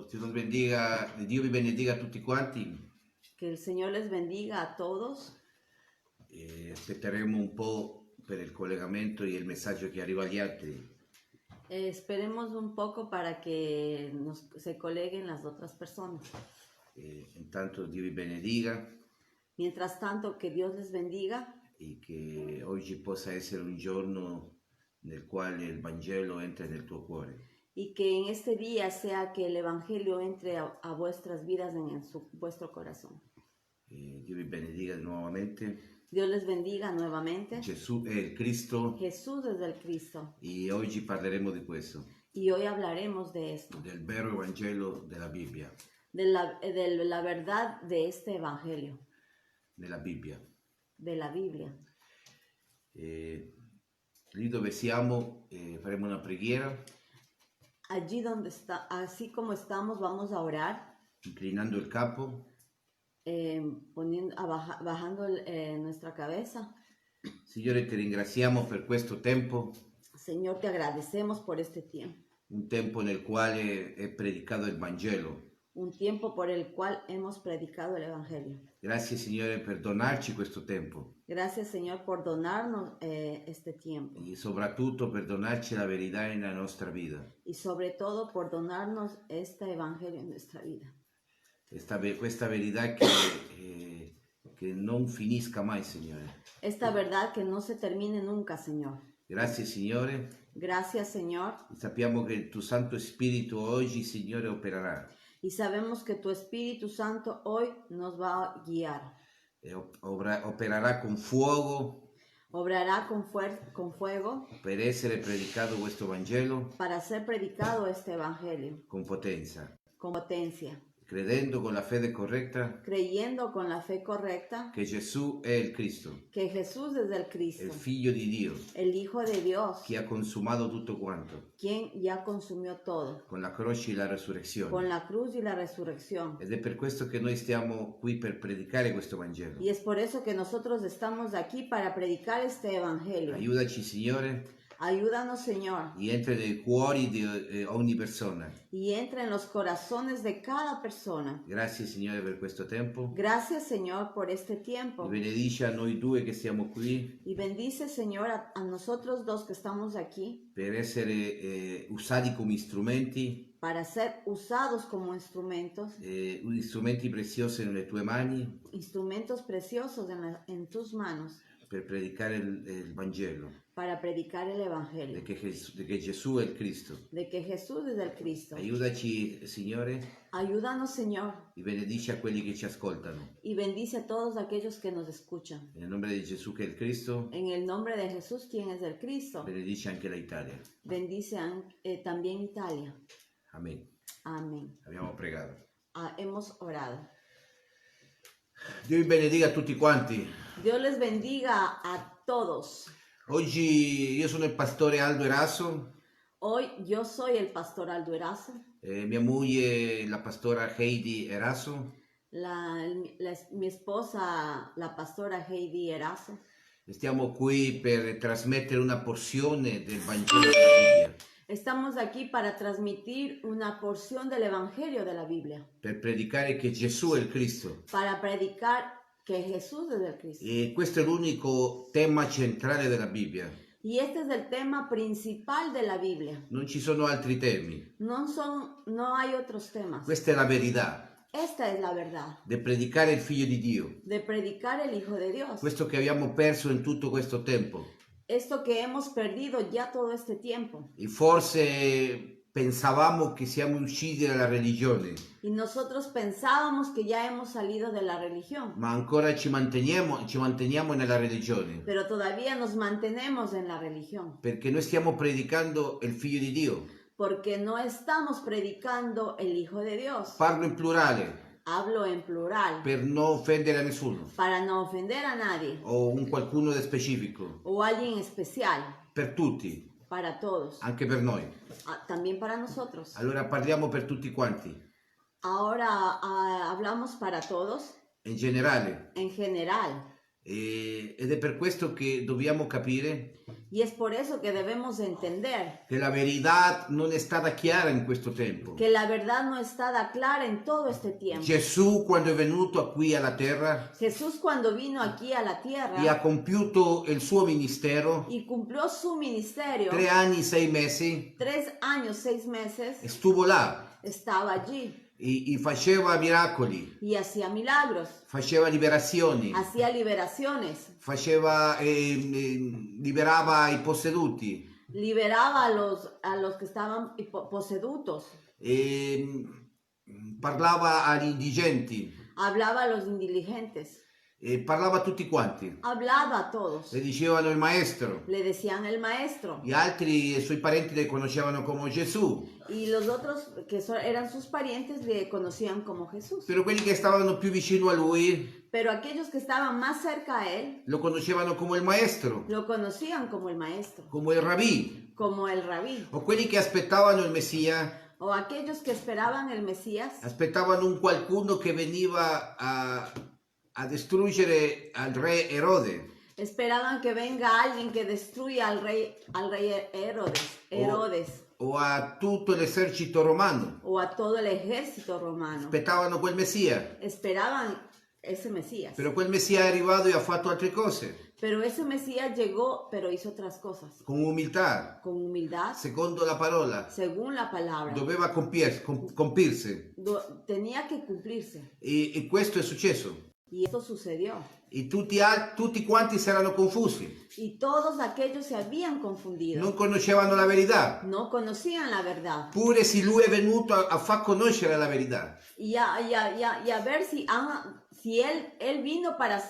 Dios nos bendiga, Dio vi benedica a tutti quanti. Que el Señor les bendiga a todos. Aspetteremo un po' per il collegamento e il messaggio che arriva agli altri. Esperemos un poco para que se coleguen las otras personas. Intanto Dio vi benedica Mientras tanto, que Dios les bendiga e che oggi possa essere un giorno nel quale il Vangelo entra nel tuo cuore. y que en este día sea que el Evangelio entre a vuestras vidas vuestro corazón. Dio vi benedica nuovamente. Dios les bendiga nuevamente. Gesù è il Cristo Jesús es el Cristo. e oggi parleremo di questo, Y hoy hablaremos de esto, del vero Vangelo della Bibbia. de la verdad de este Evangelio, Nella Bibbia. de la Biblia. Lì dove siamo faremo una preghiera, Allí donde está, así como estamos, vamos a orar, inclinando il capo, bajando nuestra cabeza. Signore, ti ringraziamo per questo tempo, Señor, te agradecemos por este tiempo, un tempo nel quale è predicato il Vangelo. un tiempo por el cual hemos predicado el Evangelio. Grazie, Signore, per donarci questo tempo Gracias, Señor, por donarnos este tiempo e soprattutto per donarci la verità nella nostra vita. y sobre todo por donarnos este Evangelio en nuestra vida. Questa verità che non finisca mai, Signore. Esta verdad que no se termine nunca, Señor. Grazie, Signore. Gracias, Señor. Sappiamo che il tuo Santo Spirito oggi, Signore, opererà. Y sabemos que tu Espíritu Santo hoy nos va a guiar. Opererà con fuoco Obrará con fuego per essere predicato questo Vangelo para ser predicado este Evangelio con potenza, con potencia, credendo con la fede corretta creyendo con la fe correcta che Gesù è il Cristo, que Jesús es el il Cristo, Figlio di Dio, el Hijo de Dios, che ha consumato tutto quanto quien ya consumió todo con la croce e la con resurrezione. la cruz y la resurrección. Ed è per questo che noi stiamo qui per predicare questo Vangelo. Y es por eso que nosotros estamos aquí para predicar este Evangelio. Aiutaci, Signore, Ayúdanos, Señor, e entra nei cuori di ogni persona. y entra en los corazones de cada persona. Grazie, Signore, per questo tempo. Gracias, Señor, por este E tiempo. benedice a noi due che siamo qui Y bendice, Señor, a nosotros dos que estamos aquí per essere usati come strumenti, para ser usados como instrumentos, strumenti preziosi nelle tue mani instrumentos preciosos en tus manos per predicare il Vangelo, para predicar el Evangelio, di che Gesù è il Cristo. de que Jesús es el Cristo. Aiutaci, Signore, Ayúdanos, Señor, e benedice a quelli che ci ascoltano. y bendice a todos aquellos que nos escuchan. Nel nome di Gesù che è il Cristo, En el nombre de Jesús, quien es el Cristo, benedice anche l'Italia. bendice también Italia. Amen. Amén. Abbiamo pregato. Hemos orado. Dio vi benedica a tutti quanti. Dios les bendiga a todos. Oggi io sono il pastore Aldo Eraso, Hoy yo soy el pastor Aldo Eraso, mia moglie la pastora Heidi Eraso. mi esposa, la pastora Heidi Eraso. Stiamo qui per trasmettere una porzione del Vangelo della Bibbia, Estamos aquí para transmitir una porción del Evangelio de la Biblia, per predicare che Gesù è il Cristo. para predicar que Jesús es el Cristo. E questo è l'unico tema centrale della Bibbia. Y este es el tema principal de la Biblia. Non ci sono altri temi. No hay otros temas. Questa è la verità, Esta es la verdad, di predicare il Figlio di Dio. de predicar el Hijo de Dios. Questo che abbiamo perso in tutto questo tempo. Esto que hemos perdido ya todo este tiempo. E forse pensavamo che siamo usciti dalla religione, Y nosotros pensábamos que ya hemos salido de la religión, ma ancora ci manteniamo nella religione, pero todavía nos mantenemos en la religión, perché noi stiamo predicando il Figlio di Dio. porque no estamos predicando el Hijo de Dios. Parlo in plurale, Hablo en plural, per non offendere a nessuno, para no ofender a nadie o un qualcuno di specifico, o alguien especial, per tutti, para todos, anche per noi. también para nosotros. Allora parliamo per tutti quanti, Ahora hablamos para todos, in generale. en general. Ed è per questo che dobbiamo capire Y es por eso que debemos entender che la verità non è stata chiara in questo tempo. que la verdad no está clara en todo este tiempo. Gesù, quando è venuto qui alla terra Jesús cuando vino aquí a la e tierra ha compiuto il suo ministero, y cumplió su ministerio, 3 anni, 6 mesi, 3 años, 6 meses, stuvo là estaba allí e faceva miracoli, y hacía milagros, faceva liberazioni, hacía liberaciones, liberava i posseduti, liberaba a los que estaban posedutos, parlava agli indigenti, hablaba a los indigentes, parlava a tutti quanti. hablaba a todos, Le dicevano il maestro, le decían el maestro. gli altri suoi parenti le conoscevano come Gesù, Y los otros que eran sus parientes le conocían como Jesús. però quelli che stavano più vicino a lui Pero aquellos que estaban más cerca a él lo conoscevano come il maestro, lo conocían como el maestro, come il rabì, como el rabí. o quelli che aspettavano il Messia, O aquellos que esperaban el Mesías, aspettavano un qualcuno che veniva a distruggere al re Erode, esperaban que venga alguien que destruya al rey Herodes o a tutto l'esercito romano. o a todo el ejército romano. Aspettavano quel Messia, Esperaban ese Mesías. però quel Messia è arrivato e ha fatto altre cose, Pero ese Mesías llegó, pero hizo otras cosas. con umiltà, Con humildad, secondo la parola. según la palabra. Doveva compirsi. Tenía que cumplirse. E questo è successo. Y esto sucedió. E tutti quanti si erano confusi, Y todos aquellos se habían confundido. non conoscevano la verità. No conocían la verdad. Pure se lui è venuto a far conoscere la verità. Y a ver si él vino para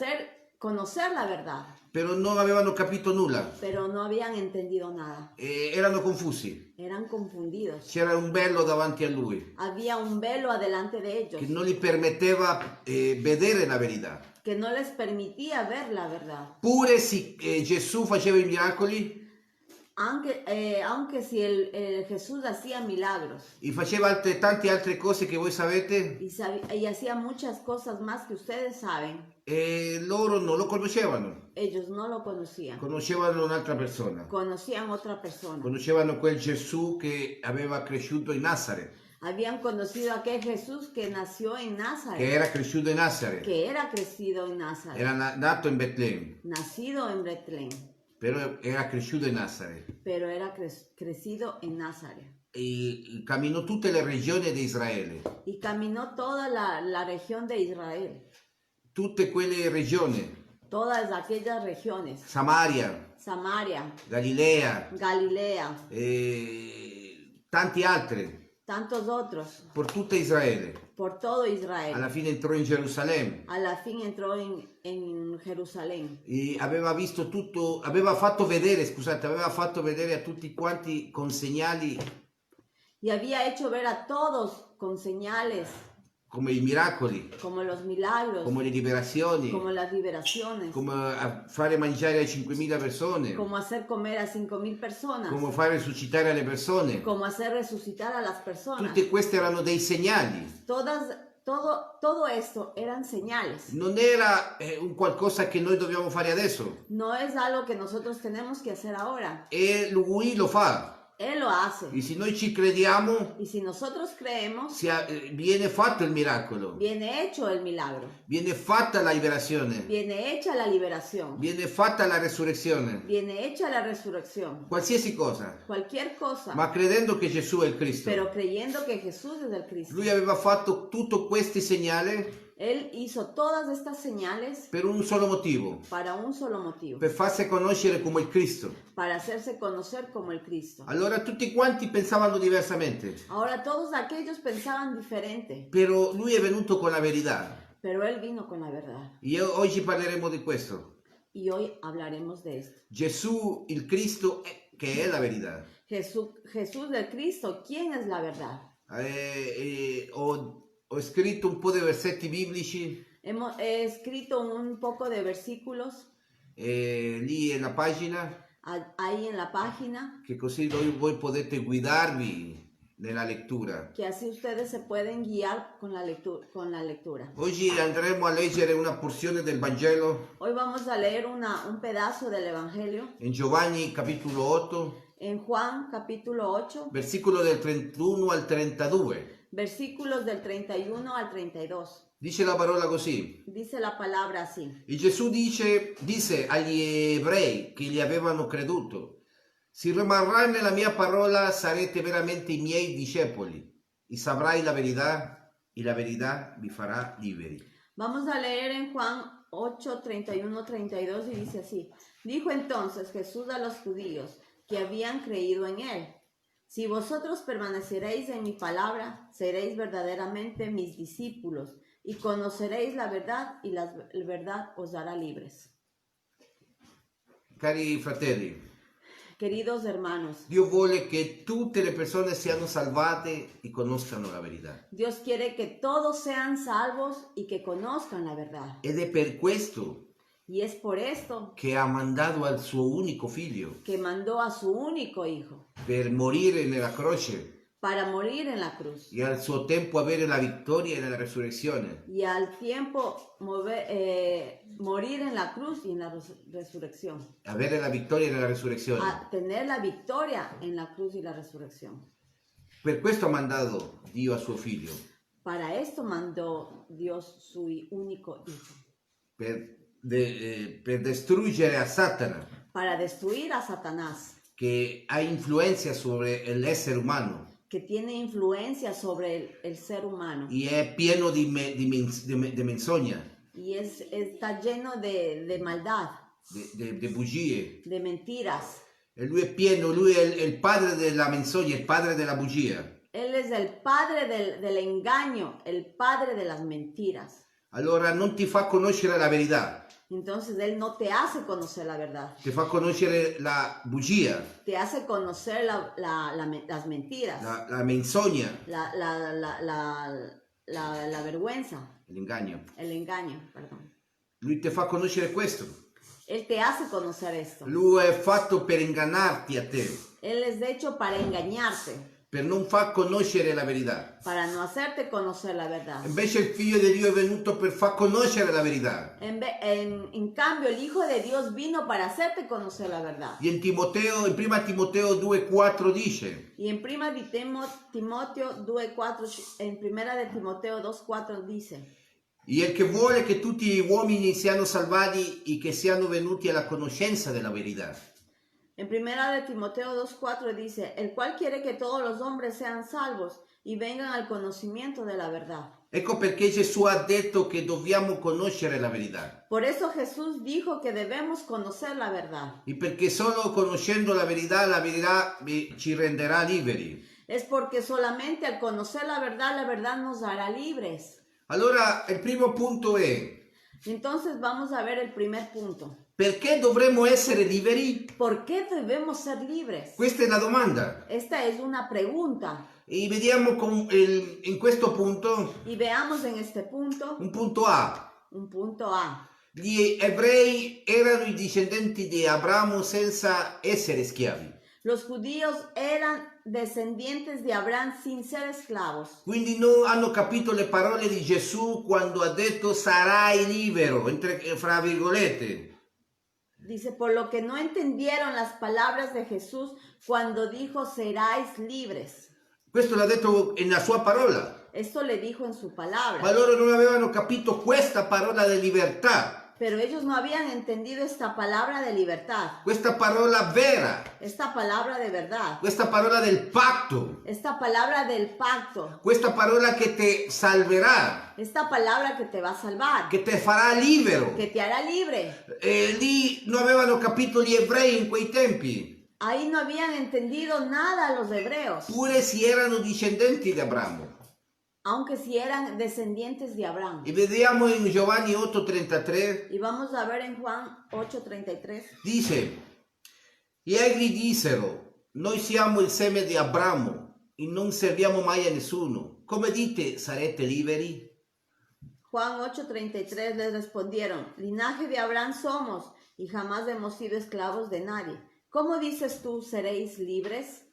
conocer la verdad. Però non avevano capito nulla. Pero no habían entendido nada. Erano confusi. Eran confundidos. C'era un velo davanti a lui Había un velo adelante de ellos che non gli permetteva vedere la verità. que no les permitía ver la verdad. Pure se Gesù faceva i miracoli Aunque si el Jesús hacía milagros e faceva tante altre cose che voi sapete, y hacía muchas cosas más que ustedes saben, loro non lo conoscevano. ellos no lo conocían. Conoscevano un'altra persona. Conocían otra persona. Conoscevano quel Gesù che aveva cresciuto in Nazareth, Habían conocido a aquel Jesús que nació en Nazaret, che era cresciuto in Nazareth, que era crecido en Nazaret, era nato in Betlemme, nacido en Betlén, però era cresciuto in Nazareth. pero era crecido en Nazaret. E camminò tutte le regioni di Israele, Y caminó toda la región de Israel, tutte quelle regioni, todas aquellas regiones, Samaria, Samaria, Galilea, Galilea, e tanti altri, tantos otros, per tutta Israele. por todo Israel. Alla fine entrò in Gerusalemme A la fin entró en Jerusalén e aveva visto tutto, aveva fatto vedere a tutti quanti con segnali y había hecho ver a todos con señales, come i miracoli, como los milagros, come le liberazioni, como las liberaciones, come a fare mangiare a 5.000 persone, como hacer comer a 5.000 personas, come fare risuscitare le persone. como hacer resucitar a las personas. Tutte queste erano dei segnali. Todo esto eran señales. Non era un qualcosa che noi dobbiamo fare adesso. No es algo que nosotros tenemos que hacer ahora. E lui lo fa. Él lo hace. E se noi ci crediamo, Y si nosotros creemos, viene fatto il miracolo, viene hecho el milagro, viene fatta la liberazione, viene hecha la liberación, viene fatta la resurrezione, viene hecha la resurrección, qualsiasi cosa, cualquier cosa, ma credendo che Gesù è il Cristo. pero creyendo que Jesús es el Cristo. Lui aveva fatto tutti questi segnali Él hizo todas estas señales per un solo motivo, para un solo motivo, per farsi conoscere come il Cristo. para hacerse conocer como el Cristo. Allora tutti quanti pensavano diversamente, Ahora todos aquellos pensaban diferente, però lui è venuto con la verità. pero Él vino con la verdad. E oggi parleremo di questo. Y hoy hablaremos de esto. Gesù, il Cristo, che è la verità. Jesús del Cristo, ¿quién es la verdad? Ho scritto un po' di versetti biblici He escrito un poco de versículos lì nella pagina, ahí en la página che così voi potete guidarvi nella lettura. que así ustedes se pueden guiar con la lectura. Oggi andremo a leggere una porzione del Vangelo Hoy vamos a leer un pedazo del Evangelio in Giovanni capitolo 8, en Juan capítulo 8, versículo del 31 al 32. versículos del 31 al 32. Dice la parola così. Dice la palabra así. E Gesù disse agli ebrei che gli avevano creduto: si rimarrà nella mia parola, sarete veramente i miei discepoli, e saprai la verità, e la verità vi farà liberi. Vamos a leer en Juan 8, 31, 32 y dice así. Dijo entonces Jesús a los judíos que habían creído en él: si vosotros permaneceréis en mi palabra, seréis verdaderamente mis discípulos, y conoceréis la verdad, y la verdad os hará libres. Cari fratelli, Queridos hermanos, Dio vuole che tutte le persone siano salvate e conoscano la verità. Dios quiere que todos sean salvos y que conozcan la verdad. Ed è per questo Y es por esto che ha mandato al suo unico figlio que mandó a su único hijo per morire nella croce para morir en la cruz e al suo tempo avere la vittoria e la resurrezione. y al tiempo morir en la cruz y en la resurrección. Avere la vittoria e la resurrezione. A tener la victoria en la cruz y la resurrección. Per questo ha mandato Dio a suo figlio, Para esto mandó Dios su único hijo. per distruggere a Satana, Para destruir a Satanás, che ha influenza sull'essere umano que tiene influencia sobre el ser humano e è pieno di menzogna, y está lleno de maldad, di bugie. de mentiras. E lui è pieno, lui è il padre della menzogna, il padre della bugia. Él es el padre del engaño, el padre de las mentiras. Allora non ti fa conoscere la verità, Entonces Él no te hace conocer la verdad, ti fa conoscere la bugia, te hace conocer las mentiras, la menzogna, la vergüenza, l'inganno. el engaño, perdón. Lui ti fa conoscere questo. Él te hace conocer esto. Lui è fatto per ingannarti a te, Él es hecho para engañarte, per non far conoscere la verità. para no hacerte conocer la verdad. Invece il figlio di Dio è venuto per far conoscere la verità. En cambio, el Hijo de Dios vino para hacerte conocer la verdad. E in 1 Timoteo 2,4 dice: Y en prima de Timoteo 2:4, en primera de Timoteo 2:4 dice: e il che vuole che tutti gli uomini siano salvati e che siano venuti alla conoscenza della verità. En primera de Timoteo 2:4 dice: el cual quiere que todos los hombres sean salvos y vengan al conocimiento de la verdad. Ecco perché Gesù ha detto che dobbiamo conoscere la verità. Por eso Jesús dijo que debemos conocer la verdad. E perché solo conoscendo la verità ci renderà liberi. Es porque solamente al conocer la verdad nos hará libres. Allora, il primo punto è: Entonces vamos a ver el primer punto. perché dovremmo essere liberi? ¿Por qué debemos ser libres? Questa è la domanda. Esta es una pregunta. E vediamo in questo punto Y veamos en este punto un punto A. un punto A. Gli ebrei erano i discendenti di Abramo senza essere schiavi. Los judíos eran descendientes de Abraham sin ser esclavos. Quindi non hanno capito le parole di Gesù quando ha detto sarai libero, fra virgolette. Dice, por lo que no entendieron las palabras de Jesús cuando dijo, seráis libres. Questo l'ha detto nella sua parola. Esto le dijo en su palabra. Ma loro non avevano capito questa parola di libertà. Pero ellos no habían entendido esta palabra de libertad. Questa parola vera. Esta palabra de verdad. Questa parola del patto. Esta palabra del pacto. Questa parola che ti salverà. Esta palabra que te va a salvar. Che ti farà libero. Que te hará libre. Lì non avevano capito gli ebrei in quei tempi. Ahí no habían entendido nada los hebreos. Pure si erano discendenti di Abramo. Aunque si eran descendientes de Abraham. E vediamo in Giovanni 8,33. Y vamos a ver en Juan 8:33. Dice: e egli dissero: noi siamo il seme di Abramo e non serviamo mai a nessuno. Come dite, sarete liberi? Juan 8:33 les respondieron: linaje de Abraham somos y jamás hemos sido esclavos de nadie. ¿Cómo dices tú, seréis libres?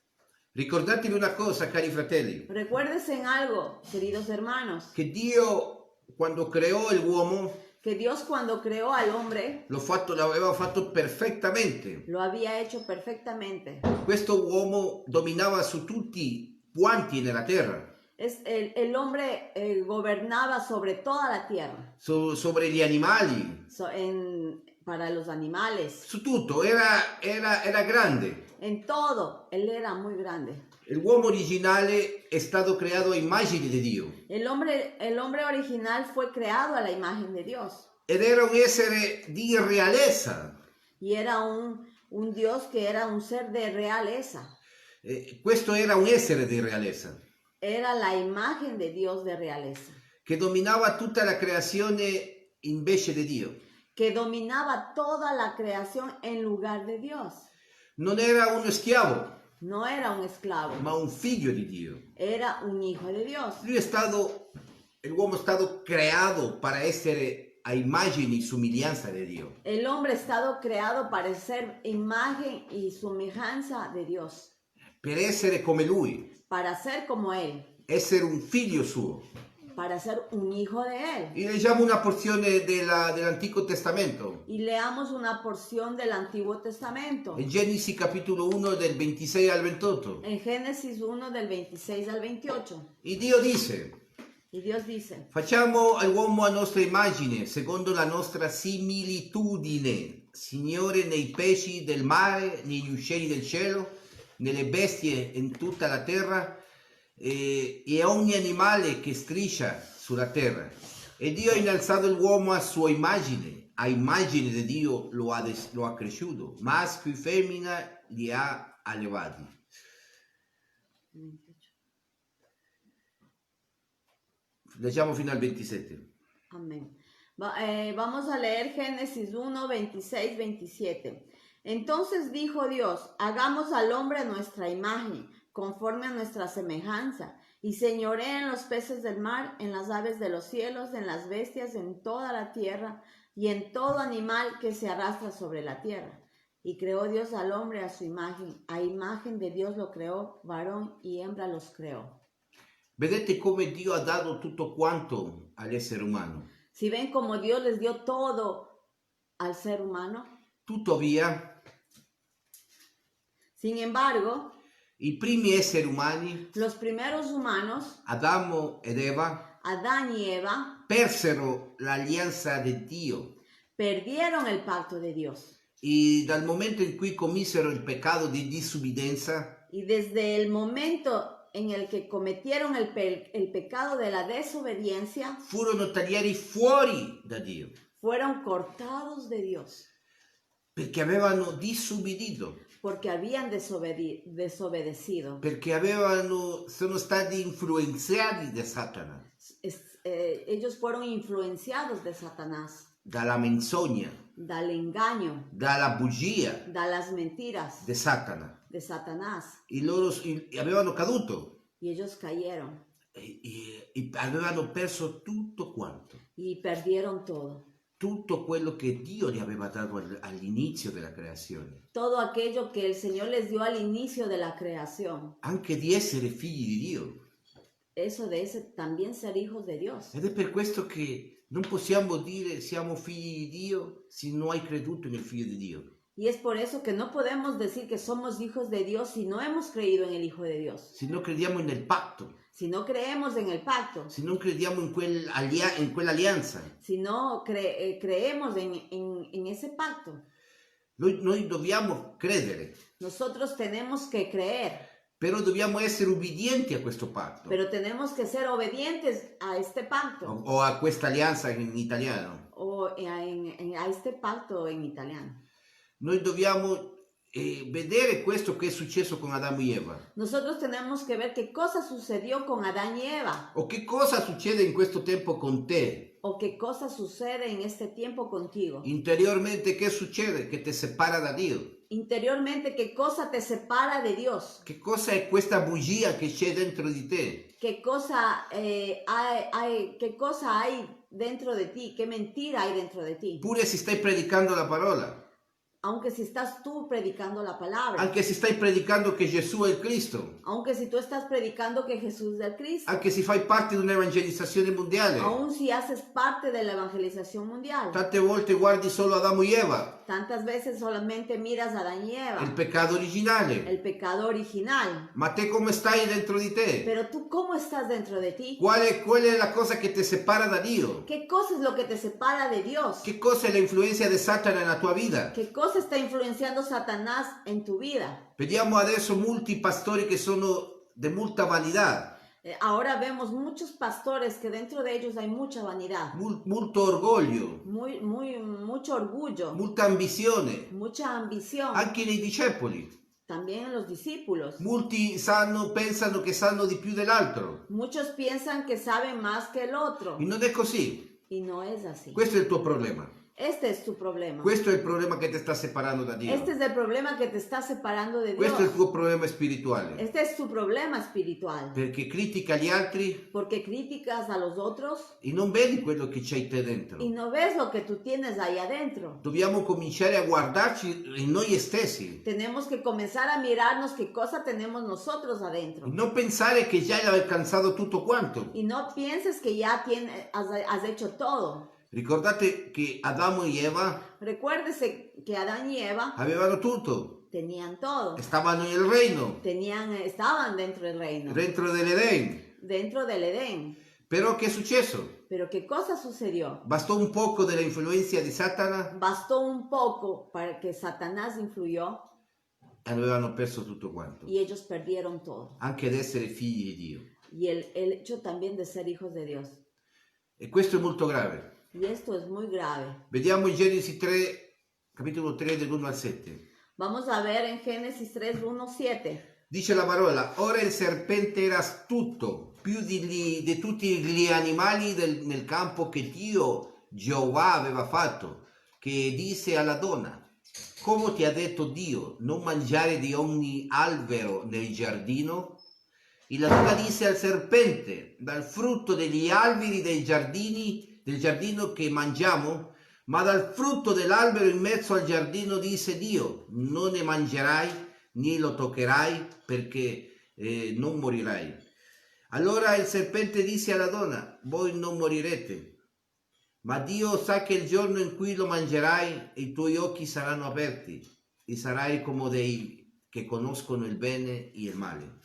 Ricordatevi una cosa, cari fratelli, Recuérdense en algo, queridos hermanos, che Dio, quando creò l'uomo, que Dios cuando creó al hombre l'aveva fatto perfettamente. lo había hecho perfectamente. Questo uomo dominava su tutti quanti nella terra, El hombre gobernaba sobre toda la tierra, sobre gli animali, para los animales, su tutto, era grande. en todo. Él era muy grande. L'uomo originale è stato creato a immagine di Dio El hombre original fue creado a la imagen de Dios ed era un essere di realezza. y era un Dios que era un ser de realeza. Questo era un essere di realezza Era la imagen de Dios de realeza, che dominava tutta la creazione invece di Dio. que dominaba toda la creación en lugar de Dios. Non era uno schiavo, No era un esclavo, ma un figlio di Dio. era un hijo de Dios. L'uomo è stato creato per essere a immagine e somiglianza di Dio. El hombre ha estado creado para ser imagen y semejanza de Dios, Per essere come Lui, para ser como Él, essere un figlio suo. para ser un hijo de Él. E leggiamo una porzione dell'Antico Testamento. Y leamos una porción del Antiguo Testamento. In Genesi capitolo 1 del 26 al 28. En Génesis 1 del 26 al 28. E Dio dice: Y Dios dice, facciamo all'uomo a nostra immagine, secondo la nostra similitudine, Signore, nei pesci del mare, negli uccelli del cielo, nelle bestie in tutta la terra e ogni animale che striscia sulla terra. E Dio ha innalzato l'uomo a sua immagine, a immagine di Dio lo ha cresciuto, maschio e femmina li ha allevati. Leggiamo fino al 27. amén. Vamos a leer Génesis 1, 26, 27. Entonces dijo Dios, hagamos al hombre a nuestra imagen, conforme a nuestra semejanza, y señoree en los peces del mar, en las aves de los cielos, en las bestias, en toda la tierra, y en todo animal que se arrastra sobre la tierra. Y creó Dios al hombre a su imagen, a imagen de Dios lo creó, varón y hembra los creó. Vedete come Dio ha dato tutto quanto all'essere umano. Si ven como Dios les dio todo al ser humano, Tuttavia, sin embargo, i primi esseri umani, los primeros humanos, Adamo ed Eva, Adán y Eva, persero l'alleanza di Dio perdieron el pacto de Dios. e dal momento in cui commisero il peccato di disubbidienza, Y desde el momento en el que cometieron el pecado de la desobediencia, furono tagliati fuori da Dio, fueron cortados de Dios, perché avevano disubbidito, porque habían desobedecido. perché sono stati influenzati da Satana, Ellos fueron influenciados de Satanás, dalla menzogna, del engaño, dalla bugia de las mentiras di Satana. de Satanás. Avevano caduto Y ellos cayeron e avevano perso tutto quanto. y perdieron todo. Tutto quello che Dio gli aveva dato all'inizio della creazione, Todo aquello que el Señor les dio al inicio de la creación. anche di essere figli di Dio. Eso de ese también ser hijos de Dios. Ed è per questo che non possiamo dire siamo figli di Dio se non hai creduto nel figlio di Dio. Y es por eso que no podemos decir que somos hijos de Dios si no hemos creído en el Hijo de Dios. Se non crediamo nel patto, Si no creemos en el pacto, se non crediamo in quell'alleanza, si no creemos en ese pacto, noi dobbiamo credere, nosotros tenemos que creer, però dobbiamo essere ubbidienti a questo patto pero tenemos que ser obedientes a este pacto o a questa alleanza in italiano. o a este pacto en italiano. Noi dobbiamo vedere questo che è successo con Adamo e Eva. Nosotros tenemos que ver qué cosa sucedió con Adán y Eva O che cosa succede in questo tempo con te. o qué cosa sucede en este tiempo contigo. Interiormente, che succede? Che ti separa da Dio. Interiormente, qué cosa te separa de Dios. Che cosa è questa bugia che c'è dentro di te? ¿Qué cosa hay dentro de ti? ¿Qué mentira hay dentro de ti? Pure se stai predicando la parola. Aunque si estás tú predicando la palabra. anche se stai predicando che Gesù è il Cristo, Aunque si tú estás predicando que Jesús es el Cristo. anche se fai parte di un'evangelizzazione mondiale. Aun si haces parte de la evangelización mundial. Tante volte guardi solo Adamo e Eva, Tantas veces solamente miras a Adán y Eva. il peccato originale. El pecado original. Ma te come stai dentro di te? Pero tú, ¿cómo estás dentro de ti? Qual è la cosa che ti separa da Dio? ¿Qué cosa es lo que te separa de Dios? Che cosa è l'influenza di Satana nella tua vita? ¿Qué cosa está influenciando Satanás en tu vida? Vediamo adesso molti pastori che sono di molta vanità, Ahora vemos muchos pastores que dentro de ellos hay mucha vanidad, molto orgoglio, mucho orgullo, molta ambizione, mucha ambición. anche nei discepoli. También en los discípulos. Molti pensano che sanno di più dell'altro. Muchos piensan que saben más que el otro E non è così. y no es así. Questo è il tuo problema. Este es tu problema. Questo è il problema che ti sta separando da Dio. Este es el problema que te está separando de Dios. Questo è il tuo problema spirituale. Este es tu problema espiritual. Perché critica gli altri Porque criticas a los otros e non vedi quello che c'hai te dentro. y no ves lo que tú tienes ahí adentro. Dobbiamo cominciare a guardarci in noi stessi. Tenemos que comenzar a mirarnos qué cosa tenemos nosotros adentro. E non pensare che già hai alcanzato tutto quanto. Y no pienses que ya has hecho todo. Ricordate che Adamo e Eva Recuérdese que Adán y Eva avevano tutto. tenían todo. Stavano nel reino, Estaban dentro del reino, dentro dell'Eden. dentro del Edén. Però che è successo? Pero ¿qué cosa sucedió? Bastò un poco della influenza di Satana Bastó un poco para que Satanás influyó e avevano perso tutto quanto. y ellos perdieron todo. Anche ad essere figli di Dio. Y el hecho también de ser hijos de Dios. E questo è molto grave. Y esto es muy grave. Vediamo in Genesi 3, capitolo 3 dell'1 al 7. Vamos a ver en Génesis 3, 1, 7. Dice la parola, ora il serpente era astuto, più di tutti gli animali nel campo che Dio, Geova, aveva fatto, che disse alla donna, come ti ha detto Dio, non mangiare di ogni albero nel giardino? E la donna disse al serpente, dal frutto degli alberi del giardino che mangiamo, ma dal frutto dell'albero in mezzo al giardino disse Dio, non ne mangerai né lo toccherai perché non morirai. Allora il serpente disse alla donna, voi non morirete, ma Dio sa che il giorno in cui lo mangerai i tuoi occhi saranno aperti e sarai come dei che conoscono il bene e il male.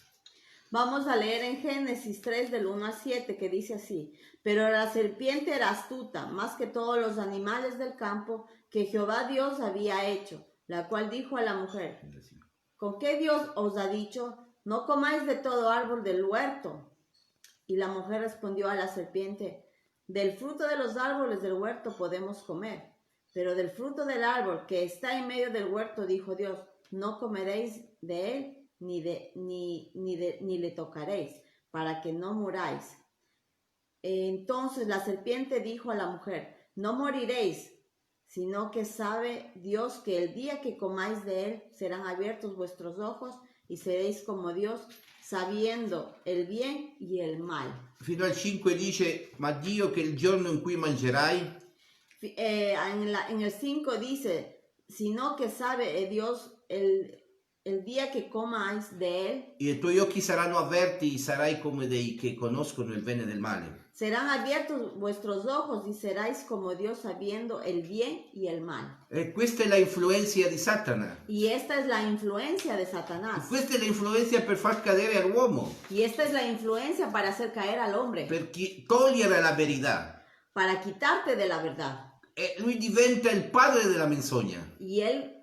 Vamos a leer en Génesis 3 del 1 al 7 que dice así, pero la serpiente era astuta más que todos los animales del campo que Jehová Dios había hecho, la cual dijo a la mujer, ¿con qué Dios os ha dicho, no comáis de todo árbol del huerto? Y la mujer respondió a la serpiente, del fruto de los árboles del huerto podemos comer, pero del fruto del árbol que está en medio del huerto dijo Dios, no comeréis de él, ni le tocaréis, para que no muráis. Entonces la serpiente dijo a la mujer, no moriréis, sino que sabe Dios que el día que comáis de él serán abiertos vuestros ojos y seréis como Dios, sabiendo el bien y el mal. Fino al 5 dice, ma Dio che il giorno in cui mangerai, en el 5 dice, sino que sabe Dios el día que comáis de él, i tuoi occhi saranno aperti e sarai come dei che conoscono il bene del male. serán abiertos vuestros ojos y seréis como Dios sabiendo el bien y el mal. E questa è la influenza di Satana. Y esta es la influencia de Satanás. Questa è l'influenza per far cadere all'uomo, Y esta es la influencia para hacer caer al hombre, per togliere la verità. para quitarte de la verdad. E lui diventa il padre della menzogna. Y él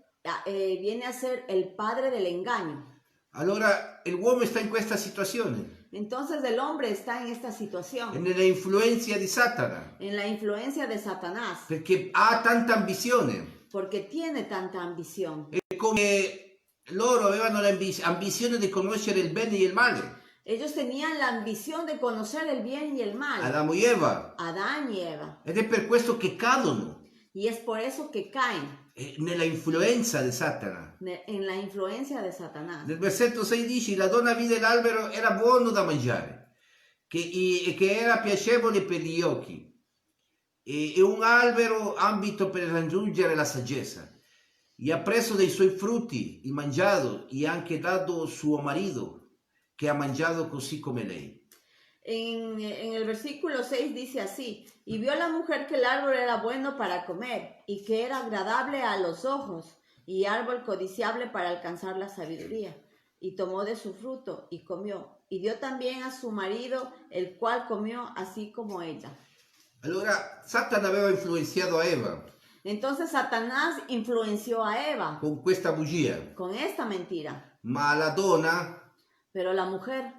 viene a ser el padre del engaño. Allora l'uomo sta in questa situazione, Entonces el hombre está en esta situación, nella influenza di Satana, en la influencia de Satanás, perché ha tanta ambizione. porque tiene tanta ambición. È come loro avevano l'ambizione di conoscere il bene e il male. Ellos tenían la ambición de conocer el bien y el mal. Adamo e Eva. Adán y Eva. Ed è per questo che cadono Y es por eso que caen nella influenza di Satana. en la influencia de Satanás. Nel versetto 6 dice, la donna vide l'albero, era buono da mangiare, che era piacevole per gli occhi, e un albero ambito per raggiungere la saggezza. e ha preso dei suoi frutti e mangiato, e ha anche dato suo marito, che ha mangiato così come lei. En el versículo 6 dice así, y vio la mujer que el árbol era bueno para comer y que era agradable a los ojos y árbol codiciable para alcanzar la sabiduría. Y tomó de su fruto y comió, y dio también a su marido, el cual comió así como ella. Allora, Satana aveva influenziato a Eva Entonces Satanás influenció a Eva con questa bugia, con esta mentira, ma la donna pero la mujer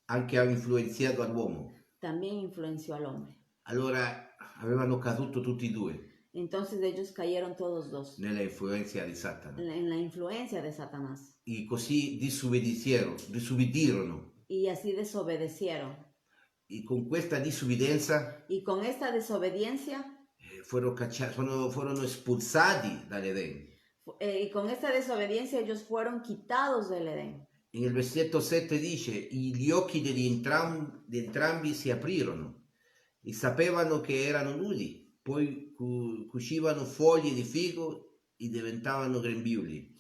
anche ha influenziato all'uomo. también influenció al hombre. Allora avevano caduto tutti e due Entonces ellos cayeron todos dos nella influenza di Satana. en la influencia de Satanás E così disubbidirono. y así desobedecieron. E con questa disubbidienza Y con esta desobediencia furono espulsati dall'Eden. y con esta desobediencia ellos fueron quitados del Edén. E nel versetto 7 dice, gli occhi di entrambi si aprirono e sapevano che erano nudi, poi cucivano foglie di figo e diventavano grembiuli.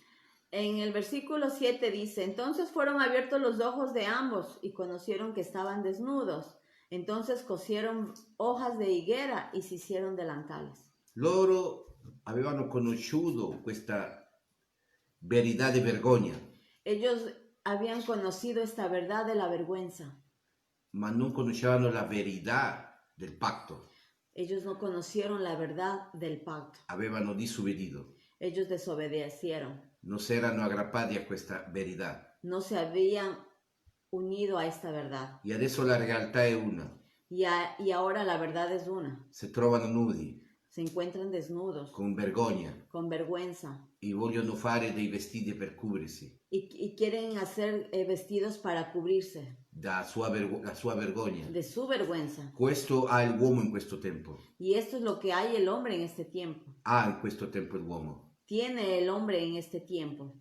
En el versículo 7 dice, entonces fueron abiertos los ojos de ambos y conocieron que estaban desnudos. Entonces cosieron hojas de higuera y se hicieron delantales. Loro avevano conosciuto questa verità di vergogna, Ellos habían conocido esta verdad de la vergüenza. ma non conoscevano la verità del patto. Ellos no conocieron la verdad del pacto. Avevano disobbedito, Ellos desobedecieron. non si erano aggrappati a questa verità. No se habían unido a esta verdad. E adesso la realtà è una. Y ahora la verdad es una. Si trovano nudi, Se encuentran desnudos, con vergogna, con vergüenza, e vogliono fare dei vestiti per coprirsi y quieren hacer vestidos para cubrirse la sua vergogna. de su vergüenza. Questo ha l'uomo in questo tempo. Y esto es lo que hay el hombre en este tiempo. Ha in questo tempo l'uomo Tiene el hombre en este tiempo,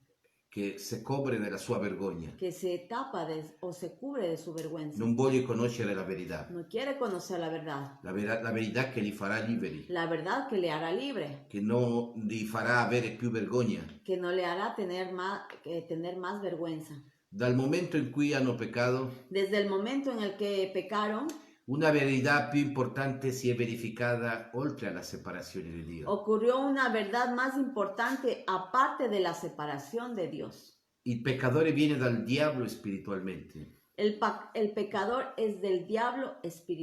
che si copre della sua vergogna. que se tapa o se cubre de su vergüenza. Non vuole conoscere la verità. No quiere conocer la verdad. La verità che li farà liberi, La verdad que le hará libre, che non li farà avere più vergogna. que no le hará tener más vergüenza. Dal momento in cui hanno peccato, Desde el momento en el que pecaron, una verità più importante si è verificata oltre alla separazione di Dio. ocurrió una verdad más importante aparte de la separación de Dios. Il peccatore viene dal diavolo spiritualmente. El pecador es del diablo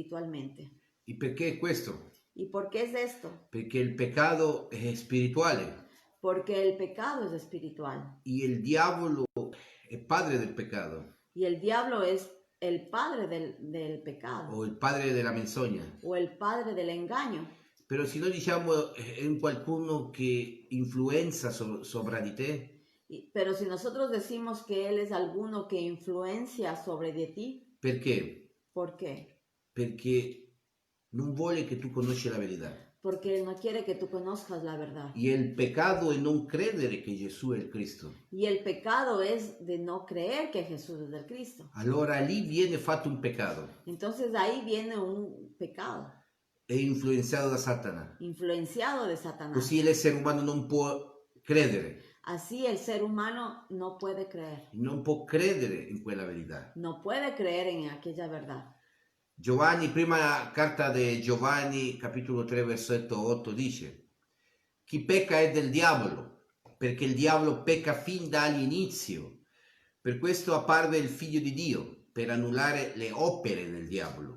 espiritualmente. E perché questo? ¿Y por qué es esto? Perché il peccato è spirituale Porque el pecado es espiritual e il diavolo è padre del peccato y el diablo es el padre del pecado o il padre della menzogna. o el padre del engaño. Però se noi diciamo è un qualcuno che influenza sopra di te, Pero si nosotros decimos que él es alguno que influencia sobre de ti, perché? ¿por qué? Perché non vuole che tu conosci la verità. Porque él no quiere que tú conozcas la verdad. E il peccato è non credere che Gesù è il Cristo. Y el pecado es de no creer que Jesús es el Cristo. Allora lì viene fatto un peccato. Entonces ahí viene un pecado È influenzato da Satana. influenciado de Satanás. Così l'essere umano non può credere. Así el ser humano no puede creer. Non può credere in quella verità. No puede creer en aquella verdad. Giovanni, prima carta di Giovanni, capitolo 3, versetto 8, dice: chi pecca è del diavolo, perché il diavolo pecca fin dall'inizio. Per questo apparve il figlio di Dio, per annullare le opere del diavolo.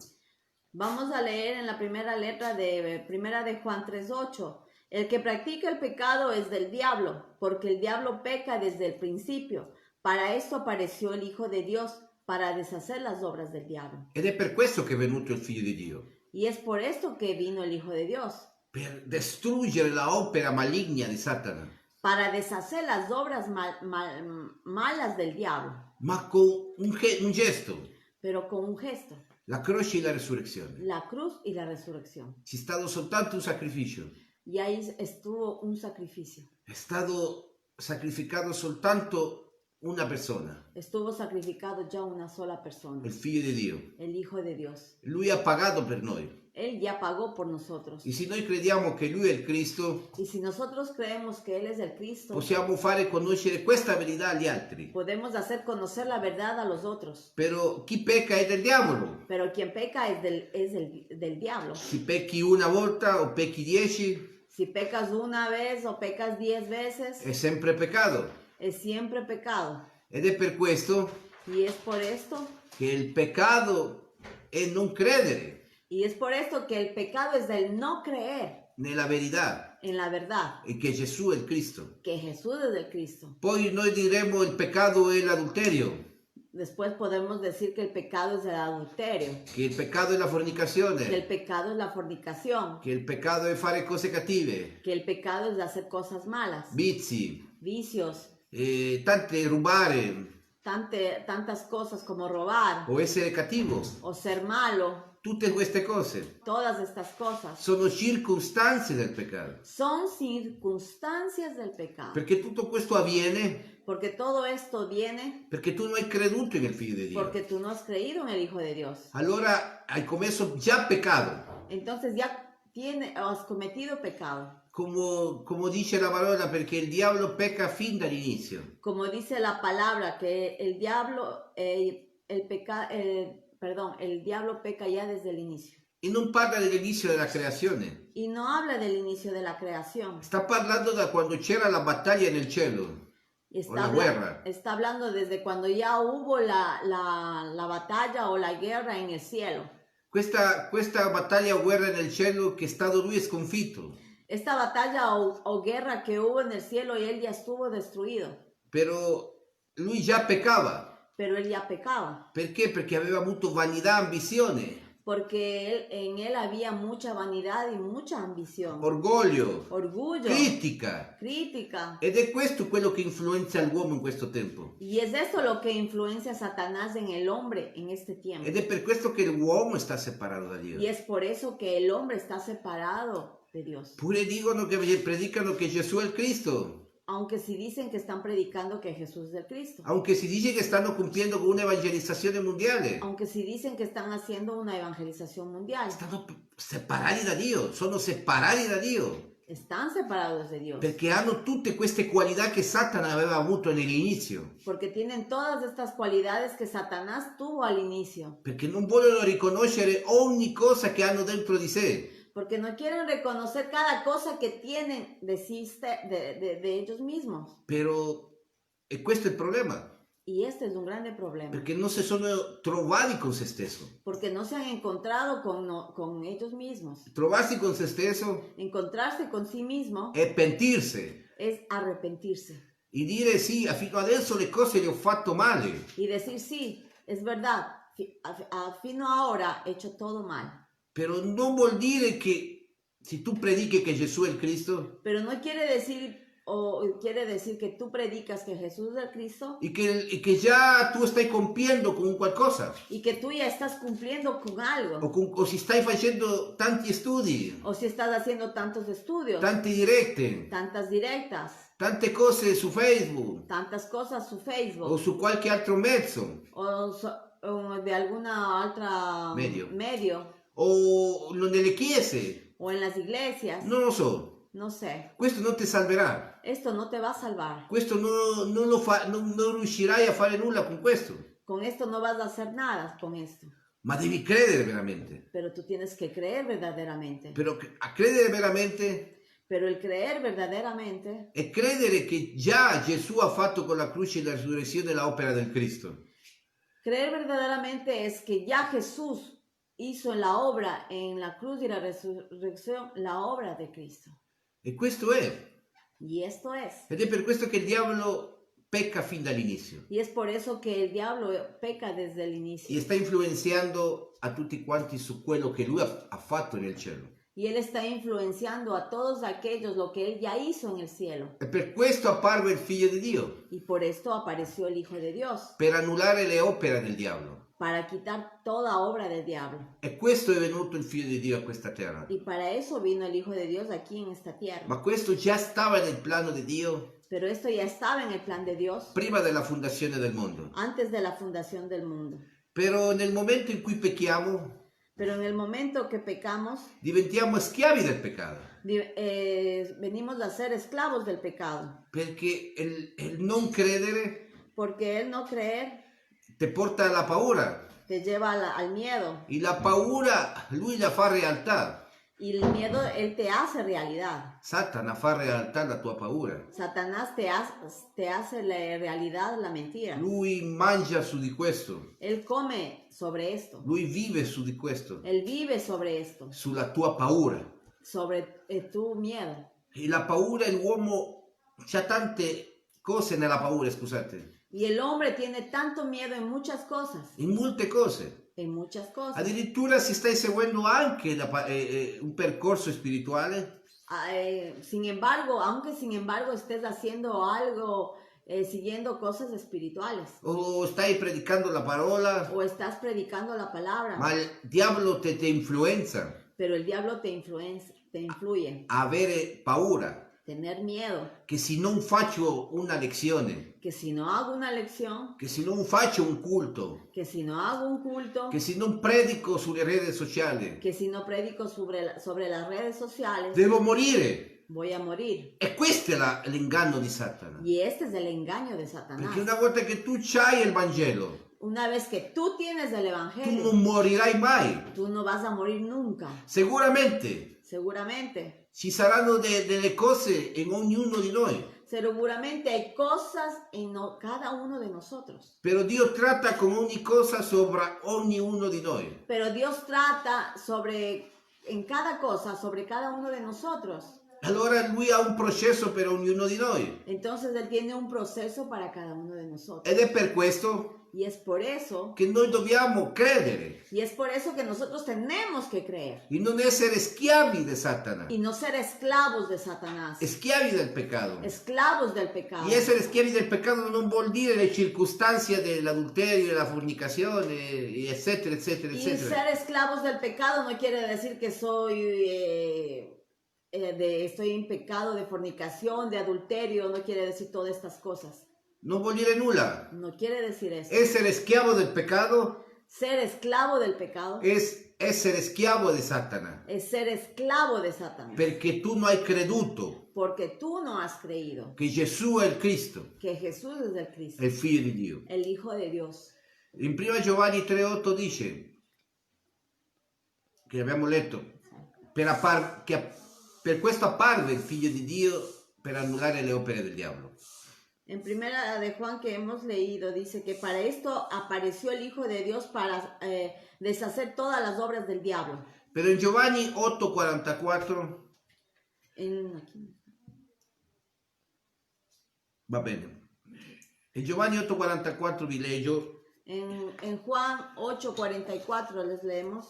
Vamos a leer en la primera letra de Primera de Juan 3:8. El que practica el pecado es del diablo, porque el diablo peca desde el principio. Para esto apareció el Hijo de Dios, para deshacer las obras del diablo. Ed è per questo che è venuto il figlio di Dio, Y es por esto que vino el Hijo de Dios, per distruggere la opera maligna di Satana, para deshacer las obras malas del diablo, ma con un gesto, pero con un gesto, la croce e la resurrezione. la cruz y la resurrección. C'è stato soltanto un sacrificio, Y ahí estuvo un sacrificio. è stato sacrificato soltanto una persona, estuvo sacrificado già una sola persona, il figlio di Dio. el Hijo de Dios. Lui ha pagato per noi. Él ya pagó por nosotros. E se noi crediamo che Lui è il Cristo, Y si nosotros creemos que Él es el Cristo, possiamo fare conoscere questa verità agli altri. podemos hacer conocer la verdad a los otros. Però chi pecca è del diavolo. Pero quien peca es del diablo. Se pecchi una volta o pecchi 10, Si pecas una vez o pecas 10 veces, è sempre peccato. es siempre pecado. Ed è per questo Y es por esto, che il peccato è non credere y es por esto que el pecado es del no creer nella verità en la verdad, e che Gesù è il Cristo. que Jesús es el Cristo. Poi noi diremo il peccato è l'adulterio, Después podemos decir que el pecado es el adulterio, che il peccato è la que el fornicazione, pecado es la fornicación, che il peccato è fare cose cattive, que el pecado es de hacer cosas malas, vizi, vicios, tante rubare tantas cosas como robar o essere cattivo. o ser malo. Tutte queste cose Todas estas cosas sono circostanze del peccato. son circunstancias del pecado, Perché tutto questo avviene porque todo esto viene perché tu non hai creduto nel Figlio di Dio. porque tú no has creído en el Hijo de Dios. Allora hai commesso già peccato. Entonces ya has cometido pecado. Come dice la parola, perché il diavolo pecca fin dall'inizio. Como dice la palabra, que el diablo, el diablo peca ya desde el inicio. E non parla dell'inizio della creazione. Y no habla del inicio de la creación. Sta parlando da quando c'era la battaglia nel cielo. O la guerra. Está hablando desde cuando ya hubo la batalla o la guerra en el cielo. Questa battaglia o guerra nel cielo che è stato lui sconfitto. Esta batalla o guerra que hubo en el cielo y él ya estuvo destruido. Però lui già peccava. Pero él ya pecaba. Perché? Perché aveva avuto vanità, ambizione, Porque en él había mucha vanidad y mucha ambición. orgoglio, Orgullo. critica. Crítica. Ed è questo quello che influenza l'uomo in questo tempo. Y es esto lo que influencia a Satanás en el hombre en este tiempo. Ed è per questo che l'uomo sta separato da Dio. Y es por eso que el hombre está separado de Dios. Pure dicono che predicano che Gesù è il Cristo. Aunque si dicen que están predicando que Jesús es el Cristo. Aunque si dice che stanno compiendo con un'evangelizzazione mondiale. Aunque si dicen que están haciendo una evangelización mundial. Stanno separati da Dio. Sono separati da Dio. Están separados de Dios. Perché hanno tutte queste qualità che Satana aveva avuto nell'inizio. Porque tienen todas estas cualidades que Satanás tuvo al inicio. Perché non vogliono riconoscere ogni cosa che hanno dentro di sé. Porque no quieren reconocer cada cosa que tienen de ellos mismos. Però, e questo è il problema. Y este es un grande problema. Perché non si sono trovati con se stesso. Porque no se han encontrado con ellos mismos. Trovarsi con se stesso Encontrarse con sí mismo è pentirsi. es arrepentirse. E dire sì, fino adesso le cose le ho fatto male. Y decir, sí, es verdad, fino ahora he hecho todo mal. Però non vuol dire che se tu predichi che Gesù è il Cristo Pero no quiere decir que tú predicas que Jesús es el Cristo e che già tu stai compiendo con qualcosa y que tú ya estás cumpliendo con algo. o si stai facendo tanti studi, O si estás haciendo tantos estudios, tante dirette, tantas directas, tante cose su Facebook tantas cosas su Facebook o su qualche altro mezzo o de alguna otra medio o nelle chiese, o en las iglesias. non lo so. No sé. Questo non ti salverà. Esto no te va a salvar. Questo non riuscirai a fare nulla con questo. Con esto no vas a hacer nada con esto. Ma devi credere veramente. Pero tú tienes que creer verdaderamente. Però a credere veramente Pero el creer verdaderamente è credere che già Gesù ha fatto con la croce e la risurrezione l'opera del Cristo. Creer verdaderamente es que ya Jesús hizo en la cruz y la resurrección, la obra de Cristo. E questo è. Y esto es. Ed è per questo che il diavolo pecca fin dall'inizio. Y es por eso que el diablo peca desde el inicio. E sta influenzando a tutti quanti su quello che lui ha fatto nel cielo. Y Él está influenciando a todos aquellos lo que Él ya hizo en el cielo. E per questo apparve il figlio di Dio, Y por esto apareció el Hijo de Dios, per annullare le opere del diavolo. para quitar toda obra del diablo. E questo è venuto il figlio di Dio a questa terra. Y para eso vino el Hijo de Dios aquí en esta tierra. Ma questo già stava nel plano di Dio Pero esto ya estaba en el plan de Dios prima della fondazione del mondo. antes de la fundación del mundo. Però nel momento in cui pecchiamo, Pero en el momento que pecamos, diventiamo schiavi del peccato. venimos a ser esclavos del pecado. Perché il non credere Porque el no creer ti porta alla paura. te lleva al miedo. E la paura lui la fa realtà. Y el miedo, él te hace realidad. Satana fa realtà la tua paura. Satanás te hace la realidad la mentira. Lui mangia su di questo. Él come sobre esto. Lui vive su di questo. Él vive sobre esto, Sulla tua paura. sobre tu miedo. E la paura, l'uomo c'ha tante cose nella paura, scusate. Y el hombre tiene tanto miedo en muchas cosas. In molte cose. En muchas cosas. Addirittura si stai seguendo anche un percorso spirituale. Sin embargo, aunque sin embargo estés haciendo algo, siguiendo cosas espirituales, O stai predicando la parola, o estás predicando la palabra, ma il diavolo ti influenza pero el diablo te influye, a avere paura. tener miedo, Che se non faccio una lezione, que si no hago una lección, che se non faccio un culto, que si no hago un culto, che se non predico sulle reti sociali, que si no predico sobre las redes sociales, devo morire. voy a morir. E questo è l'inganno di Satana. Y este es el engaño de Satanás. Perché una volta che tu c'hai il Vangelo, Una vez que tú tienes el tu Evangelio, non morirai mai. tú no vas a morir nunca, Seguramente seguramente. ci saranno delle cose in ognuno di noi, Seguramente hay cosas en cada uno de nosotros. però Dio tratta con ogni cosa sopra ognuno di noi. Pero Dios trata en cada cosa, sobre cada uno de nosotros. Allora Lui ha un processo per ognuno di noi. Entonces Él tiene un proceso para cada uno de nosotros. Ed è per questo Y es por eso, che noi dobbiamo credere y es por eso que nosotros tenemos que creer. e non essere schiavi di Satana, Y no ser esclavos de Satanás. schiavi del peccato. Esclavos del pecado. E essere schiavi del peccato non vuol dire le circostanze dell'adulterio, della fornicazione, eccetera, eccetera, Y eccetera. ser esclavos del pecado no quiere decir que estoy en pecado de fornicación, de adulterio, no quiere decir todas estas cosas. Non vuol dire nulla. No quiere decir eso. Essere schiavo del peccato Ser esclavo del pecado es essere schiavo di Satana, es ser esclavo de Satanás. perché tu non hai creduto Porque tú no has creído che Gesù è il Cristo, que Jesús es el Cristo, è il figlio di Dio. el Hijo de Dios. In 1 Giovanni 3,8 dice, che abbiamo letto, per questo apparve il figlio di Dio per annullare le opere del diavolo. En primera de Juan que hemos leído dice que para esto apareció el Hijo de Dios para deshacer todas las obras del diablo. Però in Giovanni 8,44, Aquí. va bene, in Giovanni 8,44 vi leggo, En Juan 8:44 les leemos.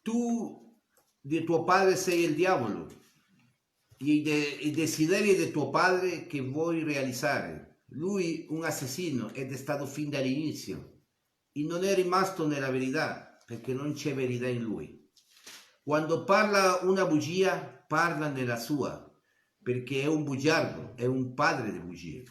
Tu di tuo padre sei il diavolo, i desideri di tuo padre che vuoi realizzare. Lui un assassino ed è stato fin dall'inizio e non è rimasto nella verità perché non c'è verità in lui. Quando parla una bugia, parla nella sua perché è un bugiardo, è un padre di bugie.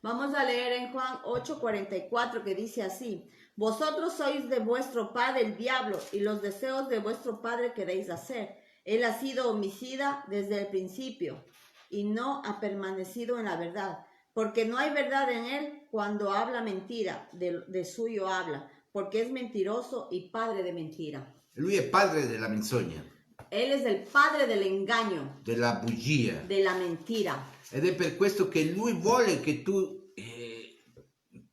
Vamos a leer en Juan 8:44 que dice así: Vosotros sois de vuestro padre el diablo y los deseos de vuestro padre queréis hacer. Él ha sido homicida desde el principio y no ha permanecido en la verdad, porque no hay verdad en él. Cuando habla mentira, de suyo habla, porque es mentiroso y padre de mentira. Lui è padre della menzogna, Él es el padre del engaño, della bugia. de la mentira. Ed è per questo che lui vuole che tu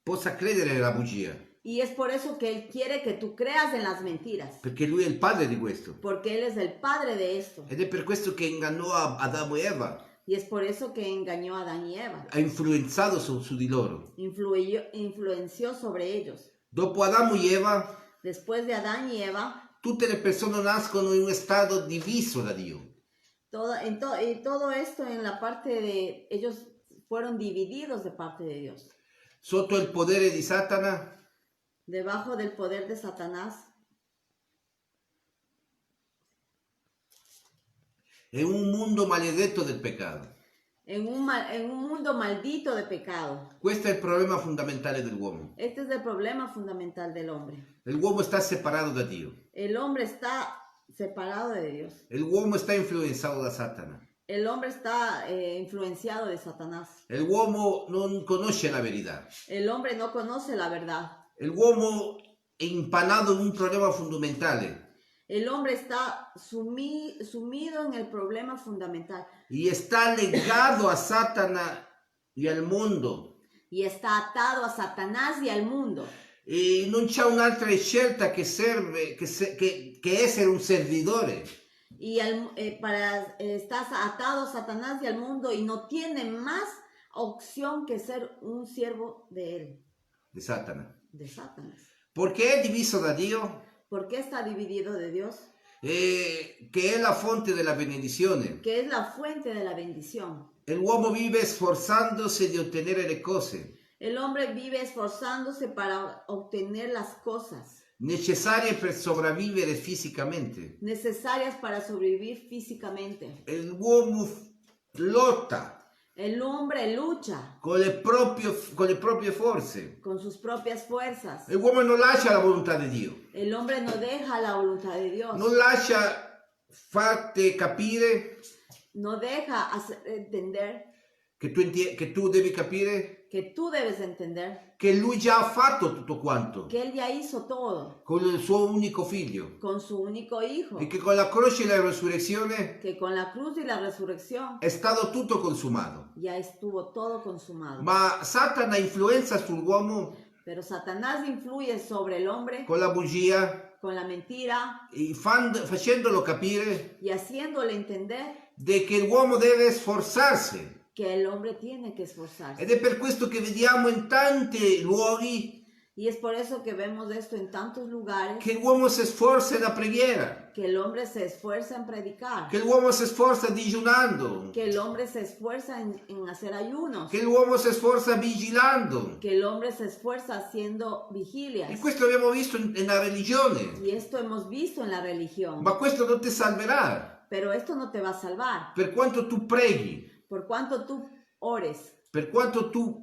possa credere nella bugia. Y es por eso que Él quiere que tú creas en las mentiras, Perché lui è il padre di questo. porque Él es el padre de esto. Ed è per questo che ingannò Adamo e Eva, Y es por eso que engañó a Adán y Eva. ha influenzato su di loro. Influenció sobre ellos. Dopo Adamo e Eva, Después de Adán y Eva, tutte le persone nascono in un stato diviso da Dio. y todo esto en la parte de ellos fueron divididos de parte de Dios. Sotto il potere di Satana, Debajo del poder de Satanás, è un mondo maledetto del peccato. en un mundo maldito de pecado. Questo è il problema fondamentale dell'uomo. Este es el problema fundamental del hombre. L'uomo sta separato da Dio. El hombre está separado de Dios. L'uomo sta influenzato da Satana. El hombre está influenciado de Satanás. L'uomo non conosce la verità. El hombre no conoce la verdad. L'uomo è impanato in un problema fondamentale. El hombre está sumido en el problema fundamental Y está legado a Satana y al mondo. y está atado a Satanás y al mundo. E non c'è un'altra scelta che serve, che essere un servitore. Y estás atado a Satanás y al mundo y no tiene más opción que ser un siervo de él, Di Satana. de Satanás. Perché è diviso da Dio, ¿Por qué está dividido de Dios? che è la fonte della benedizione. Que es la fuente de la bendición. L'uomo vive sforzandosi di ottenere le cose El hombre vive esforzándose para obtener las cosas necessarie per sopravvivere fisicamente. necesarias para sobrevivir físicamente. L'uomo lotta El hombre lucha con le proprie forze. con sus propias fuerzas. L'uomo non lascia la volontà di Dio. El hombre no deja la voluntad de Dios. Non lascia farti capire No deja entender che tu devi capire que tú debes entender che lui già ha fatto tutto quanto que Él ya hizo todo con il suo unico figlio con su único hijo. e che con la croce e la resurrezione Que con la cruz y la resurrección è stato tutto consumato. ya estuvo todo consumado. Ma Satana influenza sull'uomo Pero Satanás influye sobre el hombre con la bugia, con la mentira facendolo capire y haciéndole entender che l'uomo deve sforzarsi. que el hombre tiene que esforzarse. Ed è per questo che vediamo in tanti luoghi Y es por eso que vemos esto en tantos lugares, che l'uomo si sforza nella preghiera, que el hombre se esfuerza en predicar, che l'uomo si sforza digiunando, que el hombre se esfuerza en hacer ayunos, che l'uomo si sforza vigilando. que el hombre se esfuerza haciendo E vigilias. questo abbiamo visto nella religione. Y esto hemos visto en la religión. Ma questo non ti salverà. Pero esto no te va a salvar. Per quanto tu preghi, Por cuanto tú ores, per quanto tu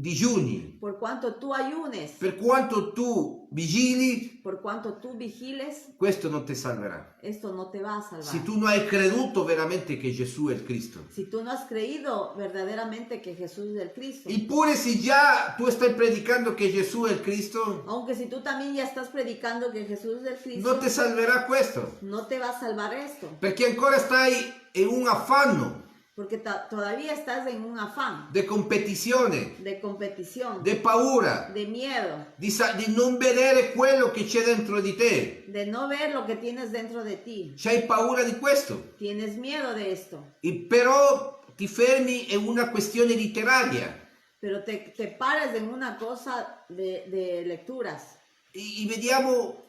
digiuni, por cuanto tú ayunes, per quanto tu vigili, por cuanto tú vigiles, questo non ti salverà. esto no te va a salvar. Se tu non hai creduto veramente che Gesù è il Cristo. Si tú no has creído verdaderamente que Jesús es el Cristo, Eppure se già tu stai predicando che Gesù è il Cristo, aunque si tú también ya estás predicando que Jesús es el Cristo, non ti salverà questo. no te va a salvar esto, Perché ancora stai in un affanno porque todavía estás en un afán di competizione, de competición, di paura, de miedo, di non vedere quello che c'è dentro di te. de no ver lo que tienes dentro de ti. C'hai paura di questo. Tienes miedo de esto, Però ti fermi in una questione letteraria. pero te paras en una cosa de lecturas. E vediamo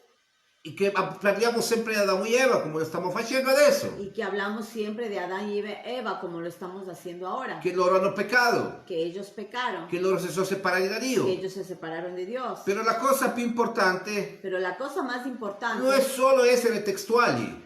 che parliamo sempre di Adamo e Eva, come lo stiamo facendo adesso. Y que hablamos siempre de Adán y Eva, como lo estamos haciendo ahora. Che loro hanno peccato, Que ellos pecaron, che loro si sono separati da Dio. que ellos se separaron de Dios. Però la cosa più importante Pero la cosa más importante non è solo essere textuali,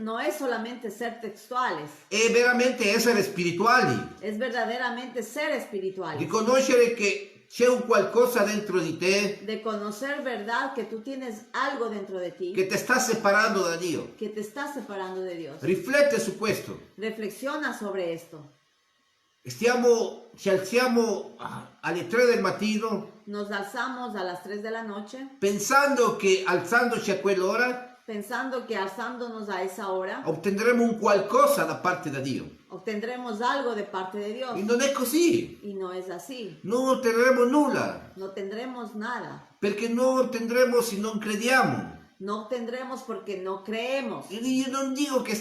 no es solamente ser textuales, è veramente essere spirituali. es verdaderamente ser espirituales. Riconoscere che c'è un qualcosa dentro di te De conocer verdad que tú tienes algo dentro de ti che ti sta separando da Dio. que te está separando de Dios. Riflette su questo. Reflexiona sobre esto. Ci alziamo alle 3 del mattino Nos alzamos a las 3 de la noche pensando che alzandoci a quell'ora pensando que alzándonos a esa hora ottendremo un qualcosa da parte da Dio. obtendremos algo de parte de Dios. E non è così. Y no es así. Non otterremo nulla, No tendremos nada. perché non otterremo se non crediamo. No obtendremos porque no creemos. E io non dico che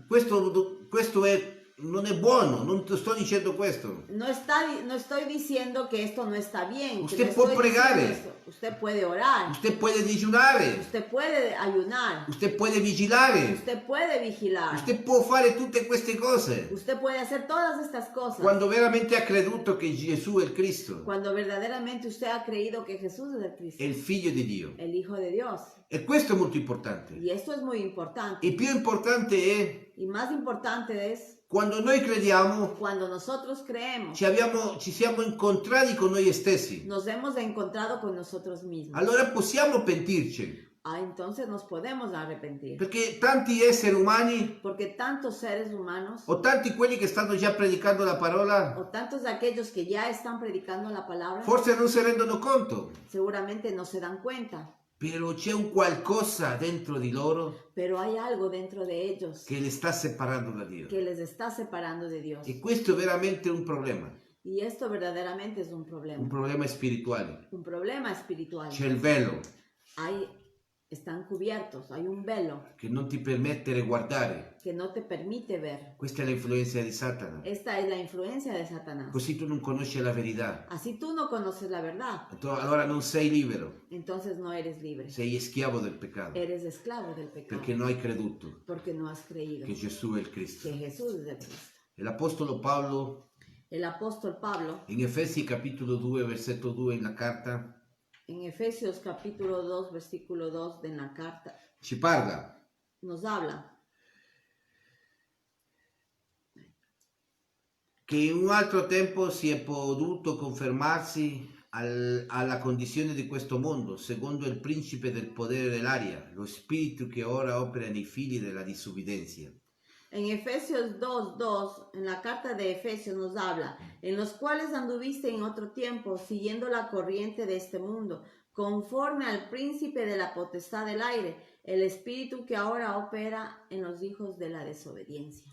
questo è non è buono, non ti sto dicendo questo. No estoy diciendo que esto no está bien. que Usted no puede estoy pregar. diciendo esto. Usted puede orar. Usted puede digiunare, Usted puede ayunar. usted puede vigilare, Usted puede vigilar. usted può fare tutte queste cose. Usted puede hacer todas estas cosas. Quando veramente ha creduto che Gesù è il Cristo, Cuando verdaderamente usted ha creído que Jesús es el Cristo, è il figlio di Dio. el Hijo de Dios. E questo è molto importante. Y esto es muy importante. E più importante è Y más importante es quando noi crediamo, cuando nosotros creemos, ci siamo incontrati con noi stessi. nos hemos encontrado con nosotros mismos. Allora possiamo pentirci, Entonces nos podemos arrepentir. perché tanti esseri umani Porque tantos seres humanos o tanti quelli che stanno già predicando la parola o tantos de aquellos que ya están predicando la palabra forse non si rendono conto, seguramente no se dan cuenta, però c'è un qualcosa dentro di loro pero hay algo dentro de ellos che li sta separando da Dio. que les está separando de Dios. E questo è veramente un problema Y esto verdaderamente es un problema spirituale. espiritual. C'è il velo Están cubiertos, hay un velo che non ti permette di guardare. que no te permite ver. Questa è l'influenza di Satana. Esta es la influencia de Satanás. Così tu non conosci la verità. Así tú no conoces la verdad, Allora non sei libero, entonces no eres libre. sei schiavo del peccato, Eres esclavo del pecado perché non hai creduto porque no has creído che Gesù è il Cristo. que Jesús es el Cristo. E l'Apostolo Paolo El apóstol Pablo in Efesi capitolo 2 versetto 2 in la carta en Efesios capítulo 2 versículo 2 de la carta ci parla nos habla che in un altro tempo si è potuto confermarsi alla condizione di questo mondo, secondo il principe del potere dell'aria, lo spirito che ora opera nei figli della disobbedienza. En Efesios 2:2, en la carta de Efesios nos habla, en los cuales anduviste en otro tiempo, siguiendo la corriente de este mundo, conforme al príncipe de la potestad del aire, el espíritu que ahora opera en los hijos de la desobediencia.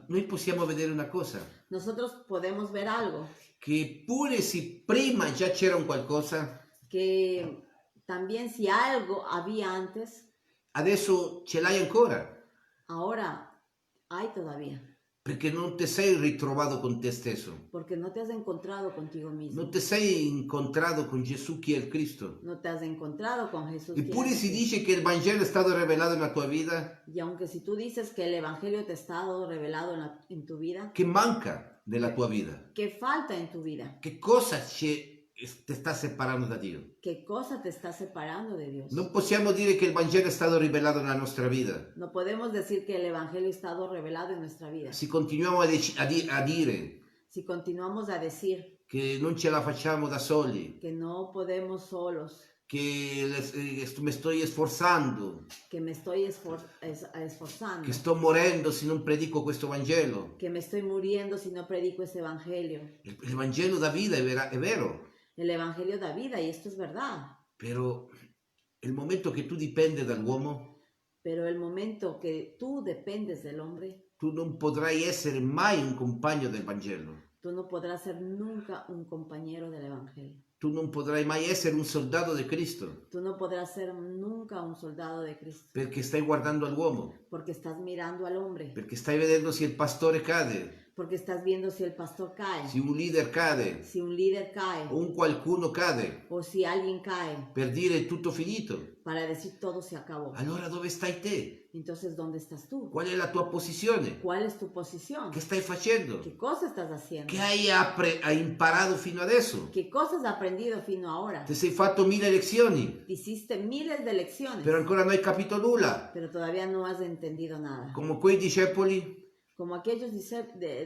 Noi possiamo vedere una cosa, Nosotros podemos ver algo, che pure se prima già c'era un qualcosa, que también si algo había antes, adesso ce l'hai ancora, ahora hay todavía, perché non ti sei ritrovato con te stesso, porque no te has encontrado contigo mismo, non ti sei incontrato con Gesù che è il Cristo. no te has encontrado con Jesús. Eppure si dice che il Vangelo è stato rivelato nella tua vita, Y aunque si tú dices que el Evangelio te ha estado revelado en tu vida, che manca nella tua vita. ¿qué falta en tu vida? Che cosa ti sta separando da Dio? ¿Qué cosa te está separando de Dios? Non possiamo dire che il Vangelo è stato rivelato nella nostra vita. No podemos decir que el Evangelio ha estado revelado en nuestra vida. Se continuiamo a dire Si continuamos a decir che non ce la facciamo da soli, que no podemos solos, che mi sto sforzando, que me estoy esforzando, che sto morendo se non predico questo Vangelo. que me estoy muriendo si no predico ese Evangelio. Il Vangelo da vita è vero, El Evangelio da vida y esto es verdad. però il momento che tu dipendi dall'uomo, Pero el momento que tú dependes del hombre, tu non potrai essere mai un compagno del Vangelo. tú no podrás ser nunca un compañero del Evangelio. Tu non potrai mai essere un soldato di Cristo, Tú no podrás ser nunca un soldado de Cristo, perché stai guardando all'uomo, porque estás mirando al hombre, perché stai vedendo se il pastore cade, porque estás viendo si el pastor cae, se un leader cade, si un líder cae, o un qualcuno cade, o si alguien cae, per dire è tutto finito. para decir todo se acabó. Allora dove stai te? Entonces, ¿dónde estás tú? Qual è la tua posizione? ¿Cuál es tu posición? Che stai facendo? ¿Qué cosa estás haciendo? Che hai imparato fino adesso? ¿Qué cosas has aprendido fino ahora? Ti sei fatto 1000 lezioni, Hiciste miles de lecciones, però ancora non hai capito nulla. pero todavía no has entendido nada. Come quei discepoli Como aquellos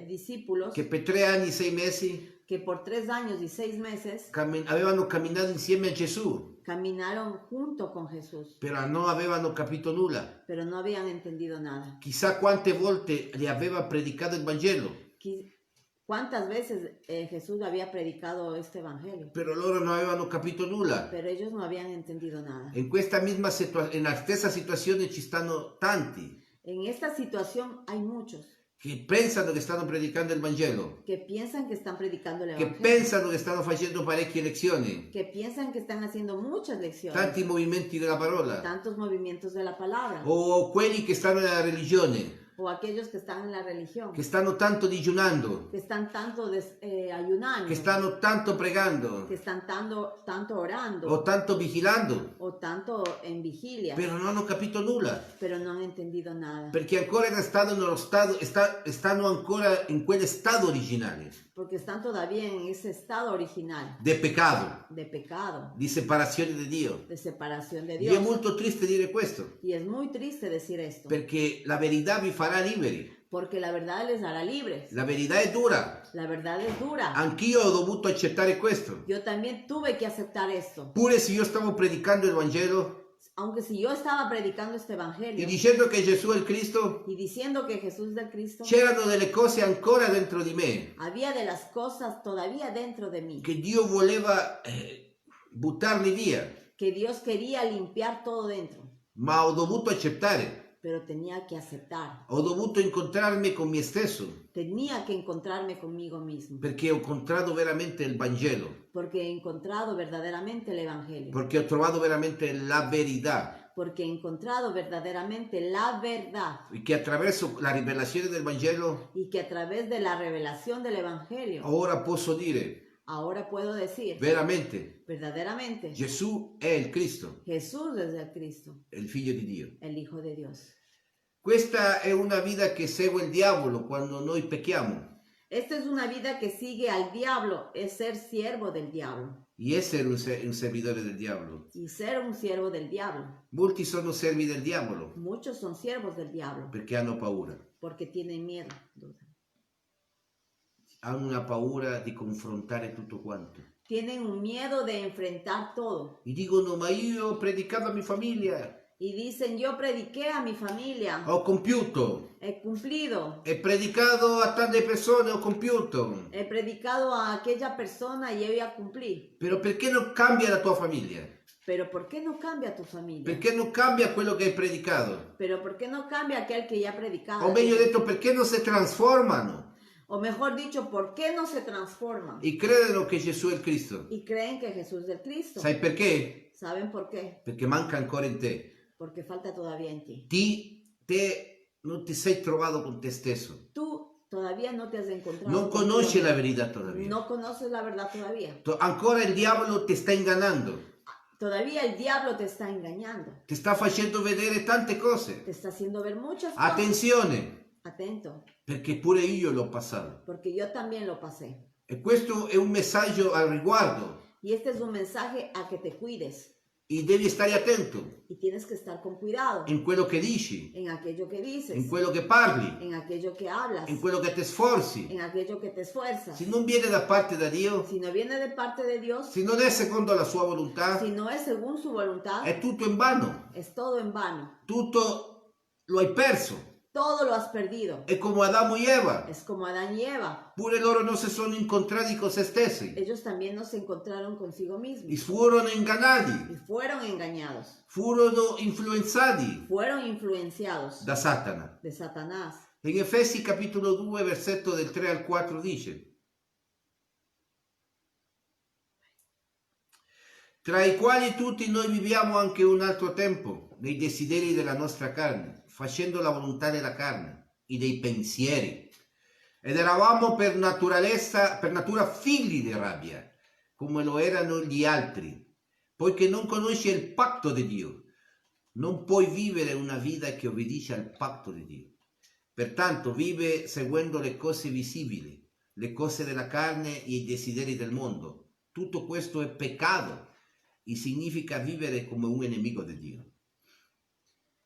discípulos che per 3 anni, 6 mesi que por 3 años y 6 meses avevano camminato insieme a Gesù, caminaron junto con Jesús, però non avevano capito nulla. pero no habían entendido nada. Chissà quante volte gli aveva predicato il Vangelo, ¿Cuántas veces Jesús había predicado este evangelio? però loro non avevano capito nulla. Pero ellos no habían entendido nada. Nella stessa situazione ci stanno tanti En esta situación hay muchos che pensano che stanno predicando il Vangelo, que piensan que están predicando el che evangelio, pensano che stanno facendo parecchie lezioni, que piensan que están haciendo muchas lecciones, tanti movimenti della parola, tantos movimientos de la palabra, o quelli che stanno nella religione, o aquellos que están en la religión, che stanno tanto digiunando, que están tanto ayunando, che stanno tanto pregando que están tanto orando o tanto vigilando, o tanto en vigilia, però non hanno capito nulla, pero no han entendido nada, perché ancora stanno stanno ancora in quell'stato originale porque están todavía en ese estado original del peccato, de pecado, di separazione da Dio. de separación de E è Dios. molto triste dire questo, Y es muy triste decir esto, perché la verità vi farà liberi. porque la verdad les hará libres. La verità è dura. La verdad es dura. Anch'io ho dovuto accettare questo. Yo también tuve que aceptar esto. Pure se io stavo predicando il Vangelo Aunque si yo estaba predicando este e evangelio dicendo che Gesù è il Cristo, y diciendo que Jesús es el Cristo, c'erano delle cose ancora dentro di me había de las cosas todavía dentro de mí, che Dio voleva buttarli via, que Dios quería limpiar todo dentro, ma ho dovuto accettare. pero tenía que aceptar. Ho dovuto incontrarmi con me stesso, Tenía que encontrarme conmigo mismo, perché ho incontrato veramente il Vangelo, porque he encontrado verdaderamente el evangelio, perché ho trovato veramente la verità, porque he encontrado verdaderamente la verdad. e che attraverso la rivelazione del Vangelo Y que a través de la revelación del evangelio, ora posso dire ahora puedo decir veramente verdaderamente, Gesù è il Cristo, Jesús es el Cristo, è il figlio di Dio. el Hijo de Dios. Questa è una vita che segue il diavolo quando noi pecchiamo, Esta es una vida que sigue al diablo, es ser siervo del diablo di essere un servitore del diavolo. y ser un siervo del diablo. Molti sono servi del diavolo Muchos son siervos del diablo perché hanno paura, porque tienen miedo. hanno una paura di confrontare tutto quanto. Tienen un miedo de enfrentar todo Mi dicono, ma io ho predicato a mia famiglia, y dicen, yo prediqué a mi familia, ho compiuto, he cumplido, he predicato a tante persone, ho compiuto. he predicado a aquella persona y yo ya cumplí. Però perché non cambia la tua famiglia? Pero ¿por qué no cambia tu familia? Perché non cambia quello che hai predicato? Pero ¿por qué no cambia aquel que ya predicaba? O meglio detto, perché non si trasformano O mejor dicho, ¿por qué no se transforman? e credono che Gesù è il Cristo? Y creen que Jesús es el Cristo. Sai perché? ¿Saben por qué? Perché manca ancora in te. Porque falta todavía en ti. Te non ti sei trovato con te stesso. Tú todavía no te has encontrado. Non contigo conosci mismo. la verità todavía. No conoces la verdad todavía. Ancora il diavolo ti sta ingannando. Todavía el diablo te está engañando. Ti sta facendo vedere tante cose. Te está haciendo ver muchas cosas. Attenzione, Atento, perché pure io l'ho passato. porque yo también lo pasé. E questo è un messaggio al riguardo. Y este es un mensaje a que te cuides. E devi stare attento Y tienes que estar con cuidado in quello che dici, en aquello que dices, in quello che parli, en aquello que hablas, in quello che ti sforzi. en aquello que te esfuerzas. Se non viene da parte da Dio, Si no viene de parte de Dios, se non è secondo la sua volontà, si no es según su voluntad, è tutto in vano. es todo en vano. Tutto lo hai perso. Todo lo has perdido. È come Adamo e Eva. Es como Adán y Eva. Pure loro non si sono incontrati con se stessi. Ellos también no se encontraron consigo E mismos furono ingannati, y fueron engañados, furono influenzati fueron influenciados da Satana. de Satanás. In Efesi capitolo 2, versetto del 3 al 4 dice: tra i quali tutti noi viviamo anche un altro tempo, nei desideri della nostra carne, facendo la volontà della carne e dei pensieri. Ed eravamo per natura figli di rabbia, come lo erano gli altri. Poiché non conosci il patto di Dio, non puoi vivere una vita che obbedisce al patto di Dio. Pertanto vive seguendo le cose visibili, le cose della carne e i desideri del mondo. Tutto questo è peccato y significa vivere como un enemigo de Dios.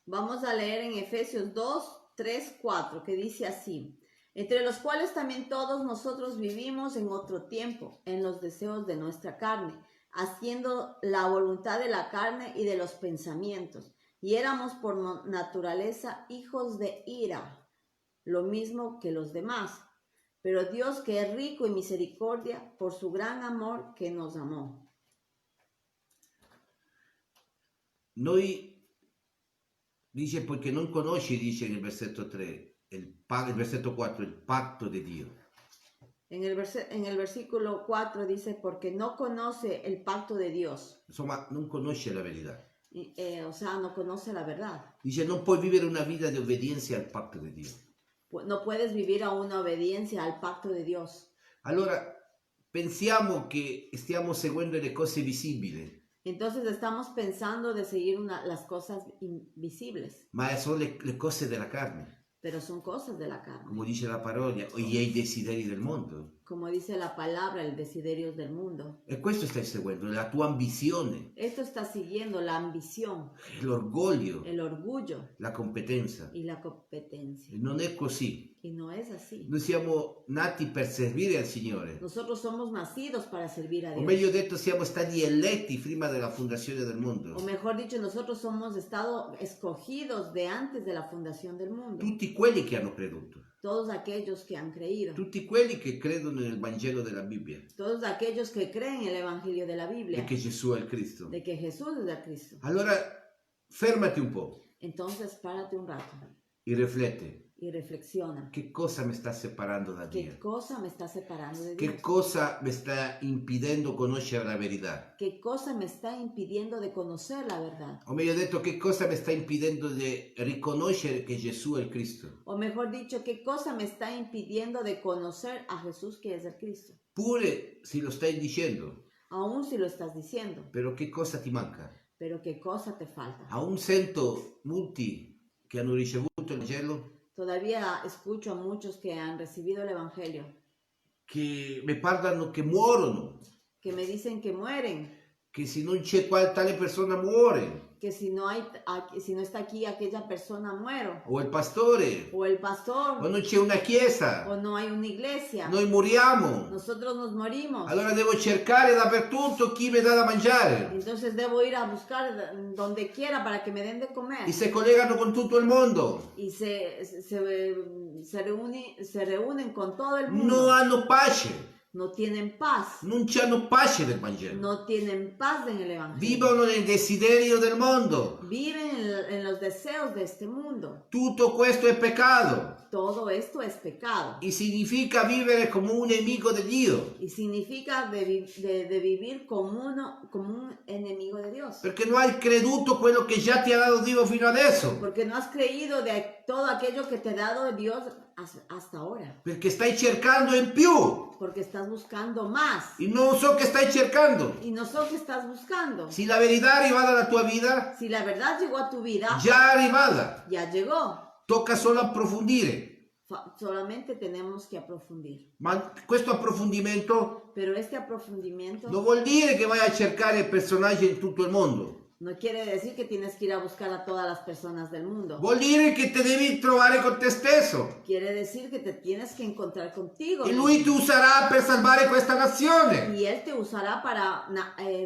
Vamos a leer en Efesios 2, 3, 4, que dice así: entre los cuales también todos nosotros vivimos en otro tiempo, en los deseos de nuestra carne, haciendo la voluntad de la carne y de los pensamientos, y éramos por naturaleza hijos de ira, lo mismo que los demás. Pero Dios, que es rico en misericordia, por su gran amor que nos amó. Noi, dice, perché non conosci, dice nel versetto 3, il versetto 4, il patto di Dio. En el versículo 4 dice, porque no conoce el pacto de Dios. Insomma, non conosce la verità. O sea, no conoce la verdad. Dice, non puoi vivere una vita di obbedienza al patto di Dio. no puedes vivere a una obbedienza al pacto di Dio. Allora, pensiamo che stiamo seguendo le cose visibili, Entonces estamos pensando de seguir las cosas invisibles, ma sono le cose della carne, pero son cosas de la carne. come dice la parola, o i desideri del mondo. Como dice la palabra, el desiderios del mundo. E questo stai seguendo, la tua ambizione, Esto está siguiendo la ambición, l'orgoglio, el orgullo la competenza. y la competencia. Non è così. Y no es así. Noi siamo nati per servire al Signore. Nosotros somos nacidos para servir a O Dios. meglio detto, siamo stati eletti prima della fondazione del mondo. O mejor dicho, nosotros somos estado escogidos de antes de la fundación del mundo. Tutti quelli che hanno creduto. Todos aquellos que han creído. Tutti quelli che credono nel Vangelo della Bibbia. Todos aquellos que creen en el Evangelio de la Biblia. E che Gesù è il Cristo. De que Jesús es el Cristo. Allora, fermati un po' Entonces, párate un rato e rifletti. y reflexiona. Che cosa mi sta separando da ¿Qué Dio? cosa me está separando de Che Dios? cosa mi sta impedendo conoscere la verità? ¿Qué cosa me está impidiendo de conocer la verdad? O meglio detto, che cosa mi sta impedendo di riconoscere che Gesù è il Cristo? O mejor dicho, ¿qué cosa me está impidiendo de conocer a Jesús que es el Cristo? Pure se lo stai dicendo, Aún si lo estás diciendo, però che cosa ti manca? pero ¿qué cosa te falta? Aún sento molti che hanno ricevuto il Vangelo Todavía escucho a muchos que han recibido el Evangelio, che mi parlano che muorono, que me dicen que mueren, che se non c'è tale persona muore, que si no está aquí aquella persona muero, o il pastore, o el o pastor, non c'è una chiesa, o no hay una iglesia, noi moriamo. nosotros nos morimos. Allora devo cercare dappertutto chi mi dà da mangiare. Entonces debo ir a buscar donde quiera para que me den de comer. E si collegano con tutto il mondo. Y se reúnen con todo el mundo. Non hanno pace. No tienen paz. Non c'hanno pace del Vangelo. No tienen paz en el Evangelio. Vivono nel desiderio del mondo. Viven en los deseos de este mundo. Tutto questo è peccato. Todo esto es pecado. E significa vivere come un nemico di Dio. Y significa de vivir como un enemigo de Dios. Perché non hai creduto quello che già ti ha dato Dio fino adesso. Porque no has creído de todo aquello que te ha dado Dios hasta ahora. Perché stai cercando in più. Porque estás buscando más. E non so che stai cercando. Y no sé qué estás buscando. Se la verità è arrivata alla tua vita, Si la verdad llegó a tu vida, già è arrivata. ya llegó. Tocca solo approfondire. Solamente tenemos que aprofundir. Ma questo approfondimento Pero este aprofundimiento non vuol dire che vai a cercare personaggi in tutto il mondo. no quiere decir que tienes que ir a buscar a todas las personas del mundo. Vuol dire che ti devi trovare con te stesso. Quiere decir que te tienes que encontrar contigo. E lui ti userà per salvare questa nazione. Y Él te usará para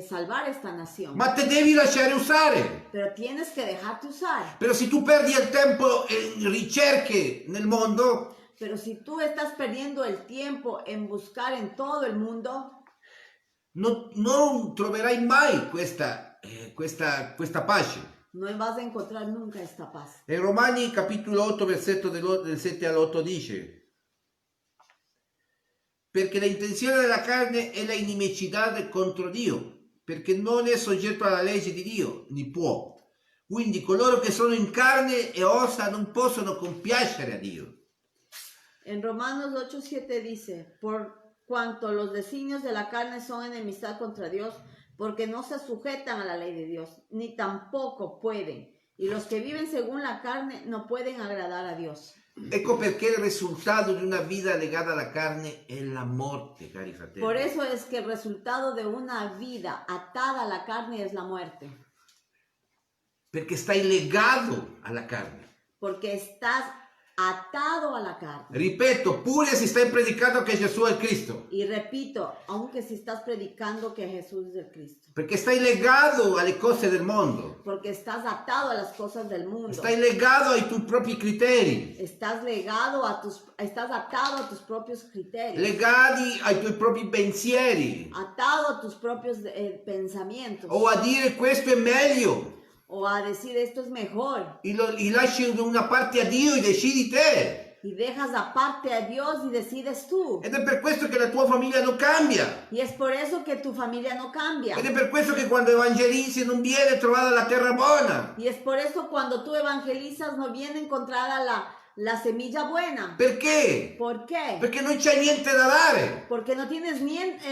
salvar esta nación. Ma te devi lasciare usare. Pero tienes que dejarte usar. Però se tu perdi il tempo in ricerche nel mondo, Pero si tú estás perdiendo el tiempo en buscar en todo el mundo, non troverai mai questa pace. no vas a encontrar nunca esta paz. In Romani capitolo 8 versetto del 7 all'8 dice: perché l'intenzione della carne è la inimicità contro Dio, perché non è soggetto alla legge di Dio, ni può. Quindi coloro che sono in carne e ossa non possono compiacere a Dio. En Romanos 8:7 dice, por cuanto los designios de la carne son enemistad contra Dios, porque no se sujetan a la ley de Dios, ni tampoco pueden. Y los que viven según la carne no pueden agradar a Dios. Ecco perché il risultato di una vita legata alla carne è la morte, cari fratelli. Por eso es que el resultado de una vida atada a la carne es la muerte. Perché stai legato alla carne. Porque estás atado a la carne. Ripeto, pure se stai predicando che Gesù è il Cristo. Y repito, aunque si estás predicando que Jesús es el Cristo. Perché stai legato alle cose del mondo. Porque estás atado a las cosas del mundo. Stai legato ai tuoi propri criteri. Estás atado a tus propios criterios. Legati ai tuoi propri pensieri. Atado a tus propios pensamientos. O a dire questo è meglio. O a decir esto es mejor. E lasci una parte a Dio e decidi te. Y dejas aparte a Dios y decides tú. Ed è per questo che la tua famiglia non cambia. Y es por eso que tu familia no cambia. Ed è per questo che quando evangelizzi non viene trovata la terra buona. Y es por eso cuando tú evangelizas no viene encontrada la semilla buena. Perché? ¿Por qué? Perché non c'è niente da dare, Porque no tienes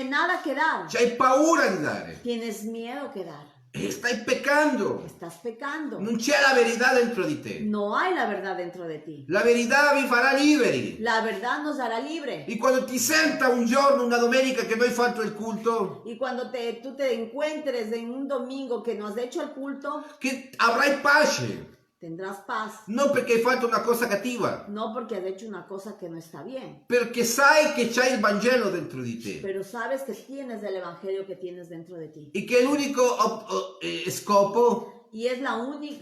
nada que dar. c'hai paura di dare Tienes miedo que dar. e stai peccando. Estás pecando. Non c'è la verità dentro di te. No hay la verdad dentro de ti. La verità vi farà liberi. La verdad nos hará libre. E quando ti senta un giorno, una domenica che noi fatto il culto, Y cuando tú te encuentres en un domingo que no has hecho el culto, che avrai pace. tendrás paz. Non perché hai fatto una cosa cattiva, No porque has hecho una cosa que no está bien, perché sai che c'hai il Vangelo dentro di te pero sabes que tienes el evangelio que tienes dentro de ti. e che l'unico scopo Y es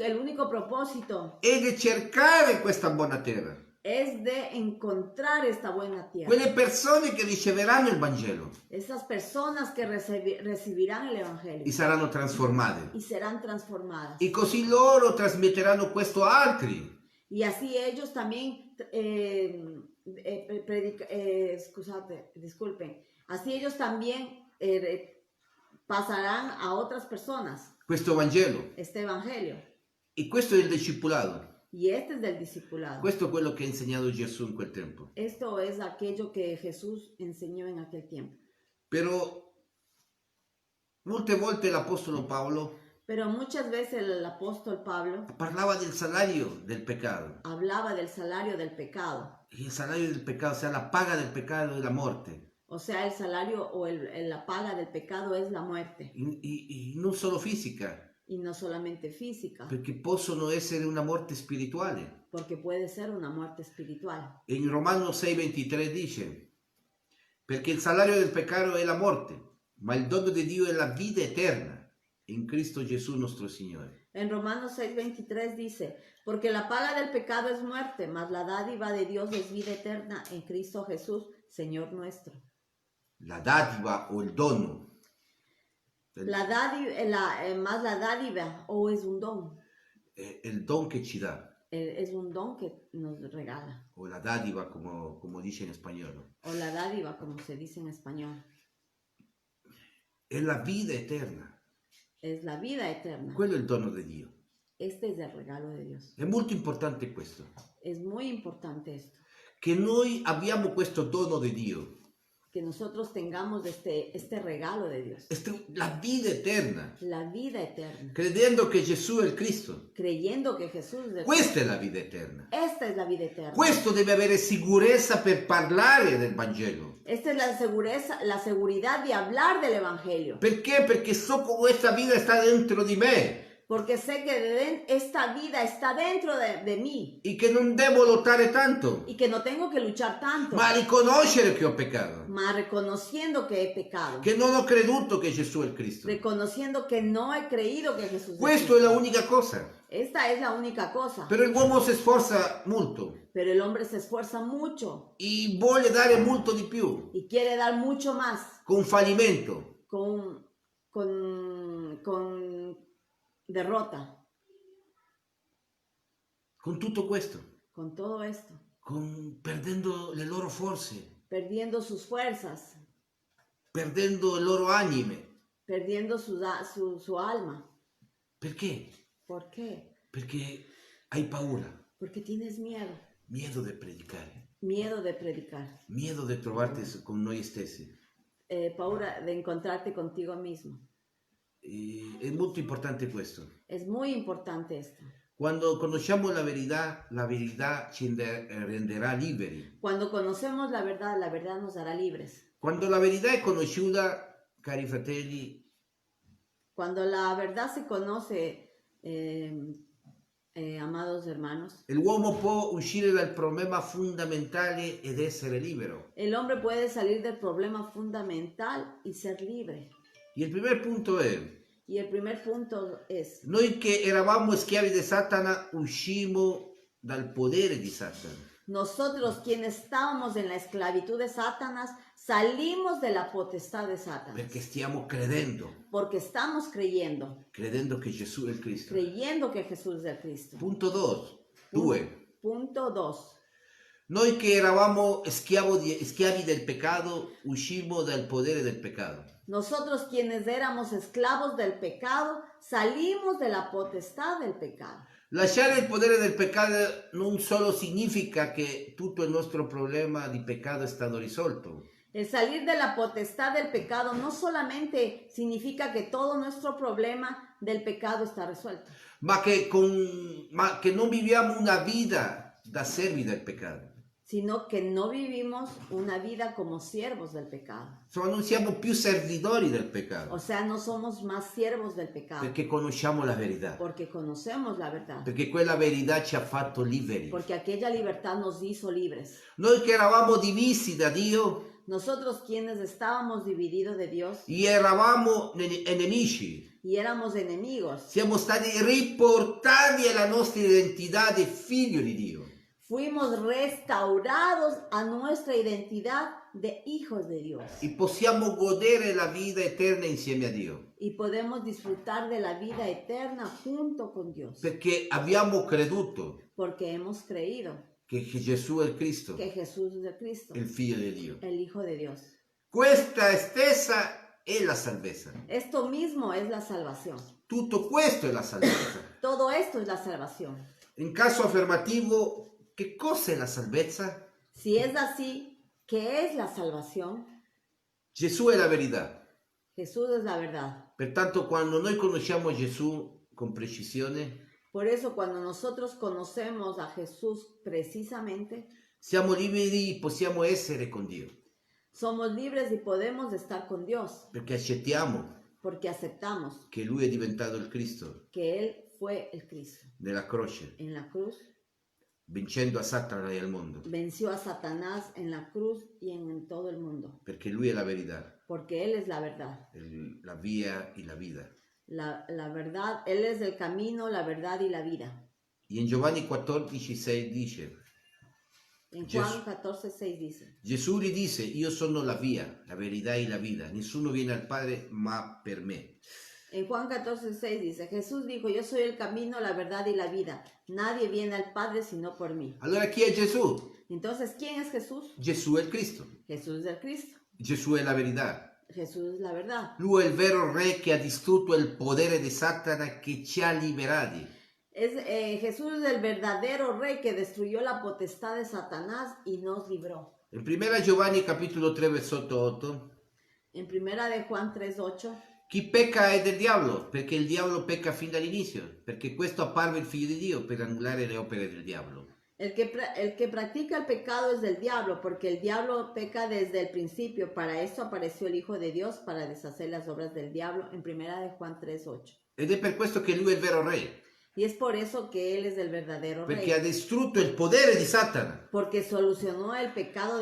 el único propósito è di cercare questa buona terra. es de encontrar esta buena tierra. Quelle persone che riceveranno il Vangelo Esas personas que recibirán el evangelio e saranno trasformate y serán transformadas. e così loro trasmetteranno questo a altri. Y así ellos también, disculpen, así ellos también pasarán a otras personas Questo Vangelo. este evangelio. E questo è il discepolato. Y este es del discipulado. Questo è quello che ha insegnato Gesù in quel tempo. Esto es aquello que Jesús enseñó en aquel tiempo. Però molte volte l'Apostolo Paolo Pero muchas veces el apóstol Pablo parlava del salario del peccato. hablaba del salario del pecado. E il salario del peccato, o sea, la paga del peccato è la morte. O sea, el salario o la paga del pecado es la muerte. E non solo fisica, Y no solamente física, perché possono essere una morte spirituale. porque puede ser una muerte espiritual. E in Romano 6,23 dice: perché il salario del peccato è la morte, ma il dono di Dio è la vita eterna in Cristo Gesù nostro Signore. En Romanos 6:23 dice, porque la paga del pecado es muerte, mas la dádiva de Dios es vida eterna en Cristo Jesús, Señor nuestro. La dádiva o il dono. La dádiva, más la dádiva o es un don, È il don che ci dà, es un don que nos regala, o la dádiva come dice in spagnolo. o la dádiva como se dice en español, È la vita eterna. es la vida eterna. Quello è il dono di Dio. Este es el regalo de Dios. È molto importante questo, Es muy importante esto, che noi abbiamo questo dono di Dio, que nosotros tengamos este regalo de Dios, la vita eterna, la vida eterna, credendo che Gesù è il Cristo. creyendo que Jesús es Questa è la vita eterna. Esta es la vida eterna. Questo deve avere sicurezza per parlare del Vangelo. Esta es la seguridad de hablar del Evangelio. Perché? Perché so che questa vita sta dentro di me Porque sé que esta vida está dentro de mí e che non devo lottare tanto, y que no tengo que luchar tanto, ma riconoscere che ho peccato, mas reconociendo que he pecado, che non ho creduto che Gesù è il Cristo. reconociendo que no he creído que Jesús es Questa è la unica cosa. Esta es la única cosa. Però l'uomo si sforza molto Pero el hombre se esfuerza mucho e vuole dare molto di più, y quiere dar mucho más con fallimento. con derrota, Con tutto questo, con todo esto, perdendo le loro forze, perdiendo sus fuerzas, perdendo il loro anime. perdiendo su alma. Perché? ¿Por qué? Perché hai paura, Porque tienes miedo, miedo di predicare, miedo de predicar, miedo di trovarti con noi stessi. paura de encontrarte contigo mismo. E è molto importante questo. Es muy importante esto. Quando conosciamo la verità ci renderà liberi. Cuando conocemos la verdad nos hará libres. Quando la verità è conosciuta, cari fratelli, Cuando la verdad se conoce, amados hermanos, l'uomo può uscire dal problema fondamentale ed essere libero. el hombre puede salir del problema fundamental y ser libre. E il primo punto è: Y el primer punto es, noi che eravamo schiavi di Satana uscimmo dal potere di Satana. nosotros quienes estábamos en la esclavitud de Satanás, salimos de la potestad de Satanás. Perché stiamo credendo Porque estamos creyendo che Gesù è il Cristo. creyendo que Jesús es el Cristo. Punto 2. Punto 2. Noi che eravamo schiavi del peccato uscimmo dal potere del peccato. Nosotros quienes éramos esclavos del pecado, salimos de la potestad del pecado. Lasciare il potere del peccato non solo significa che tutto il nostro problema di peccato è stato risolto, El salir de la potestad del pecado no solamente significa que todo nuestro problema del pecado está resuelto, ma che non viviamo una vita da servi del peccato. sino que no vivimos una vida como siervos del pecado. Insomma, non siamo più servitori del O peccato, sea, no somos más siervos del pecado, perché conosciamo la verità, porque conocemos la verdad, perché quella verità ci ha fatto liberi. porque aquella libertad nos hizo libres. Noi che eravamo divisi da Dio, Nosotros quienes estábamos divididos de Dios gli eravamo nemici, y éramos enemigos, siamo stati riportati alla nostra identità di figlio di Dio. fuimos restaurados a nuestra identidad de hijos de Dios E possiamo godere la vita eterna insieme a Dio, y podemos disfrutar de la vida eterna junto con Dios, perché abbiamo creduto porque hemos creído che Gesù è il Cristo, que Jesús es el Cristo, il figlio di Dio. el Hijo de Dios. Questa stessa è la salvezza. Esto mismo es la salvación. Tutto questo è la salvezza. Todo esto es la salvación. In caso affermativo, che cosa è la salvezza? Si es así, ¿qué es la salvación? Gesù è la verità. Jesús es la verdad. Pertanto, quando noi conosciamo Gesù con precisione, Por eso cuando nosotros conocemos a Jesús precisamente, siamo liberi e possiamo essere con Dio, somos libres y podemos estar con Dios, perché accettiamo porque aceptamos che Lui è diventato il Cristo que Él fue el Cristo. nella croce, En la cruz vincendo a Satana e al mondo, venció a Satanás en la cruz y en todo el mundo, perché Lui è la verità, porque Él es la verdad. la via e la vita. La verdad, Él es el camino, la verdad y la vida. E in Giovanni 14,6 dice, En Jesús. Juan 14:6 dice, Gesù gli disse, io sono la via, la verità e la vita, nessuno viene al Padre ma per me. en Juan 14:6 dice, Jesús dijo, yo soy el camino, la verdad y la vida. Nadie viene al Padre sino por mí. Allora chi è Gesù? Entonces, ¿quién es Jesús? Gesù è il Cristo, Jesús es el Cristo. Gesù è la verità. Jesús es la verdad. Lui è il vero re che ha distrutto il potere di Satana che ci ha liberati. Jesús es el verdadero rey que destruyó la potestad de Satanás y nos libró. In 1 Giovanni capitolo 3 versetto 8, En primera de Juan 3:8, chi pecca è del diavolo, perché il diavolo pecca fin dall'inizio, perché questo apparve il figlio di Dio per annullare le opere del diavolo. el que practica el pecado es del diablo, porque el diablo peca desde el principio. Para esto apareció el Hijo de Dios, para deshacer las obras del diablo. En primera de Juan 3:8. Ed è per questo che lui è il vero re, Y es por eso que Él es el verdadero perché rey. ha distrutto il potere di Satana, Porque solucionó el pecado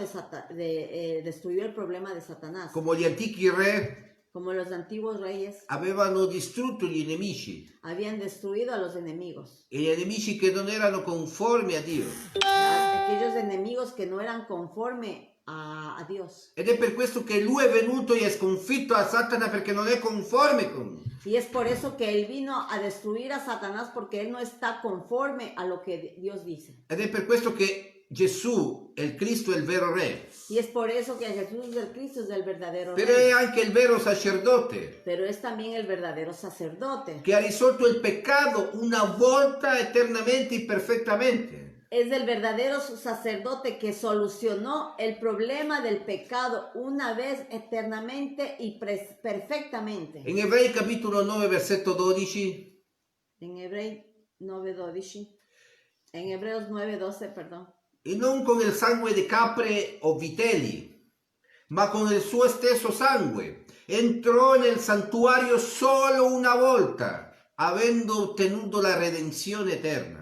destruyó el problema de Satanás. come gli antichi re Como los antiguos reyes avevano distrutto gli nemici, habían destruido a los enemigos. e gli nemici che non erano conformi a Dio. Aquellos enemigos que no eran conforme a Dios. Ed è per questo che lui è venuto e ha sconfitto a Satana perché non è conforme con. Y es por eso que Él vino a destruir a Satanás, porque Él no está conforme a lo que Dios dice. Ed è per questo che Gesù, il Cristo, è il vero re. Y es por eso que Jesús del Cristo es el verdadero Però è rey. anche il vero sacerdote Pero es también el verdadero sacerdote. che ha risolto il peccato una volta eternamente e perfettamente. Es el verdadero sacerdote que solucionó el problema del pecado una vez eternamente y perfectamente. In Ebrei capitolo 9 versetto 12 En Hebreos 9:12. En Hebreos 9:12, perdón. e non con il sangue di capre o vitelli, ma con il suo stesso sangue entrò nel santuario solo una volta, avendo ottenuto la redenzione eterna.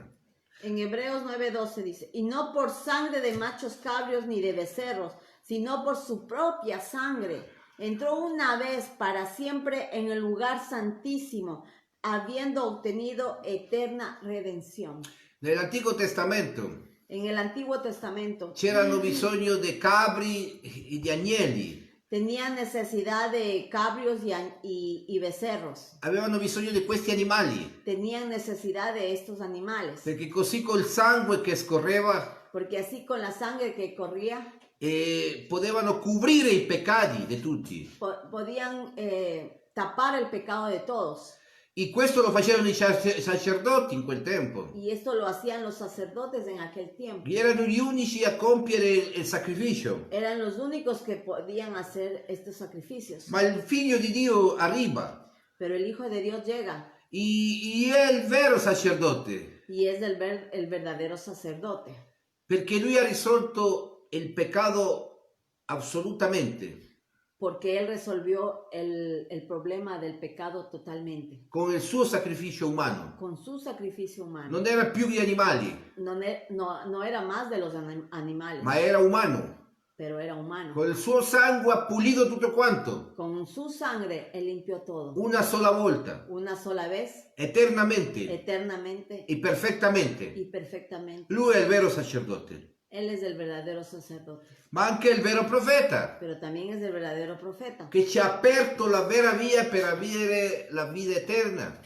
En Hebreos 9:12 dice, y no por sangre de machos cabrios ni de becerros, sino por su propia sangre. Entró una vez para siempre en el lugar santísimo, habiendo obtenido eterna redención. Nell'Antico Testamento En el Antiguo Testamento c'erano bisogno di capri e di agnelli, tenían necesidad de cabrios y becerros. avevano bisogno di questi animali, Tenían necesidad de estos animales. perché così col sangue che scorreva Porque así con la sangre que corría, potevano coprire i peccati di tutti. podían tapar el pecado de todos. E questo lo facevano i sacerdoti in quel tempo. Y esto lo hacían los sacerdotes en aquel tiempo. E erano gli unici a compiere il sacrificio. Eran los únicos que podían hacer estos sacrificios. Ma il figlio di Dio arriva Pero el Hijo de Dios llega e è il vero sacerdote, y es el verdadero sacerdote. perché lui ha risolto il peccato assolutamente, Porque Él resolvió el problema del pecado totalmente. con il suo sacrificio umano. Con su sacrificio humano. Non era più gli animali, No era más de los animales, ma era umano. pero era humano. Con il suo sangue ha pulito tutto quanto, Con su sangre Él limpió todo. una sola volta, Una sola vez, eternamente eternamente e perfettamente. y perfectamente. Lui è il vero sacerdote, Él es el verdadero sacerdote, ma anche il vero profeta, pero también es el verdadero profeta. che ci ha aperto la vera via per avere la vita eterna.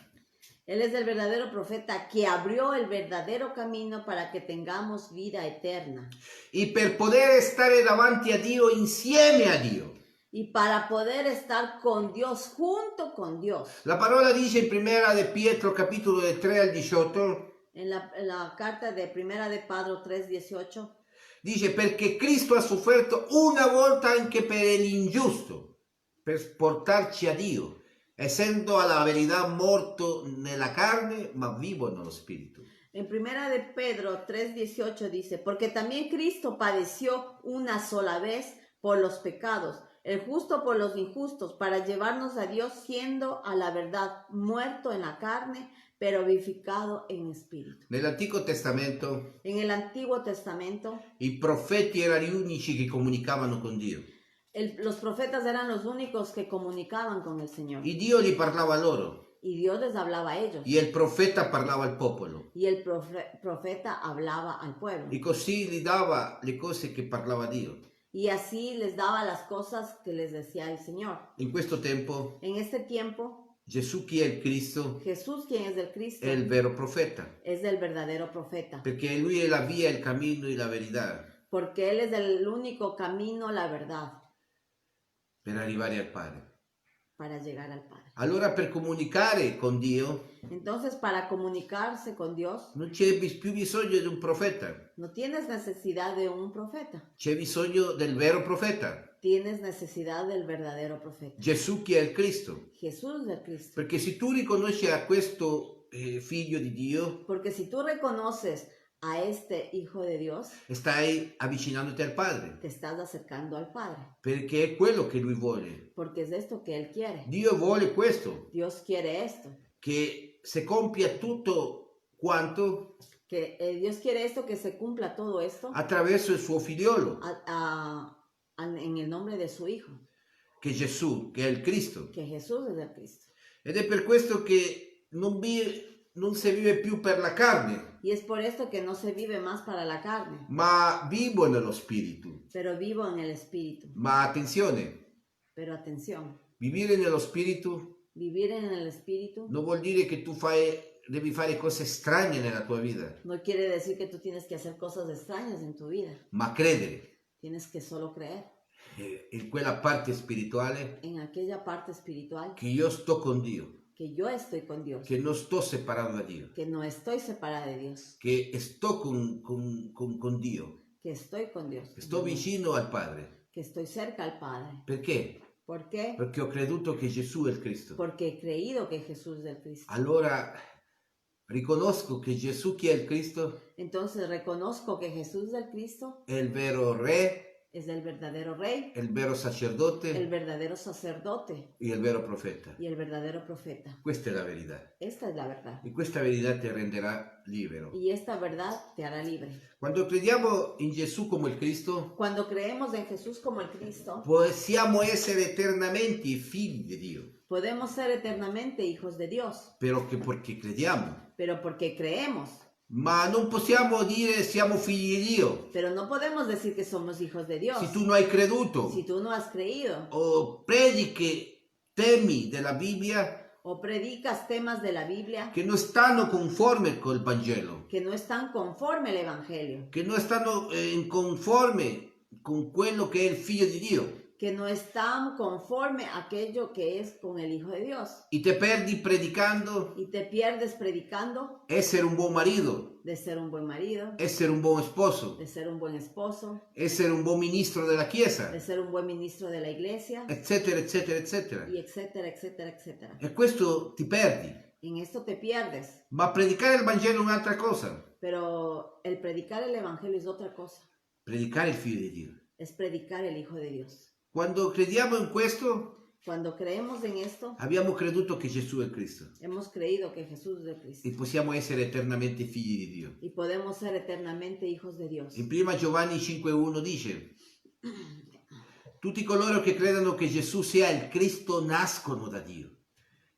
Él es el verdadero profeta que abrió el verdadero camino para que tengamos vida eterna. E per poter stare davanti a Dio, insieme a Dio. Y para poder estar con Dios, junto con Dios. La parola dice in prima di Pietro, capitolo 3 al 18, En la carta de Primera de Pedro 3:18, dice perché Cristo ha sofferto una volta anche per l'ingiusto, per portarci a Dio, essendo alla verità morto nella carne, ma vivo nello spirito. en Primera de Pedro 3:18 dice, porque también Cristo padeció una sola vez por los pecados, el justo por los injustos, para llevarnos a Dios siendo a la verdad muerto en la carne, pero vivificado en espíritu. Nell'Antico Testamento En el Antiguo Testamento, i profeti erano gli unici che comunicavano con Dio. los profetas eran los únicos que comunicaban con el Señor. E Dio gli parlava a loro Y Dios les hablaba a ellos. e il profeta parlava al popolo. Y el profeta hablaba al pueblo. E così gli dava le cose che parlava Dio. Y así les daba las cosas que les decía el Señor. In questo tempo En este tiempo, Gesù, chi è il Cristo, Jesús, quien es el Cristo, è il vero profeta, es el verdadero profeta. perché lui è la via, il cammino e la verità Porque Él es el único camino, la verdad, per arrivare al Padre. para llegar al Padre. Allora per comunicare con Dio Entonces, para comunicarse con Dios, non c'è più bisogno di un profeta, no tienes necesidad de un profeta. c'è bisogno del vero profeta, Tienes necesidad del verdadero profeta. Gesù chi è il Cristo. Jesús del Cristo. Perché se tu riconosci a questo figlio di Dio, Porque si tú reconoces a este Hijo de Dios, stai avvicinandoti al Padre, te estás acercando al Padre. perché è quello che lui vuole. Porque es esto que Él quiere. Dio vuole questo, Dios quiere esto. che si compia tutto quanto Que Dios quiere esto, que se cumpla todo esto attraverso il suo figliolo, en el nombre de su Hijo, che è Gesù, che è il Cristo. que Jesús es el Cristo. Ed è per questo che non si vive più per la carne, Y es por esto que no se vive más para la carne, ma vivo nello spirito. pero vivo en el Espíritu. Ma attenzione, Pero atención, vivere nello spirito vivir en el Espíritu non vuol dire che tu devi fare cose strane nella tua vita, no quiere decir que tú tienes que hacer cosas extrañas en tu vida. ma credere Tienes que solo creer in quella parte spirituale en aquella parte espiritual che io sto con Dio, que yo estoy con Dios, che non sto separato da Dio, que no estoy separada de Dios, che sto con Dio, que estoy con Dios, che sto vicino al Padre. que estoy cerca al Padre. Perché? ¿Por qué? Perché ho creduto che Gesù è il Cristo. Porque he creído que Jesús es el Cristo. Allora riconosco che Gesù, chi è il Cristo, Entonces reconozco que Jesús del Cristo è il vero Re, es el verdadero Rey, è il vero sacerdote el verdadero sacerdote e il vero profeta. y el verdadero profeta. Questa è la verità. Esta es la verdad. E questa verità ti renderà libero. Y esta verdad te hará libre. Quando crediamo in Gesù come il Cristo, Cuando creemos en Jesús como el Cristo, possiamo essere eternamente figli di Dio, podemos ser eternamente hijos de Dios, perché crediamo. pero porque creemos. Ma non possiamo dire siamo figli di Dio Pero no podemos decir que somos hijos de Dios se tu non hai creduto si tú no has creído o predichi temi della Bibbia o predicas temas de la Biblia che non stanno conforme col Vangelo, que no están conforme al Evangelio, che non stanno in conforme con quello che è il figlio di Dio. que no están conforme a aquello que es con el Hijo de Dios. y te perdi predicando, Y te pierdes predicando essere un buon marito, de ser un buen marido, essere un buon sposo, de ser un buen esposo, essere un buon ministro della Chiesa, de ser un buen ministro de la iglesia, eccetera, eccetera, eccetera. y etcétera, etcétera, etcétera. E questo ti perdi. En esto te pierdes, Ma predicare il Vangelo è un'altra cosa. pero el predicar el Evangelio es otra cosa, Predicare il Figlio di Dio. es predicar el Hijo de Dios. Quando crediamo in questo, Cuando creemos en esto, abbiamo creduto che Gesù è Cristo hemos creído que Jesús es de Cristo e possiamo essere eternamente figli di Dio. y podemos ser eternamente hijos de Dios. In 1 Giovanni 5,1 dice: tutti coloro che credono che Gesù sia il Cristo nascono da Dio.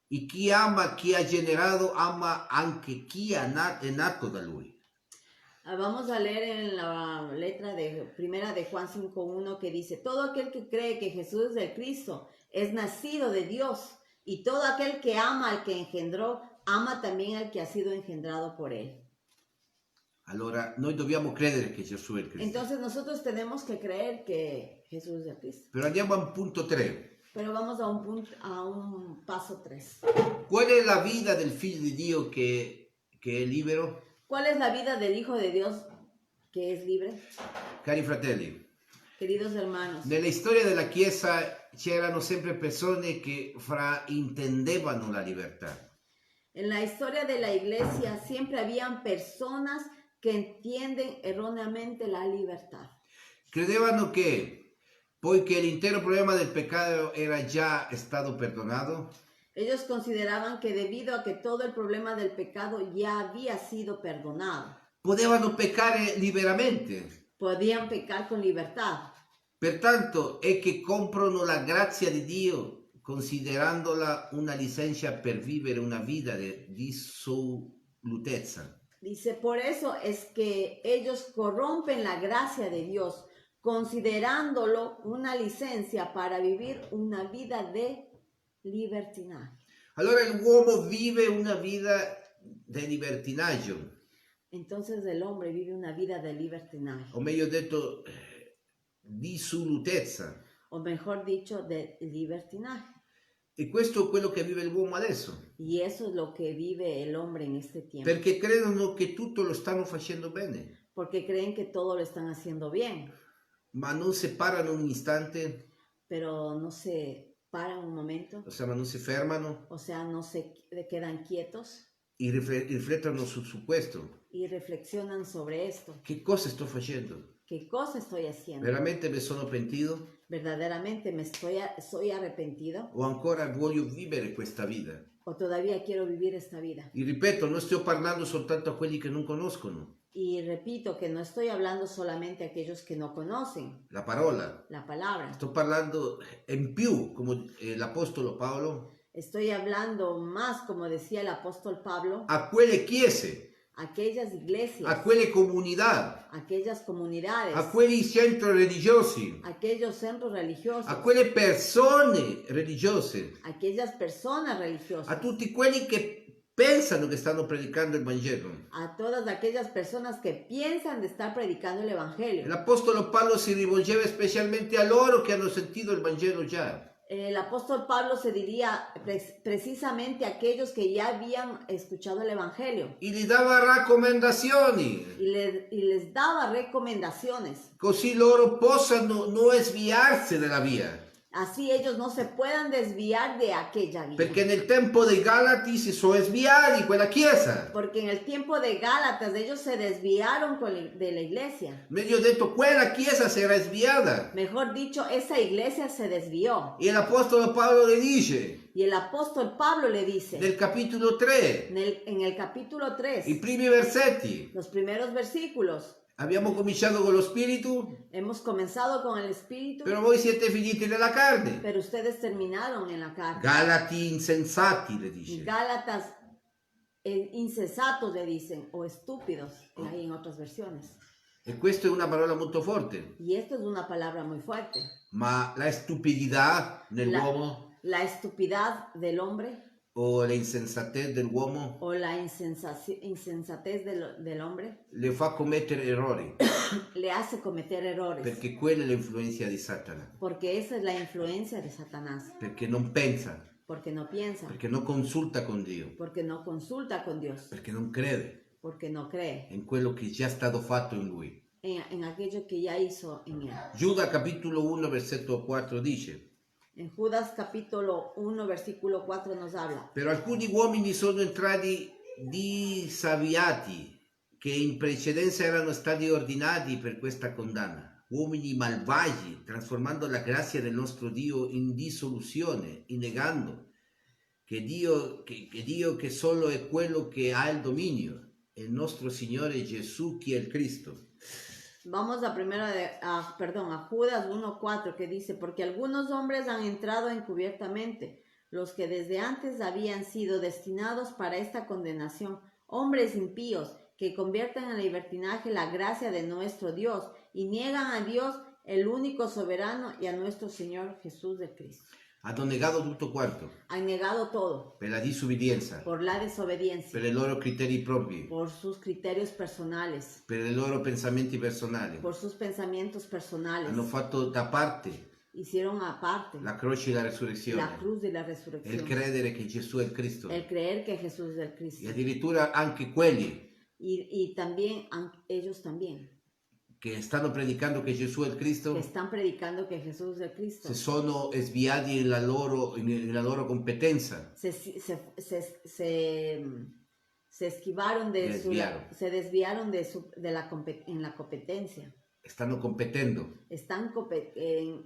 E chi ama chi ha generato ama anche chi è nato da Lui. Vamos a leer en la letra de primera de Juan 5:1 que dice: todo aquel que cree que Jesús es el Cristo es nacido de Dios, y todo aquel que ama al que engendró, ama también al que ha sido engendrado por él. Allora noi dobbiamo credere che Gesù è il Cristo. Entonces nosotros tenemos que creer que Jesús es el Cristo. Però andiamo al punto 3. Pero vamos a un paso 3. Qual è la vita del Figlio di Dio che è libero? ¿Cuál es la vida del Hijo de Dios que es libre? Cari fratelli, Queridos hermanos, nella storia della Chiesa c'erano sempre persone che fraintendevano la libertà. en la historia de la iglesia siempre habían personas que entienden erróneamente la libertad. Credevano che, poiché l'intero problema del peccato era già stato perdonato, Ellos consideraban que debido a que todo el problema del pecado ya había sido perdonado, potevano peccare liberamente. podían pecar con libertad. Pertanto è che comprano la grazia di Dio considerandola una licenza per vivere una vita di dissolutezza. Dice, por eso es que ellos corrompen la gracia de Dios, considerándolo una licencia para vivir una vida de libertinaje. Allora l'uomo vive una vita di libertinaggio, Entonces el hombre vive una vida de libertinaje, o meglio detto dissolutezza. o mejor dicho, de libertinaje. E questo è quello che vive l'uomo adesso, Y eso es lo que vive el hombre en este tiempo, perché credono che tutto lo stanno facendo bene, porque creen que todo lo están haciendo bien, ma non si parano un istante, pero no se paran un momento, ma non si fermano o sea, no se quedan quietos e riflettono su questo. y reflexionan sobre esto. Che cosa sto facendo? ¿Qué cosa estoy haciendo? Veramente mi sono pentito? ¿Verdaderamente soy arrepentido? O ancora voglio vivere questa vita? ¿O todavía quiero vivir esta vida? E ripeto, non sto parlando soltanto a quelli che non conoscono Y repito que no estoy hablando solamente a aquellos que no conocen la parola, la palabra. sto parlando in più, come l'Apostolo Paolo, Estoy hablando más, como decía el apóstol Pablo, a quelle chiese, aquellas iglesias, a quelle comunità, aquellas comunidades, a quei centri religiosi, aquellos centros religiosos, a quelle persone religiose, aquellas personas religiosas, a tutti quelli che pensano che stanno predicando il Vangelo. a todas aquellas personas que piensan de estar predicando el Evangelio. L'Apostolo Paolo si rivolgeva specialmente a loro che hanno sentito il Vangelo già. El apóstol Pablo se diría precisamente a aquellos que ya habían escuchado el Evangelio E gli dava raccomandazioni, y les daba recomendaciones. così loro possano non sviarsi dalla via. Así ellos no se puedan desviar de aquella vida. Perché nel tempo dei Galati si sono sviati quella chiesa. Porque en el tiempo de Gálatas ellos se desviaron de la iglesia. Meglio detto, quella chiesa si era sviata. Mejor dicho, esa iglesia se desvió. E l'Apostolo Paolo le dice, Y el apóstol Pablo le dice nel capitolo 3, en el capítulo 3, i primi versetti, los primeros versículos, abbiamo cominciato con lo spirito, hemos comenzado con el espíritu, però voi siete finiti nella carne. pero ustedes terminaron en la carne. Galati insensati, le dice. Gálatas insensatos le dicen, o estúpidos, hay en otras versiones. E questa è una parola molto forte. Y esto es una palabra muy fuerte. Ma la stupidità nell'uomo La estupidez del hombre o la insensatez dell'uomo o la insensatez del hombre le fa commettere errori, le hace cometer errores, perché quella è l'influenza di Satana, porque esa es la influencia de Satanás, perché non pensa, porque no piensa, perché non consulta con Dio, porque no consulta con Dios, perché non crede porque no cree in quello che è già stato fatto in lui. en aquello que ya hizo en él. Giuda capitolo 1 versetto 4 dice: En Judas capítulo 1 versículo 4 nos habla: però alcuni uomini sono entrati disaviati, che in precedenza erano stati ordinati per questa condanna, uomini malvagi, trasformando la grazia del nostro Dio in dissoluzione, y negando che Dio che solo è quello che ha il dominio, il nostro Signore Gesù, chi è il Cristo. Vamos a a Judas 1:4, que dice: porque algunos hombres han entrado encubiertamente, los que desde antes habían sido destinados para esta condenación, hombres impíos que convierten en libertinaje la gracia de nuestro Dios y niegan a Dios, el único soberano, y a nuestro Señor Jesús de Cristo. Hanno negato tutto quanto Han negado todo per la disubbidienza, por la desobediencia, per i loro criteri propri, por sus criterios personales, per i loro pensamenti personali. por sus pensamientos personales. Hanno fatto da parte Hicieron aparte la croce e la la resurrezione, cruz de la e il resurrección, credere che Gesù è il Cristo. el creer que Jesús es el E Cristo. addirittura anche quelli Y también ellos también, che stanno predicando che Gesù è il que Cristo, están predicando que Jesús es el Cristo, si sono sviati nella loro competenza, se esquivaron de Desviaron. se desviaron en la competencia. stanno competendo. Están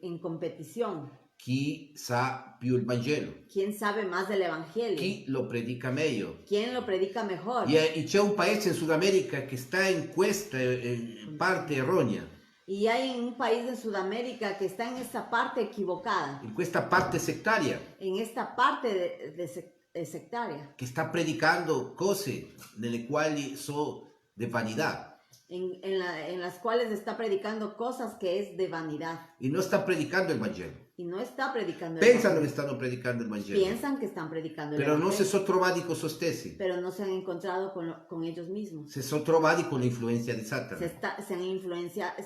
en competición. Chi sa più il Vangelo, ¿Quién sabe más del Evangelio? chi lo predica meglio. ¿Quién lo predica mejor? E c'è un paese in Sud America che sta in questa parte erronea, Y hay un país en Sudamérica que está en esta parte equivocada, in questa parte sectaria, en esta parte sectaria, che sta predicando cose nelle quali sono di vanità, en las cuales está predicando cosas que es de vanidad e non sta predicando il Vangelo. y no está predicando el Pensano Evangelio. che stanno predicando il Vangelo, Piensan que están predicando el però non si Evangelio, sono trovati con se stessi, pero no se han encontrado con ellos mismos. si sono trovati con l'influenza di Se Satana.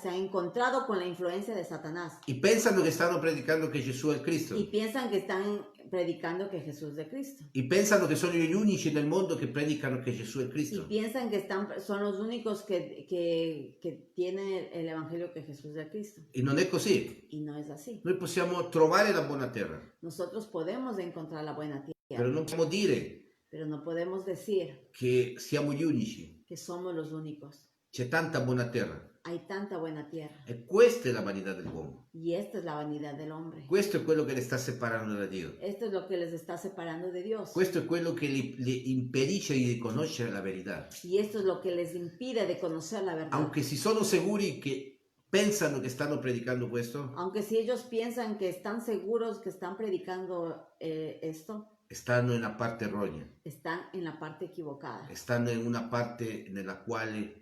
han encontrado con la influencia de Satanás E pensano che stanno predicando che Gesù è il y Cristo. piensan que están predicando que Jesús es de Cristo. E pensano che sono gli unici nel mondo che predicano che Gesù è il Y Cristo. piensan que son los únicos que tienen el Evangelio que Jesús es de Cristo. E non è così. Y no es así. Noi possiamo trovare la buona terra, Nosotros podemos encontrar la buena però tierra, non possiamo dire pero no podemos decir che siamo gli unici. que somos los únicos. C'è tanta buona terra. Hay tanta buena tierra. E questa è la vanità dell'uomo. Y esta es la vanidad del hombre. Questo è quello che le sta separando da Dio. Esto es lo que les está separando de Dios. Questo è quello che le impedisce di conoscere la verità. Y esto es lo que les impide de conocer la verdad. Aunque si sono sicuri che pensano che stanno predicando questo, Aunque si ellos piensan que están seguros que están predicando esto, stanno in una parte erronea. están en la parte equivocada. Stanno in una parte nella quale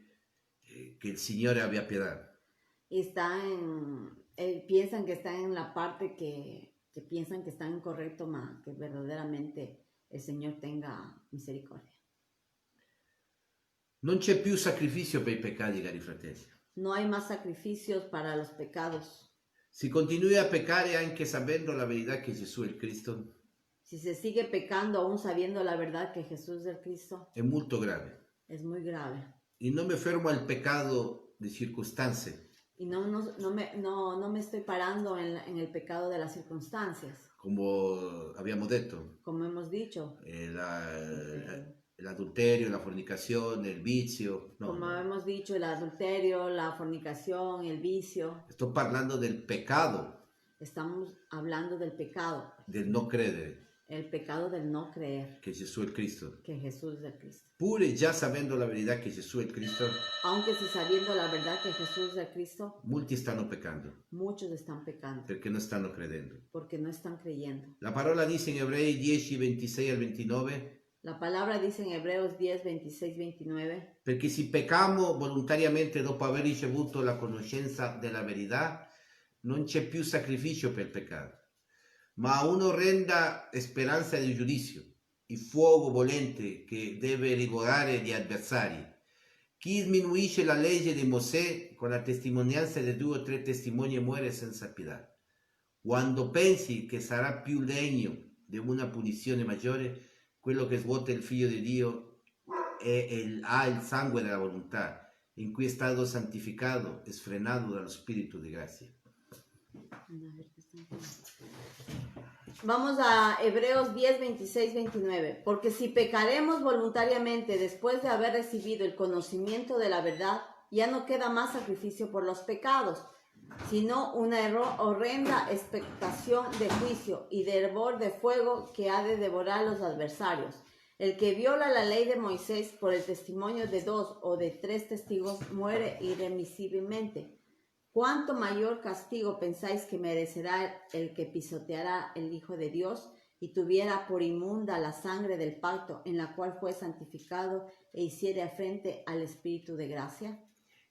che il Signore abbia pietà. Piensan que están en la parte que piensan que están incorrecto, más que verdaderamente el Señor tenga misericordia. Non c'è più sacrificio per i peccati, cari fratelli. No hay más sacrificios para los pecados. Si continui a peccare anche sapendo la verità che Gesù è il Cristo, Si se sigue pecando aún sabiendo la verdad que Jesús es el Cristo, è molto grave. es muy grave. E non mi fermo al peccato di circostanze, Y no me estoy parando en el pecado de las circunstancias, come abbiamo detto, como hemos dicho, l'adulterio, la fornicazione, il vizio. No, como no. hemos dicho, el adulterio, la fornicación, el vicio. Sto parlando del peccato, Estamos hablando del pecado, del non credere el pecado del no creer che Gesù è il Cristo. que Jesús es el Cristo. Pure già sapendo la verità che Gesù è il Cristo, Aunque si sabiendo la verdad que Jesús es el Cristo, molti stanno peccando muchos están pecando perché non stanno credendo. porque no están creyendo. La parola dice in Ebrei 10, 26 al 29, La palabra dice en Hebreos 10, 26, 29, perché se peccamo volontariamente dopo aver ricevuto la conoscenza della verità, non c'è più sacrificio per il peccato, ma un'orrenda speranza di giudizio il fuoco volente che deve rigorare gli avversari. Chi sminuisce la legge di Mosè con la testimonianza di 2 o 3 testimoni muore senza pietà. Quando pensi che sarà più degno di una punizione maggiore, quello che svuota il Figlio di Dio ha il sangue della volontà, in cui è stato santificato e sfrenato dallo Spirito di grazia. Vamos a Hebreos 10, 26, 29. Porque si pecaremos voluntariamente después de haber recibido el conocimiento de la verdad, ya no queda más sacrificio por los pecados, sino una horrenda expectación de juicio y de hervor de fuego que ha de devorar a los adversarios. El que viola la ley de Moisés por el testimonio de 2 o de 3 testigos muere irremisiblemente. ¿Cuánto mayor castigo pensáis que merecerá el que pisoteará el Hijo de Dios y tuviera por inmunda la sangre del pacto en la cual fue santificado e hiciere frente al Espíritu de gracia?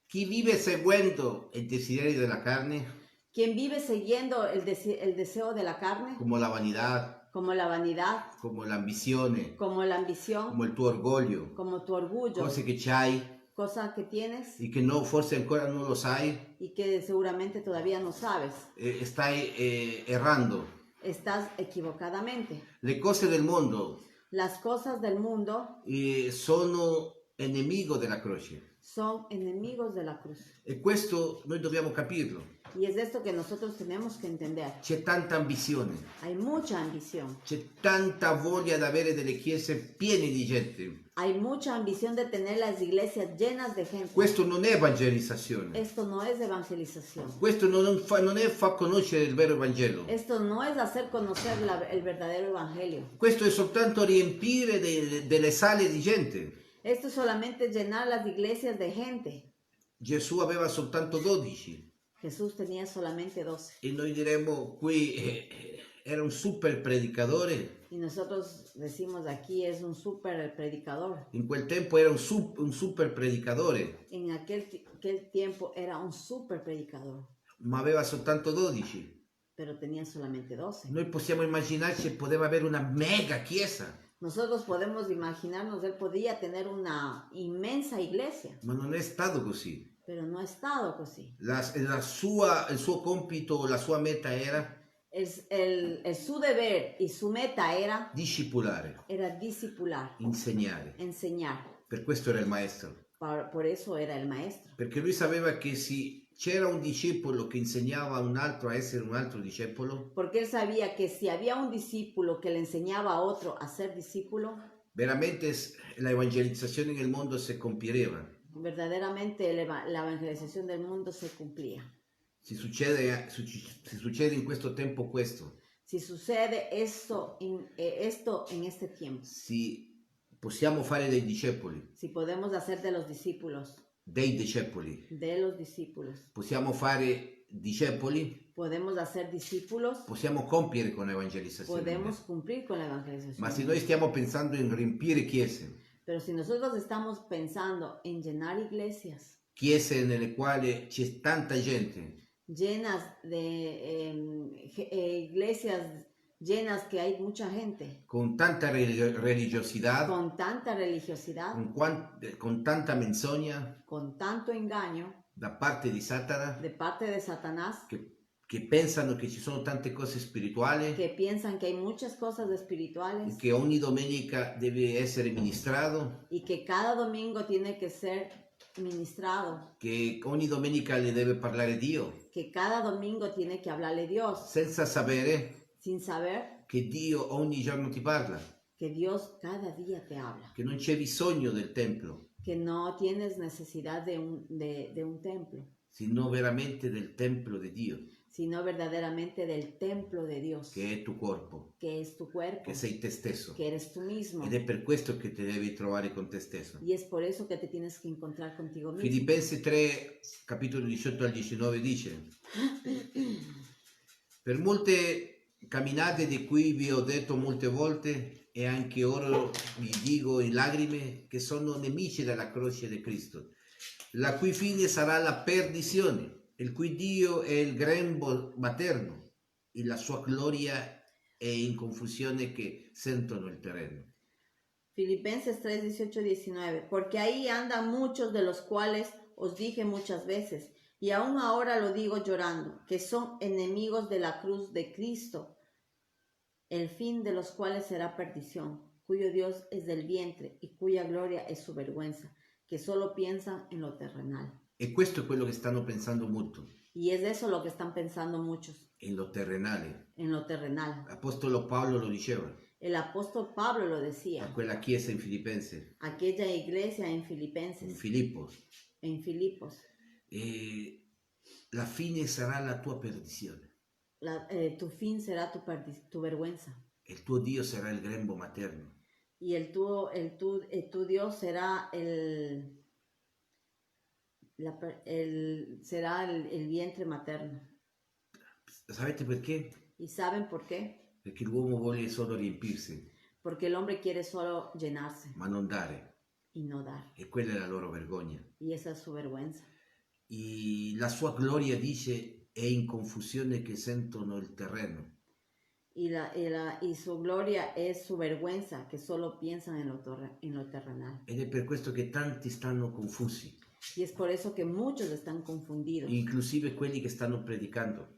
Chi vive seguendo il desiderio della carne, Quien vive siguiendo el deseo de la carne, come la vanità, como la vanidad, come l'ambizione, como la ambición, come il tuo orgoglio, como tu orgullo, cose che c'hai cosas que tienes e che no, forse ancora non lo sai, y que seguramente todavía no sabes. Stai errando. Estás equivocadamente. Le cose del mondo Las cosas del mundo sono nemico della croce. son enemigos de la cruz. E questo noi dobbiamo capirlo. Y es esto que nosotros tenemos que entender. C'è tanta ambizione, Hay mucha ambición. c'è tanta voglia di avere delle chiese piene di gente. Hay mucha ambición de tener las iglesias llenas de gente. Questo non è evangelizzazione. Esto no es evangelización. Questo non è far conoscere il vero Vangelo. Esto no es hacer conocer el verdadero evangelio. Questo è soltanto riempire delle sale di gente. Esto es solamente llenar las iglesias de gente. Gesù aveva soltanto 12. Jesús tenía solamente 12. E noi diremmo qui era un super predicatore. Y nosotros decimos aquí es un super predicador. In quel tempo era un super predicatore. En aquel tiempo era un super predicador. Ma aveva soltanto 12. Pero tenía solamente 12. Noi possiamo immaginarci che poteva avere una mega chiesa. Nosotros podemos imaginarnos, él podía tener una inmensa iglesia. Ma non è stato così. Pero no ha estado così. Il suo compito, la sua meta era Su deber y su meta era discipulare, discipular, insegnare. enseñar. Per questo era il maestro. Por eso era el maestro. Perché lui sapeva che se c'era un discepolo che insegnava a un altro a essere un altro discepolo, Porque él sabía que si había un discípulo que le enseñaba a otro a ser discípulo, veramente la evangelizzazione nel mondo si compiereva. verdaderamente la evangelización del mundo se cumplía. Si succede in questo tempo questo, Si sucede esto en este tiempo, si possiamo fare dei discepoli, si podemos hacer de los discípulos, possiamo fare discepoli, podemos hacer discípulos, possiamo compiere con l'evangelizzazione. podemos cumplir con la evangelización. Ma se noi stiamo pensando in riempire chiese, Pero si nosotros estamos pensando en llenar chiese nelle quali c'è tanta gente, llenas de iglesias llenas que hay mucha gente, con tanta religiosità, con tanta religiosidad, con tanta menzogna con tanto engaño da parte di Satana, de parte de Satanás, che pensano che ci sono tante cose spirituali, que piensan que hay muchas cosas espirituales che ogni domenica deve essere ministrato, y que cada domingo tiene que ser ministrado, che ogni domenica le deve parlare Dio, que cada domingo tiene que hablarle Dios, senza sapere sin saber che Dio ogni giorno ti parla, que Dios cada día te habla, che non c'è bisogno del templo, que no tienes necesidad de un templo, sino veramente del templo di Dio, sino verdaderamente del templo de Dios, che è tuo corpo, que es tu cuerpo, che sei te stesso. que eres tú mismo. Ed è per questo che ti devi trovare con te stesso. Y es por eso que te tienes que encontrar contigo mismo. Filipensi 3, capitolo 18 al 19 dice: per molte camminate di cui vi ho detto molte volte e anche ora vi dico in lacrime che sono nemici della croce di Cristo, la cui fine sarà la perdizione, il cui Dio è il grembo materno e la sua gloria è in confusione che sentono il terreno. Filipenses 3, 18, 19. Porque ahí andan muchos de los cuales os dije muchas veces, y aún ahora lo digo llorando, que son enemigos de la cruz de Cristo, el fin de los cuales será perdición, cuyo Dios es del vientre y cuya gloria es su vergüenza, che solo piensan en lo terrenal. E questo è quello che stanno pensando molto, Y es de eso lo que están pensando muchos, in lo terrenale. en lo terrenal. L'Apostolo Paolo lo diceva El apóstol Pablo lo a decía, quella chiesa in Filipense, aquella iglesia en in Filipenses, Filippo, en Filipos, e la fine sarà la tua perdizione. tu fin será tu vergüenza. Il tuo Dio sarà il grembo materno. Y tu Dios será el vientre materno. Sapete perché? ¿Y saben por qué? Perché l'uomo vuole solo riempirsi, Porque el hombre quiere solo llenarse ma non dare. y no dar. E quella è la loro vergogna. Y esa es su vergüenza. E la sua gloria, dice, è in confusione che sentono il terreno. Y su gloria es su vergüenza, que solo piensan en lo terrenal. Ed è per questo che tanti stanno confusi, Y es por eso que muchos están confundidos, inclusive quelli che stanno predicando.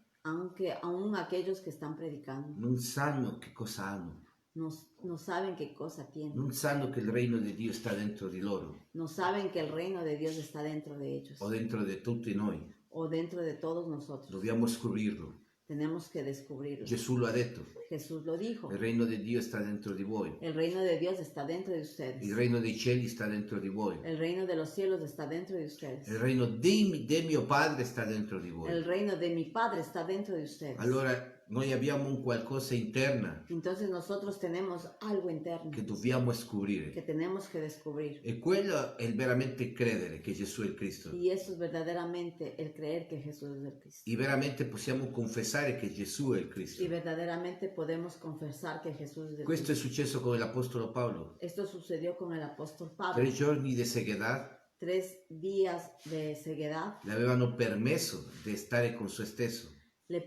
aún aquellos que están predicando. Non sanno che cosa hanno, No saben qué cosa tienen. non sanno che il regno di Dio sta dentro di loro No saben que el reino de Dios está dentro de ellos o dentro di tutti noi. o dentro de todos nosotros. Dobbiamo scoprirlo. Tenemos que descubrirlo. Gesù lo ha detto, Jesús lo dijo. il regno di Dio sta dentro di voi, El reino de Dios está dentro de ustedes. il regno dei cieli sta dentro di voi, El reino de los cielos está dentro de ustedes. il regno di mio Padre sta dentro di voi. El reino de mi Padre está dentro de ustedes. Allora noi abbiamo un qualcosa interna Entonces nosotros tenemos algo interno che dobbiamo que scoprire. tenemos que descubrir. E quello è il veramente credere che Gesù è il Cristo. Y eso es verdaderamente el creer que Jesús es el Cristo. E veramente possiamo confessare che Gesù è il Cristo. Y verdaderamente podemos confesar que Jesús es el Questo è Cristo. successo con l'Apostolo Paolo. Esto sucedió con el apóstol Pablo. 3 giorni di sequedad 3 días de ceguedad le avevano permesso di stare con se stesso le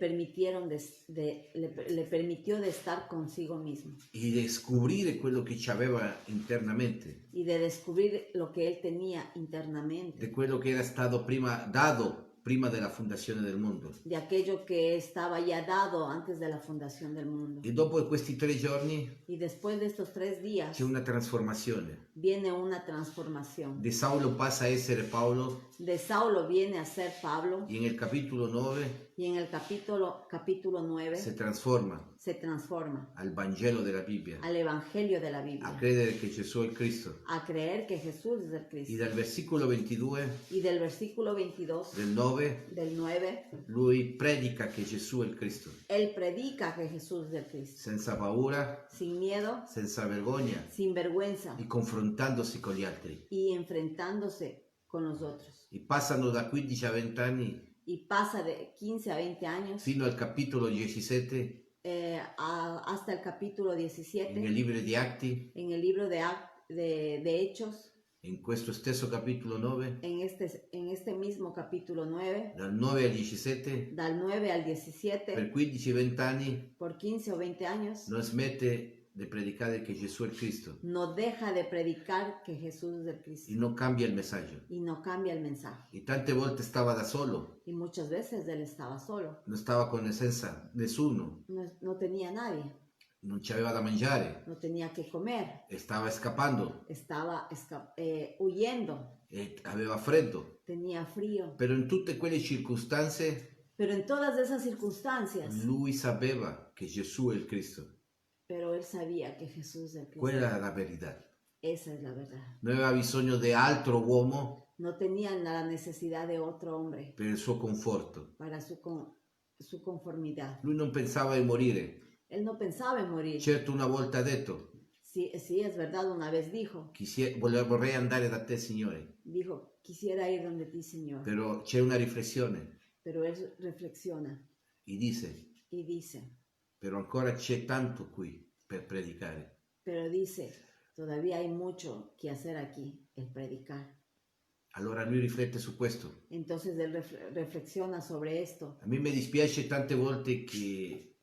permitió de estar consigo mismo e di scoprire quello che ci aveva internamente, y de descubrir lo que él tenía di internamente, quello che era stato dato prima della fondazione del mondo. de aquello que estaba ya dado antes de la fundación del mundo. E dopo questi 3 giorni Y después de estos 3 días c'è una trasformazione. viene una transformación. Di Saulo passa a essere Paolo De Saulo viene a ser Pablo e nel capitolo 9 y en el capítulo 9 si trasforma se transforma al Vangelo della Bibbia, al Evangelio de la a Biblia, credere che Gesù è il Cristo. a creer que Jesús es el E Cristo. dal versicolo 22 Y del versículo 22 del 9 del 9, lui predica che Gesù è il Cristo, él predica que Jesús es el Cristo, senza paura, sin miedo, senza vergogna sin vergüenza e confrontandosi con gli altri. y enfrentándose con los otros. E passano da 15 a 20 anni Y pasa de 15 a 20 años fino al capitolo 17 hasta el capítulo 17 nel libro di Atti, en el libro de Hechos, in questo stesso capitolo 9, en este mismo capítulo 9, dal 9 al 17, del 9 al 17, per 15-20 anni por 15 o 20 años, non smette di predicare che Gesù è il Cristo no deja de predicar que Jesús es el Cristo e non cambia il messaggio. y no cambia el mensaje. E tante volte stava da solo, Y muchas veces él estaba solo, non stava con senza nessuno, no tenía nadie, non c'aveva da mangiare, no tenía que comer, e stava scappando estaba huyendo, e aveva freddo. tenía frío. Però in tutte quelle circostanze Pero en todas esas circunstancias, lui sapeva che Gesù è il Cristo. pero él sabía que Jesús es el Cristo. Quella era la verità. Esa es la verdad. Non aveva bisogno di altro uomo No tenía la necesidad de otro hombre per il suo conforto. para su conformidad. Lui non pensava di morire. Él no pensaba en morir. Certo, una volta ha detto, Sí, es verdad, una vez dijo, vorrei andare da te, Signore. quisiera ir donde ti, Señor. Però c'è una riflessione Pero él reflexiona e dice, y dice, però ancora c'è tanto qui per predicare. pero dice, todavía hay mucho que hacer aquí, el predicar. Allora lui riflette su questo. Entonces él reflexiona sobre esto. A me mi dispiace tante volte che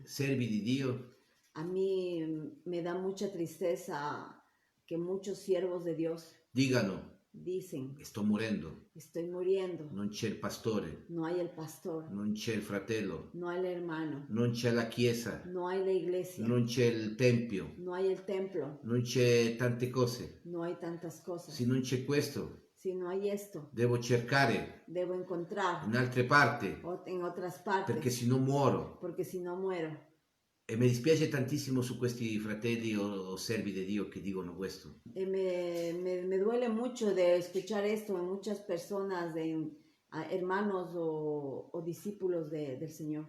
servi di Dio A mí me da mucha tristeza que muchos siervos de Dios dicano, dicen, sto morendo, estoy muriendo, non c'è il pastore, no hay el pastor, non c'è il fratello, no hay el hermano, non c'è la chiesa, no hay la iglesia, non c'è il tempio, no hay el templo, non c'è tante cose. no hay tantas cosas. Se non c'è questo, Si no hay esto, devo cercare debo encontrar in altre parti, en otras perché partes, se no muoro. porque si no muero. E mi dispiace tantissimo su questi fratelli o servi di Dio che dicono questo. Me duele mucho de escuchar esto en muchas personas, hermanos o discípulos del Señor,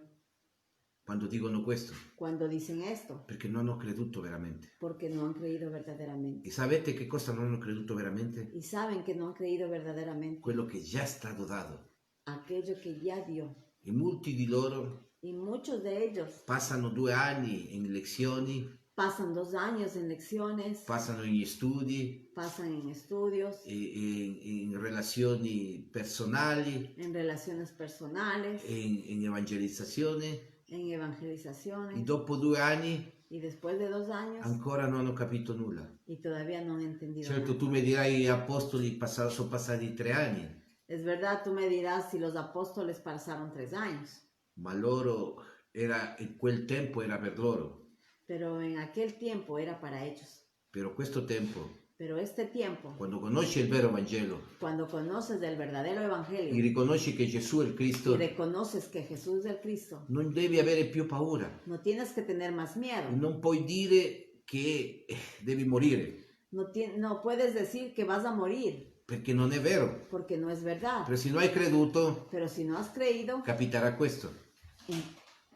Quando dicono questo, cuando dicen esto, perché non ho creduto veramente. porque no han creído verdaderamente. E sapete che cosa non ho creduto veramente? Y saben que no han creído verdaderamente Quello che già è stato dato. aquello que ya dio. E molti di loro Y muchos de ellos passano 2 anni in lezioni, pasan 2 años en lecciones, passano in studi, pasan en estudios, in relazioni personali, en relaciones personales, in evangelizzazione, en e evangelizaciones, dopo 2 anni y después de 2 años ancora non ho capito nulla. y todavía no han entendido Certo, nada. tu mi dirai, gli apostoli sono passati 3 anni, Es verdad, tú me dirás si los apóstoles pasaron 3 años, ma loro in quel tempo era per loro. pero en aquel tiempo era para ellos. Però questo tempo, Pero este tiempo, quando conosci il vero Vangelo cuando conoces del verdadero e evangelio riconosci che Gesù è il y Cristo, reconoces que Jesús es el Cristo, non devi avere più paura. no tienes que tener más miedo. Non puoi dire che devi morire, No puedes decir que vas a morir, perché non è vero. porque no es verdad. Però se non hai creduto, Pero si no has creído, capiterà questo.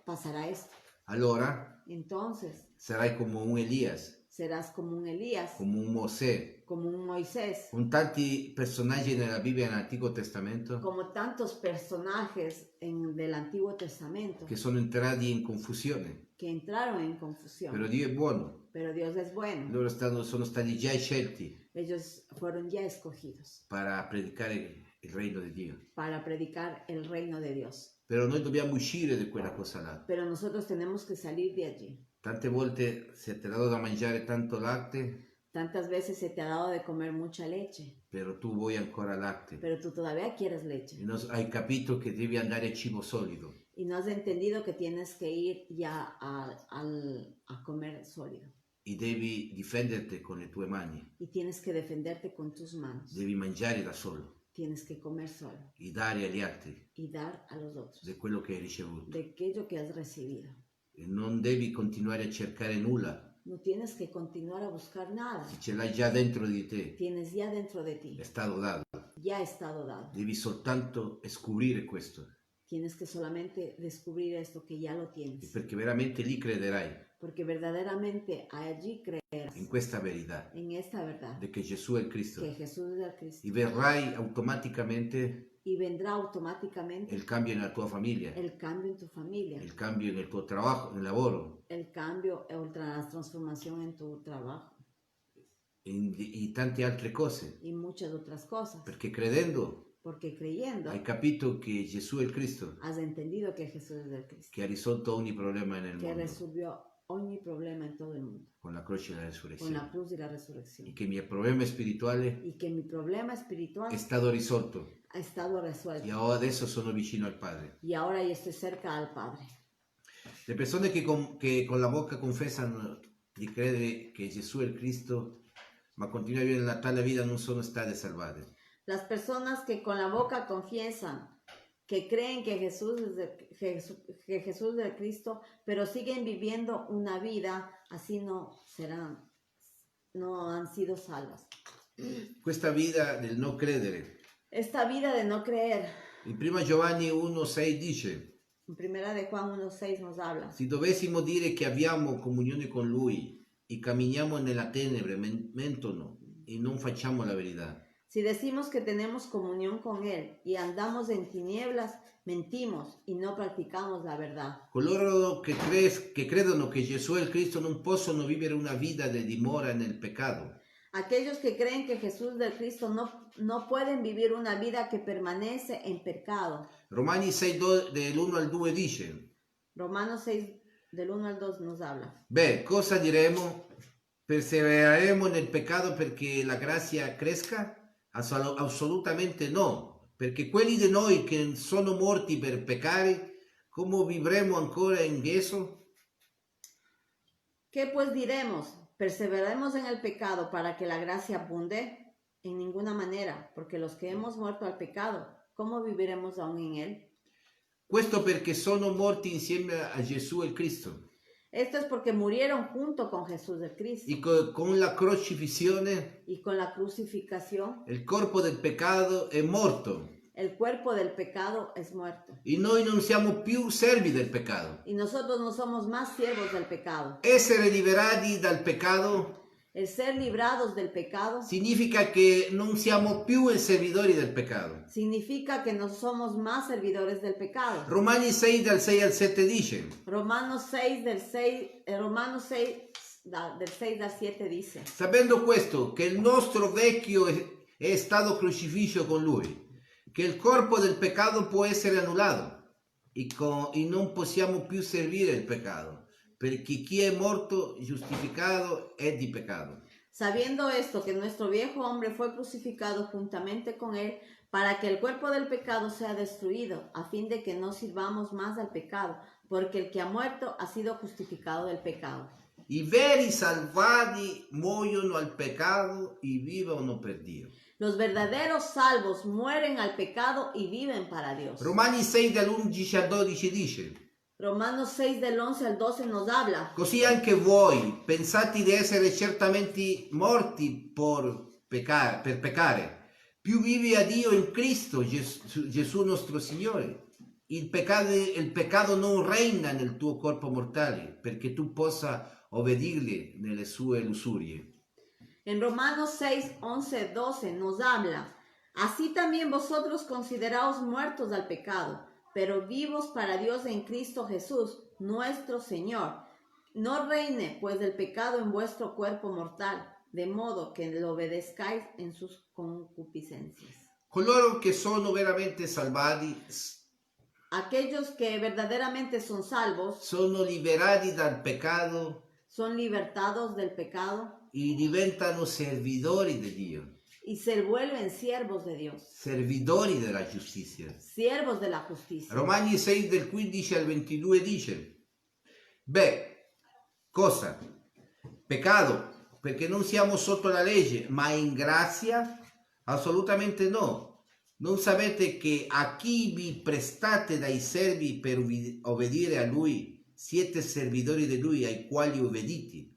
pasará esto. Allora Entonces sarai come un Elias, serás como un Elías, come un Mosè, como un Moisés, con tanti personaggi nella Bibbia e nell'Antico Testamento como tantos personajes del Antiguo Testamento che sono entrati in confusione. que entraron en confusión. Però Dio è buono, Pero Dios es bueno. loro sono stati già scelti Ellos fueron ya escogidos per predicare il regno di Dio. para predicar el reino de Dios. Però noi dobbiamo uscire da quella cosa là. Pero nosotros tenemos que salir de allí. Tante volte se ti è dato da mangiare tanto latte, Tantas veces se te ha dado de comer mucha leche, però tu vuoi ancora latte. pero tú todavía quieres leche. E non hai capito che devi andare a cibo solido. Y no has entendido que tienes que ir ya a comer sólido. E devi difenderti con le tue mani. Y tienes que defenderte con tus manos. Devi mangiare da solo Tienes que comer solo e dare agli altri y dar a los otros di quello che hai ricevuto. de aquello que has recibido. E non devi continuare a cercare nulla. No tienes que continuar a buscar nada. Se ce l'hai già dentro di te, Tienes ya dentro de ti. è stato dato. Ya ha estado dado. Devi soltanto scoprire questo, Tienes que solamente descubrir esto que ya lo e tienes. perché veramente lì crederai Porque verdaderamente allí creerás in questa verità, en esta verdad. di che Gesù è il Cristo. Que Jesús es el Cristo. E verrai automaticamente Y vendrá automáticamente il cambio nella tua famiglia, el cambio en tu familia. il cambio nel tuo lavoro, nel lavoro, El cambio o la transformación en tu trabajo. e tante altre cose. Y muchas otras cosas. Perché credendo Porque creyendo hai capito che Gesù è il Cristo, has entendido que Jesús es el Cristo. che ha risolto ogni problema nel Que mondo resolvió ogni problema en todo el mundo. con la croce e la Con la resurrezione. cruz y la E resurrección. che il mio problema spirituale Y que mi problema espiritual è stato risolto ha estado e resuelto. adesso sono vicino al Padre. Y ahora yo estoy cerca al Padre. Le persone che con la bocca confessano di credere che Gesù è il Cristo, ma continuano a vivere la tale vita, non sono state salvate. Las personas que con la boca confiesan que creen que Jesús es el Cristo, pero siguen viviendo una vida así no han sido salvas. Questa vita del non credere. Esta vida de no creer, In 1 Giovanni 1,6 dice: en primera de Juan 1:6 nos habla. se dovessimo dire che abbiamo comunione con Lui e camminiamo nella tenebre, mentono e non facciamo la verità. Si decimos que tenemos comunión con Él y andamos en tinieblas, mentimos y no practicamos la verdad. Coloro che credono che Gesù è il Cristo non possono vivere una vita di dimora nel peccato. Aquellos que creen que Jesús del Cristo no pueden vivir una vida que permanece en pecado. Romani 6, dell'1 al 2 dice: Romanos 6, del 1 al 2 nos habla. beh, cosa diremo? Perseveraremo nel peccato perché la grazia cresca? Assolutamente no, perché quelli di noi che sono morti per peccare, come vivremo ancora in esso? ¿Qué pues diremos? ¿Perseveraremos en el pecado para que la gracia abunde? En ninguna manera, porque los que hemos muerto al pecado, ¿cómo viviremos aún en él? Questo perché sono morti insieme a Gesù il Cristo. Esto es porque murieron junto con Jesús de Cristo. Y con la crocifissione, Y con la crucificación, il corpo del peccato è morto. el cuerpo del pecado es muerto. E noi non siamo più servi del peccato. Y nosotros no somos más siervos del pecado. Essere liberati dal peccato El ser librados del pecado significa che non siamo più i servitori del peccato. significa que no somos más servidores del pecado. Romani 6 dal 6 al 7 dice: Romanos 6 del 6 al 7 dice: sapendo questo, che il nostro vecchio è stato crocifisso con lui, che il corpo del peccato può essere annullato e non possiamo più servire il peccato, perché chi è morto giustificato è di peccato. Sabiendo esto, que nuestro viejo hombre fue crucificado juntamente con él, para que el cuerpo del pecado sea destruido, a fin de que no sirvamos más al pecado, porque el que ha muerto ha sido justificado del pecado. I veri salvati muoiono al peccato e vivono per Dio. Los verdaderos salvos mueren al pecado y viven para Dios. Romani 6 dall'11 al 12 dice: Romanos 6 del 11 al 12 nos habla: così anche voi pensate di essere certamente morti per peccare, più vivi a Dio in Cristo Gesù nostro Signore. Il peccato non regna nel tuo corpo mortale, perché tu possa obbedirgli nelle sue lussurie. En Romanos 6, 11, 12 nos habla: así también vosotros consideraos muertos al pecado, pero vivos para Dios en Cristo Jesús, nuestro Señor. No reine pues el pecado en vuestro cuerpo mortal, de modo que lo obedezcáis en sus concupiscencias. Coloro che sono veramente salvati Aquellos que verdaderamente son salvos, sono liberati dal peccato son libertados del pecado e diventano servitori di Dio, y se vuelven siervos de Dios, servitori della giustizia. siervos de la justicia. Romani 6 del 15 al 22 dice: beh, cosa? Peccato, perché non siamo sotto la legge, ma in grazia? Assolutamente no. Non sapete che a chi vi prestate dai servi per obbedire a Lui, siete servitori di Lui ai quali obbedite?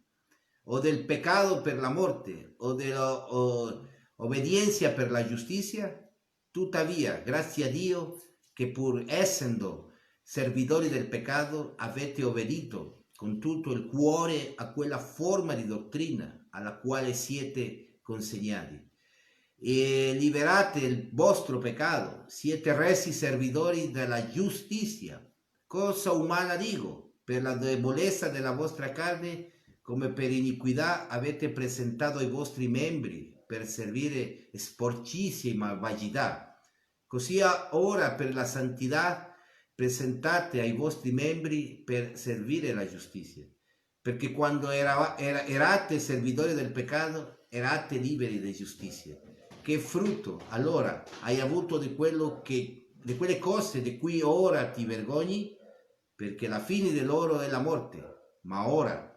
O del peccato per la morte, o dell'obbedienza per la giustizia? Tuttavia, grazie a Dio, che pur essendo servitori del peccato, avete obbedito con tutto il cuore a quella forma di dottrina alla quale siete consegnati. E liberate il vostro peccato, siete resi servitori della giustizia. Cosa umana dico, per la debolezza della vostra carne, come per iniquità avete presentato i vostri membri per servire sporcizia e malvagità. Così ora per la santità presentate ai vostri membri per servire la giustizia. Perché quando erate servitori del peccato, erate liberi di giustizia. Che frutto allora hai avuto di quelle cose di cui ora ti vergogni? Perché la fine di loro è la morte. Ma ora,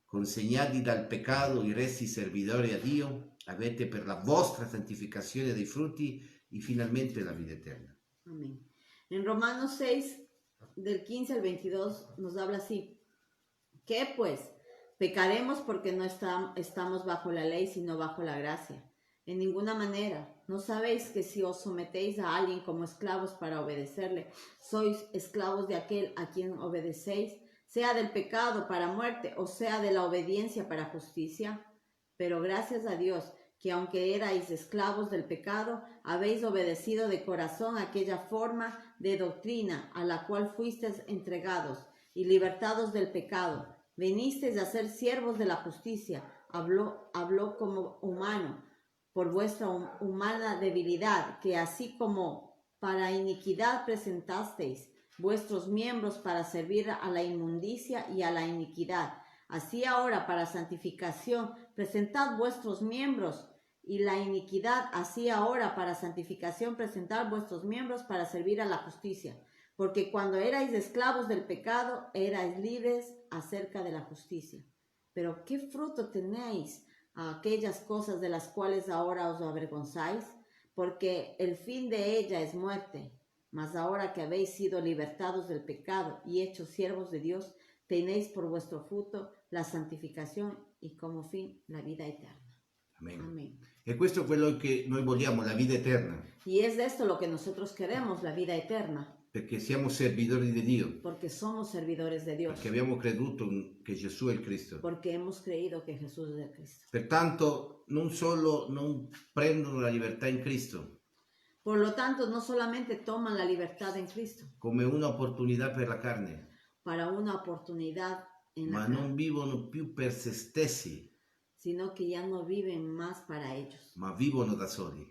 consegnati dal peccato e resi servitori a Dio, avete per la vostra santificazione dei frutti e finalmente la vita eterna. Amén. En Romanos 6, del 15 al 22, nos habla así: ¿qué pues? ¿Pecaremos porque no estamos bajo la ley, sino bajo la gracia? En ninguna manera. ¿No sabéis que si os sometéis a alguien como esclavos para obedecerle, sois esclavos de aquel a quien obedecéis, sea del pecado para muerte o sea de la obediencia para justicia? Pero gracias a Dios, que aunque erais esclavos del pecado, habéis obedecido de corazón aquella forma de doctrina a la cual fuisteis entregados, y libertados del pecado, venisteis a ser siervos de la justicia. Habló como humano, por vuestra humana debilidad, que así como para iniquidad presentasteis vuestros miembros para servir a la inmundicia y a la iniquidad, Así ahora para santificación presentad vuestros miembros y la iniquidad, así ahora para santificación presentad vuestros miembros para servir a la justicia. Porque cuando erais esclavos del pecado, erais libres acerca de la justicia. Pero ¿qué fruto tenéis a aquellas cosas de las cuales ahora os avergonzáis? Porque el fin de ella es muerte. Mas ahora que habéis sido libertados del pecado y hechos siervos de Dios, tenéis por vuestro fruto la santificación y como fin la vida eterna. Amen. Amén. E questo è quello che noi vogliamo, la vita eterna, Y es de esto lo que nosotros queremos, la vida eterna, perché siamo servitori di Dio, porque somos servidores de Dios, perché abbiamo creduto che Gesù è il Cristo. porque hemos creído que Jesús es el Cristo. Pertanto, non solo non prendono la libertà in Cristo Por lo tanto, no solamente toman la libertad en Cristo come un'opportunità per la carne, para una oportunidad en la ma carne, non vivono più per se stessi, sino que ya no viven más para ellos, ma vivono da soli.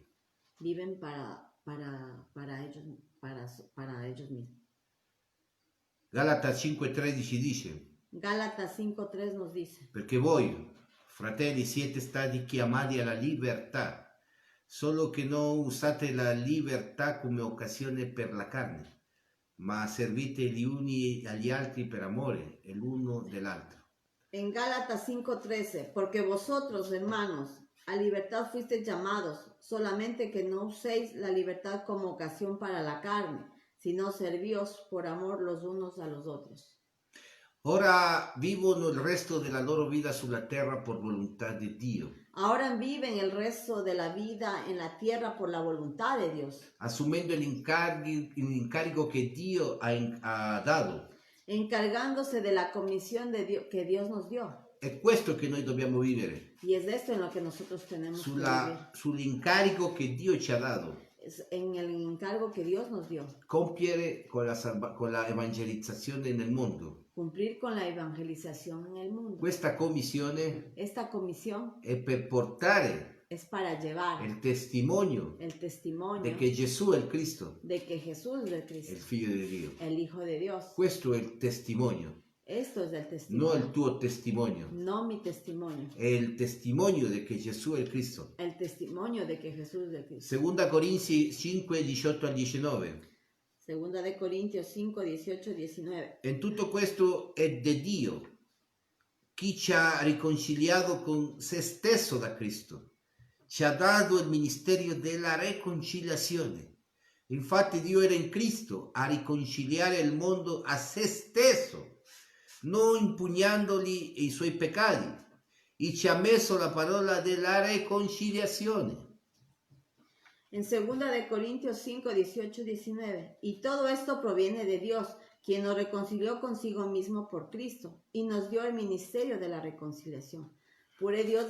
viven para ellos mismos. Galata 5,13 dice: Gálatas 5:3 nos dice, perché voi, fratelli, siete stati chiamati alla libertà, solo che non usate la libertà come occasione per la carne, ma servite gli uni agli altri per amore e l'uno dell'altro. en Gálatas 5:13, porque vosotros, hermanos, a libertad fuisteis llamados, solamente que no uséis la libertad como ocasión para la carne, sino servíos por amor los unos a los otros. Ora vivono il resto della loro vita sulla terra per volontà di Dio, Ahora viven el resto de la vida en la tierra por la voluntad de Dios, assumendo l'incarico che Dio ha dato. encargándose de la comisión de Dios, que Dios nos dio. È questo che noi dobbiamo vivere, Y es de esto en lo que nosotros tenemos que vivir. sull'incarico che Dio ci ha dato. Es en el encargo que Dios nos dio. Compiere con la evangelizzazione nel mondo. Cumplir con la evangelización en el mundo. Questa commissione Esta comisión è per portare es para llevar il testimonio el testimonio di che Gesù è il Cristo, de que Jesús es el è Cristo, il Figlio di Dio. el Hijo de Dios. Questo è il testimonio, Esto es el non testimonio, il tuo testimonio. no mi testimonio. È il testimonio di che Gesù è il Cristo. El testimonio de que Jesús es el Cristo. Seconda Corinzi 5, 18 al 19. Segunda de Corintios 5, 18, 19. E tutto questo è di Dio, chi ci ha riconciliato con se stesso da Cristo. Ci ha dato il ministero della riconciliazione. Infatti Dio era in Cristo a riconciliare il mondo a se stesso, non impugnandogli i suoi peccati, e ci ha messo la parola della riconciliazione. En 2 de Corintios 5, 18, 19. Y todo esto proviene de Dios, quien nos reconcilió consigo mismo por Cristo y nos dio el ministerio de la reconciliación. Que Dios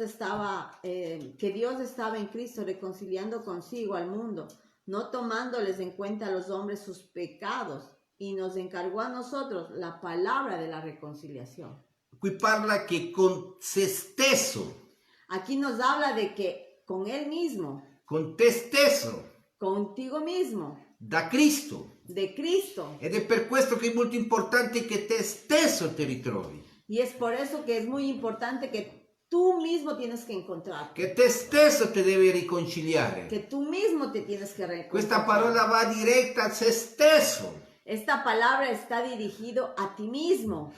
estaba en Cristo reconciliando consigo al mundo, no tomándoles en cuenta a los hombres sus pecados, y nos encargó a nosotros la palabra de la reconciliación. Qui parla che con se stesso, Aquí nos habla de que con Él mismo, con te stesso, contigo mismo, da Cristo. de Cristo. Ed è per questo che è molto importante che te stesso ti ritrovi, Y es por eso que es muy importante que tú mismo tienes que encontrar, che te stesso ti devi riconciliare. que tú mismo te tienes que Questa reconciliar. parola va diretta a se stesso, Esta palabra está dirigido a ti mismo,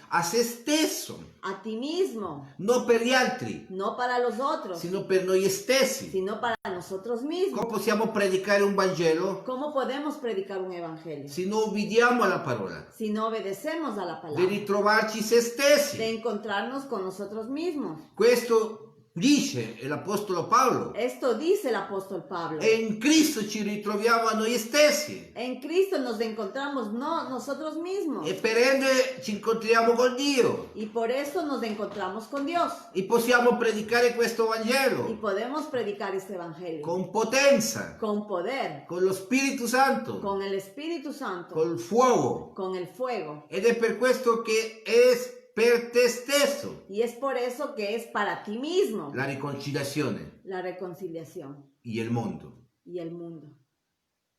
non per gli altri, no para los otros, sino per noi stessi. sino para nosotros mismos. Come possiamo predicare un Vangelo ¿Cómo podemos predicar un evangelio se non ubbidiamo alla parola? si no obedecemos a la Di palabra? ritrovarci se De stessi. encontrarnos con nosotros mismos. Questo dice l'Apostolo Paolo. Esto dice el apóstol Pablo. E in Cristo ci ritroviamo a noi stessi. En Cristo nos encontramos nosotros mismos. E per ende ci incontriamo con Dio. Y por eso nos encontramos con Dios. E possiamo predicare questo Y Vangelo podemos predicar este evangelio con potenza, con poder, con lo Spirito Santo, con el Espíritu Santo, col fuoco. con el fuego. Ed è per questo che è per te stesso Y es por eso que es para ti mismo la riconciliazione la reconciliación e il mondo. y el mundo.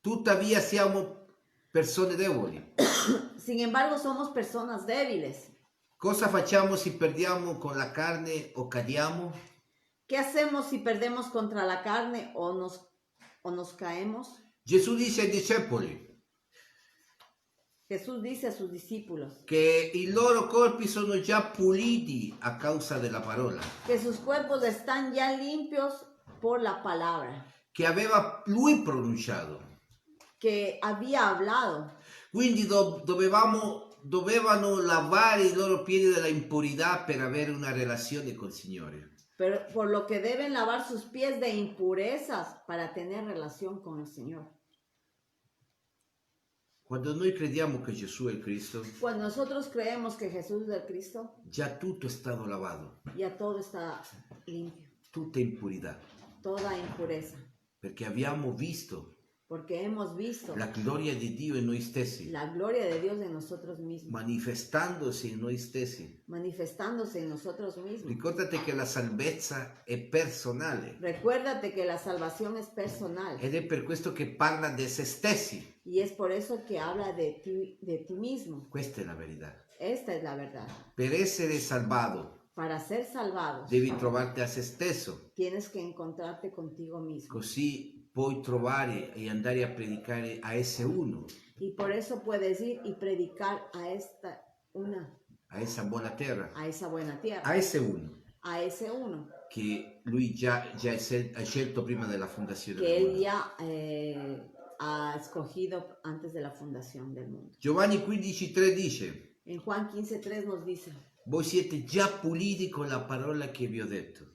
Tuttavia siamo persone deboli. Sin embargo, somos personas débiles. Cosa facciamo se perdiamo con la carne o cadiamo? ¿Qué hacemos si perdemos contra la carne o nos caemos? Gesù dice ai discepoli Jesús dice a sus discípulos che i loro corpi sono già puliti a causa della parola que sus cuerpos están ya limpios por la palabra che aveva lui pronunciato. que había hablado. Quindi dovevano lavare i loro piedi dalla impurità per avere una relazione col Signore. Pero por lo que deben lavar sus pies de impurezas para tener relación con el Señor. Quando noi crediamo che Gesù è il Cristo, Cuando nosotros creemos que Jesús es el Cristo, già tutto è stato lavato, ya todo está limpio, tutta impurità, toda impureza, perché abbiamo visto porque hemos visto la gloria di Dio in noi stessi, la gloria de Dios en nosotros mismos, manifestandosi in noi stessi. manifestándose en nosotros mismos. Ricordate che la salvezza è personale Recuérdate que la salvación es personal ed è per questo che parla di se stessi. y es por eso que habla de ti mismo. Questa è la verità. Esta es la verdad. Per essere salvato Para ser salvados, devi trovarti a se stesso, tienes que encontrarte contigo mismo. così puoi trovare e andare a predicare a esse uno, Y por eso puedes ir y predicar a a essa buona terra, a esa buena tierra, a esse uno a ese uno che lui già ha scelto prima della fondazione que del él mondo. ya ha escogido antes de la fundación del mundo. Giovanni 15,3 dice: En Juan 15:3 nos dice, voi siete già puliti con la parola che vi ho detto.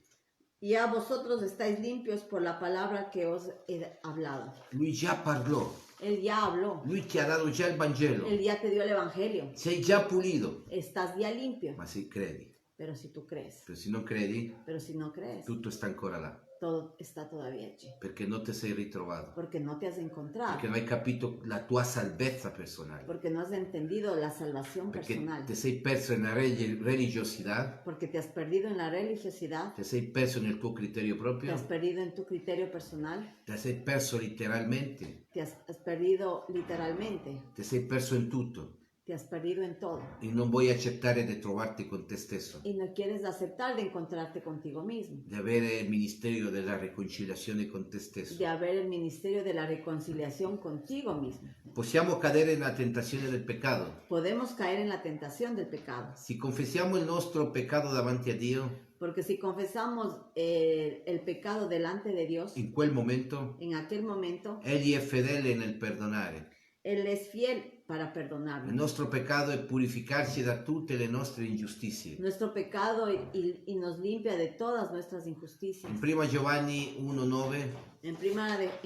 ya vosotros estáis limpios por la palabra que os he hablado. Lui già parlò, Él ya habló, lui ti ha dato già il Vangelo, él ya te dio el evangelio, sei già pulito, estás ya limpio, ma se credi, pero si tú crees, se non credi, pero si no crees, tutto sta ancora là, todo está todavía allí, perché non ti sei ritrovato, porque no te has encontrado, perché non hai capito la tua salvezza personale, porque no has entendido la salvación perché personal, ti sei perso nella religiosità, porque te has perdido en la religiosidad, ti sei perso nel tuo criterio te proprio, has perdido en tu criterio personal, ti sei perso letteralmente, te has perdido literalmente, ti sei perso in tutto te has perdido en todo e non vuoi accettare di trovarti con te stesso, y no quieres aceptar de encontrarte contigo mismo, di avere il ministero della riconciliazione con te stesso. de haber el ministerio de la reconciliación contigo mismo. Possiamo cadere nella tentazione del peccato. Podemos caer en la tentación del pecado, Se confessiamo il nostro peccato davanti a Dio, porque si confesamos el pecado delante de Dios, in quel momento en aquel momento, Egli è fedele nel perdonare. Él es fiel para Il perdonarnos. nostro peccato è purificarci da tutte le nostre ingiustizie. Nuestro pecado y nos limpia de todas nuestras injusticias. In 1 Giovanni 1,9, En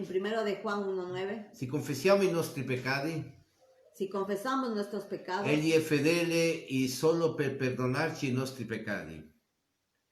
primero de Juan 1:9, se confessiamo i nostri peccati, si confesamos nuestros pecados, Egli è fedele e solo per perdonarci i nostri peccati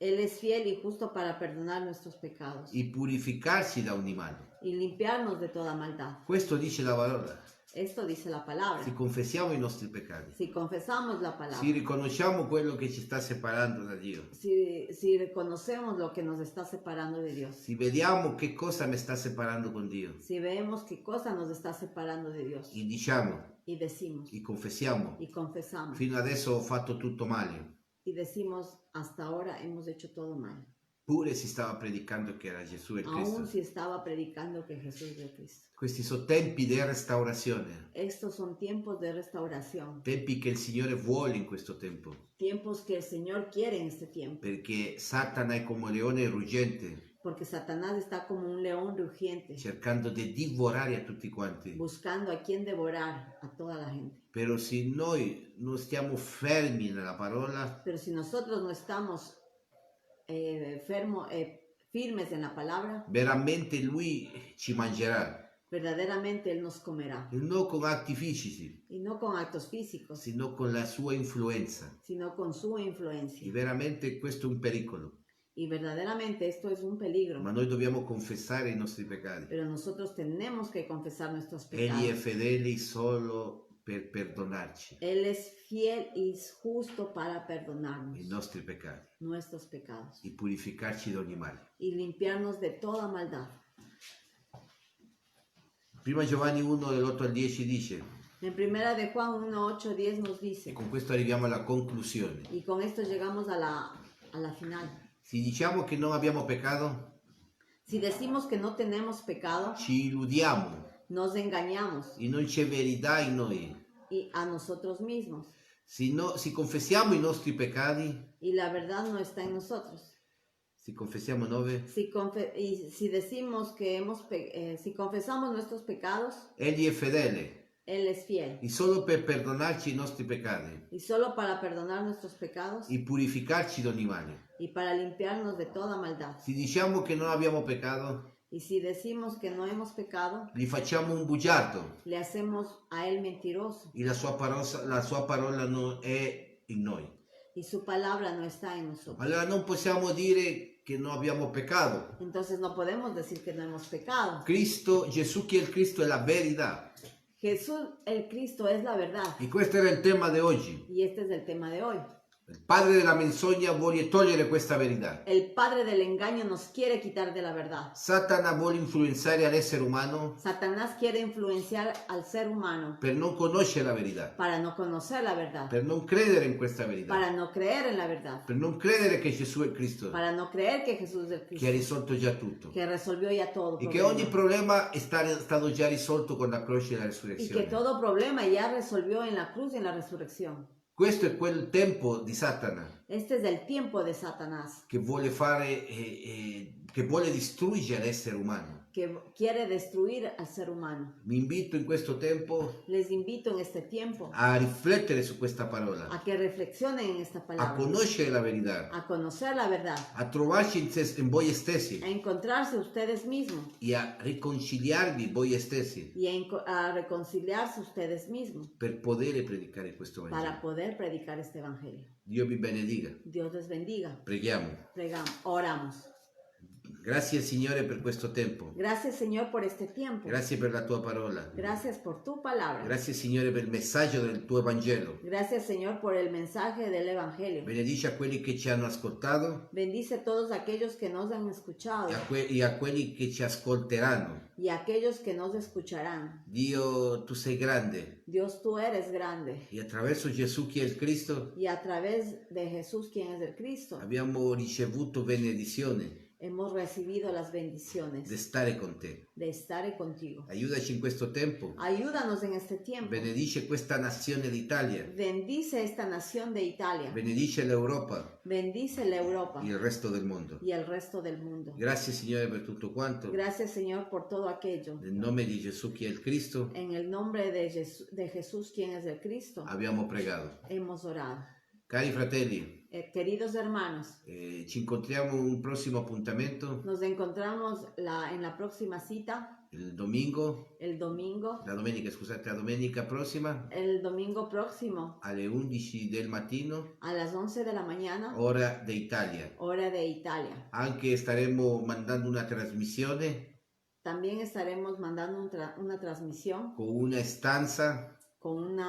Él es fiel y justo para perdonar nuestros pecados e purificarci da ogni male. y limpiarnos de toda maldad. Questo dice la parola. Esto dice la palabra. Se confessiamo i nostri peccati, Si confesamos la palabra, se riconosciamo quello che ci sta separando da Dio, si reconocemos lo que nos está separando de Dios, se vediamo che cosa mi sta separando con Dio si vemos qué cosa nos está separando de Dios e diciamo y decimos e confessiamo, y confesamos fino adesso ho fatto tutto male, y decimos hasta ahora hemos hecho todo mal, pure si stava predicando che era Gesù il aún Cristo. si estaba predicando que Jesús es Cristo. Questi sono tempi di restaurazione, Estos son tiempos de restauración, tempi che il Signore vuole in questo tempo, tiempos que el Señor quiere en este tiempo, perché Satana è come un leone ruggente, porque Satanás está como un león rugiente, cercando di divorare a tutti quanti. buscando a quien devorar a toda la gente. Però se noi non stiamo fermi nella parola, Pero si nosotros no estamos firmes en la palabra, veramente Lui ci mangerà. verdaderamente Él nos comerá. E non con atti fisici, Y no con actos físicos, sino con la sua influenza. sino con su E influencia. veramente questo è un pericolo. Y verdaderamente esto es un peligro. Ma noi dobbiamo confessare i nostri peccati. Pero nosotros tenemos que confesar nuestros Egli è pecados. fedele solo per perdonarci Él es fiel y justo para i perdonarnos nostri peccati nuestros pecados e purificarci da ogni male. y limpiarnos de toda maldad. 1 Giovanni 1, dall'8 al 10 dice: En primera de Juan 1, 8, 10 nos E dice, con questo arriviamo alla conclusione. y con esto llegamos a la final. Se diciamo che non abbiamo peccato, Si decimos que no tenemos pecado, ci illudiamo nos engañamos e non c'è verità in noi. y a nosotros mismos, Se confessiamo i nostri peccati, y la verdad no está en nosotros. se confessiamo 9, Si decimos que si confesamos nuestros pecados, Egli è fedele Él es fiel. e solo per perdonarci i nostri peccati Y solo para perdonar nuestros pecados e purificarci da ogni male. y para limpiarnos de toda maldad. Se diciamo che non abbiamo peccato, Y si decimos que no hemos pecado, gli facciamo un bugiardo le hacemos a Él mentiroso e la sua parola non è in noi. y su palabra no está en nosotros. Allora non possiamo dire che non abbiamo peccato. Entonces no podemos decir que no hemos pecado. Gesù che è il Cristo è la verità. Jesús, el Cristo, es la verdad. E questo era il tema di oggi. Y este es el tema de hoy. Il padre della menzogna vuole togliere questa verità. El padre del engaño nos quiere quitar de la verdad. Satana vuole influenzare l'essere umano Satanás quiere influenciar al ser humano per non conoscere la verità, para no conocer la verdad, per non credere in questa verità, para no creer en la verdad, per non credere che Gesù è Cristo, para no creer que Jesús es el che ha Cristo, risolto già tutto que resolvió ya todo e che ogni problema. problema è stato già risolto con la croce e la Y que resurrezione. todo problema ya resolvió en la cruz y en la resurrección. Questo è quel tempo di Satana Este es el tiempo de Satanás, che vuole fare, che vuole distruggere l'essere umano. que quiere destruir al ser humano. Vi invito in questo tempo Les invito en este tiempo a riflettere su questa parola, a que reflexionen en esta a palabra, conoscere la verità, a conocer la verdad, a trovarci in voi stessi a encontrarse ustedes mismos e a riconciliarvi voi stessi y a reconciliarse ustedes mismos per poter predicare questo para Vangelo. poder predicar este evangelio. Dio vi benedica. Dios les bendiga. Preghiamo. Oramos. Grazie Signore per questo tempo. Gracias, Señor, por este tiempo. Grazie per la tua parola. Gracias por tu palabra. Grazie Signore per il messaggio del tuo Vangelo. Gracias, Señor, por el mensaje del evangelio. Benedice a quelli che ci hanno ascoltato Bendice a todos aquellos que nos han escuchado e a quelli che ci ascolteranno. y a aquellos que nos escucharán. Dio, tu sei grande Dios, tú eres grande. e attraverso Gesù che è il Cristo Y a través de Jesús, quien es el Cristo, abbiamo ricevuto benedizione hemos recibido las di bendiciones stare con te. de estar contigo. Aiutaci in questo tempo. Ayúdanos en este tiempo. Benedice questa nazione d'Italia. Bendice esta nación de Italia. Benedice l'Europa Bendice la Europa e il resto del mondo. y el resto del mundo. Grazie Signore per tutto quanto. Gracias, Señor, por todo aquello. Nel nome di Gesù che è il Cristo En el nombre de Jesús, quien es el Cristo, abbiamo pregato. hemos orado. Cari fratelli, Queridos hermanos, ci incontriamo in un prossimo appuntamento nos encontramos en la próxima cita, il domingo, el domingo la domenica prossima próximo alle 11 del mattino, a las 11 de la mañana, ora d'Italia. hora de Italia. Anche staremo mandando una trasmissione También estaremos mandando una transmisión con una stanza con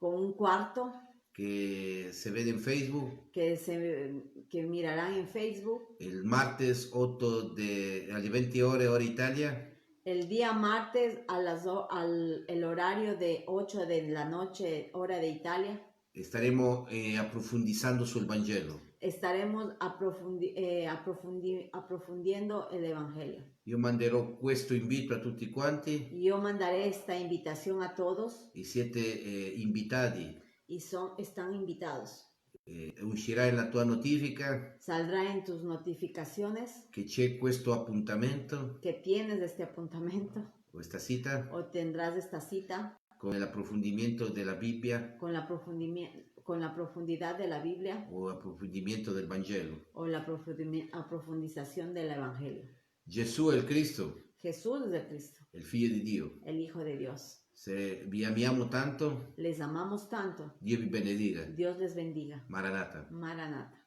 un cuarto che si vede in Facebook que mirarán en Facebook il martes 8 alle 20 ore, ora Italia. el día martes el horario de 8 de la noche, hora de Italia. Staremo approfondendo sul Vangelo. Estaremos approfondiendo el Evangelio. Io manderò questo invito a tutti quanti Yo mandaré esta invitación a todos e siete invitati. y están invitados. Uscirà nella tua notifica Saldrá en tus notificaciones che c'è questo appuntamento, que tienes este apuntamiento questa cita, o tendrás esta cita con l'approfondimento della Bibbia con la profundidad de la Biblia o approfondimento del Vangelo. o la profundización del Evangelio. Gesù è il Cristo, Jesús es el Cristo, il Figlio di Dio. el Hijo de Dios. Se vi amiamo tanto, Les amamos tanto. Dio vi benedica. Dios les bendiga. Maranata. Maranata.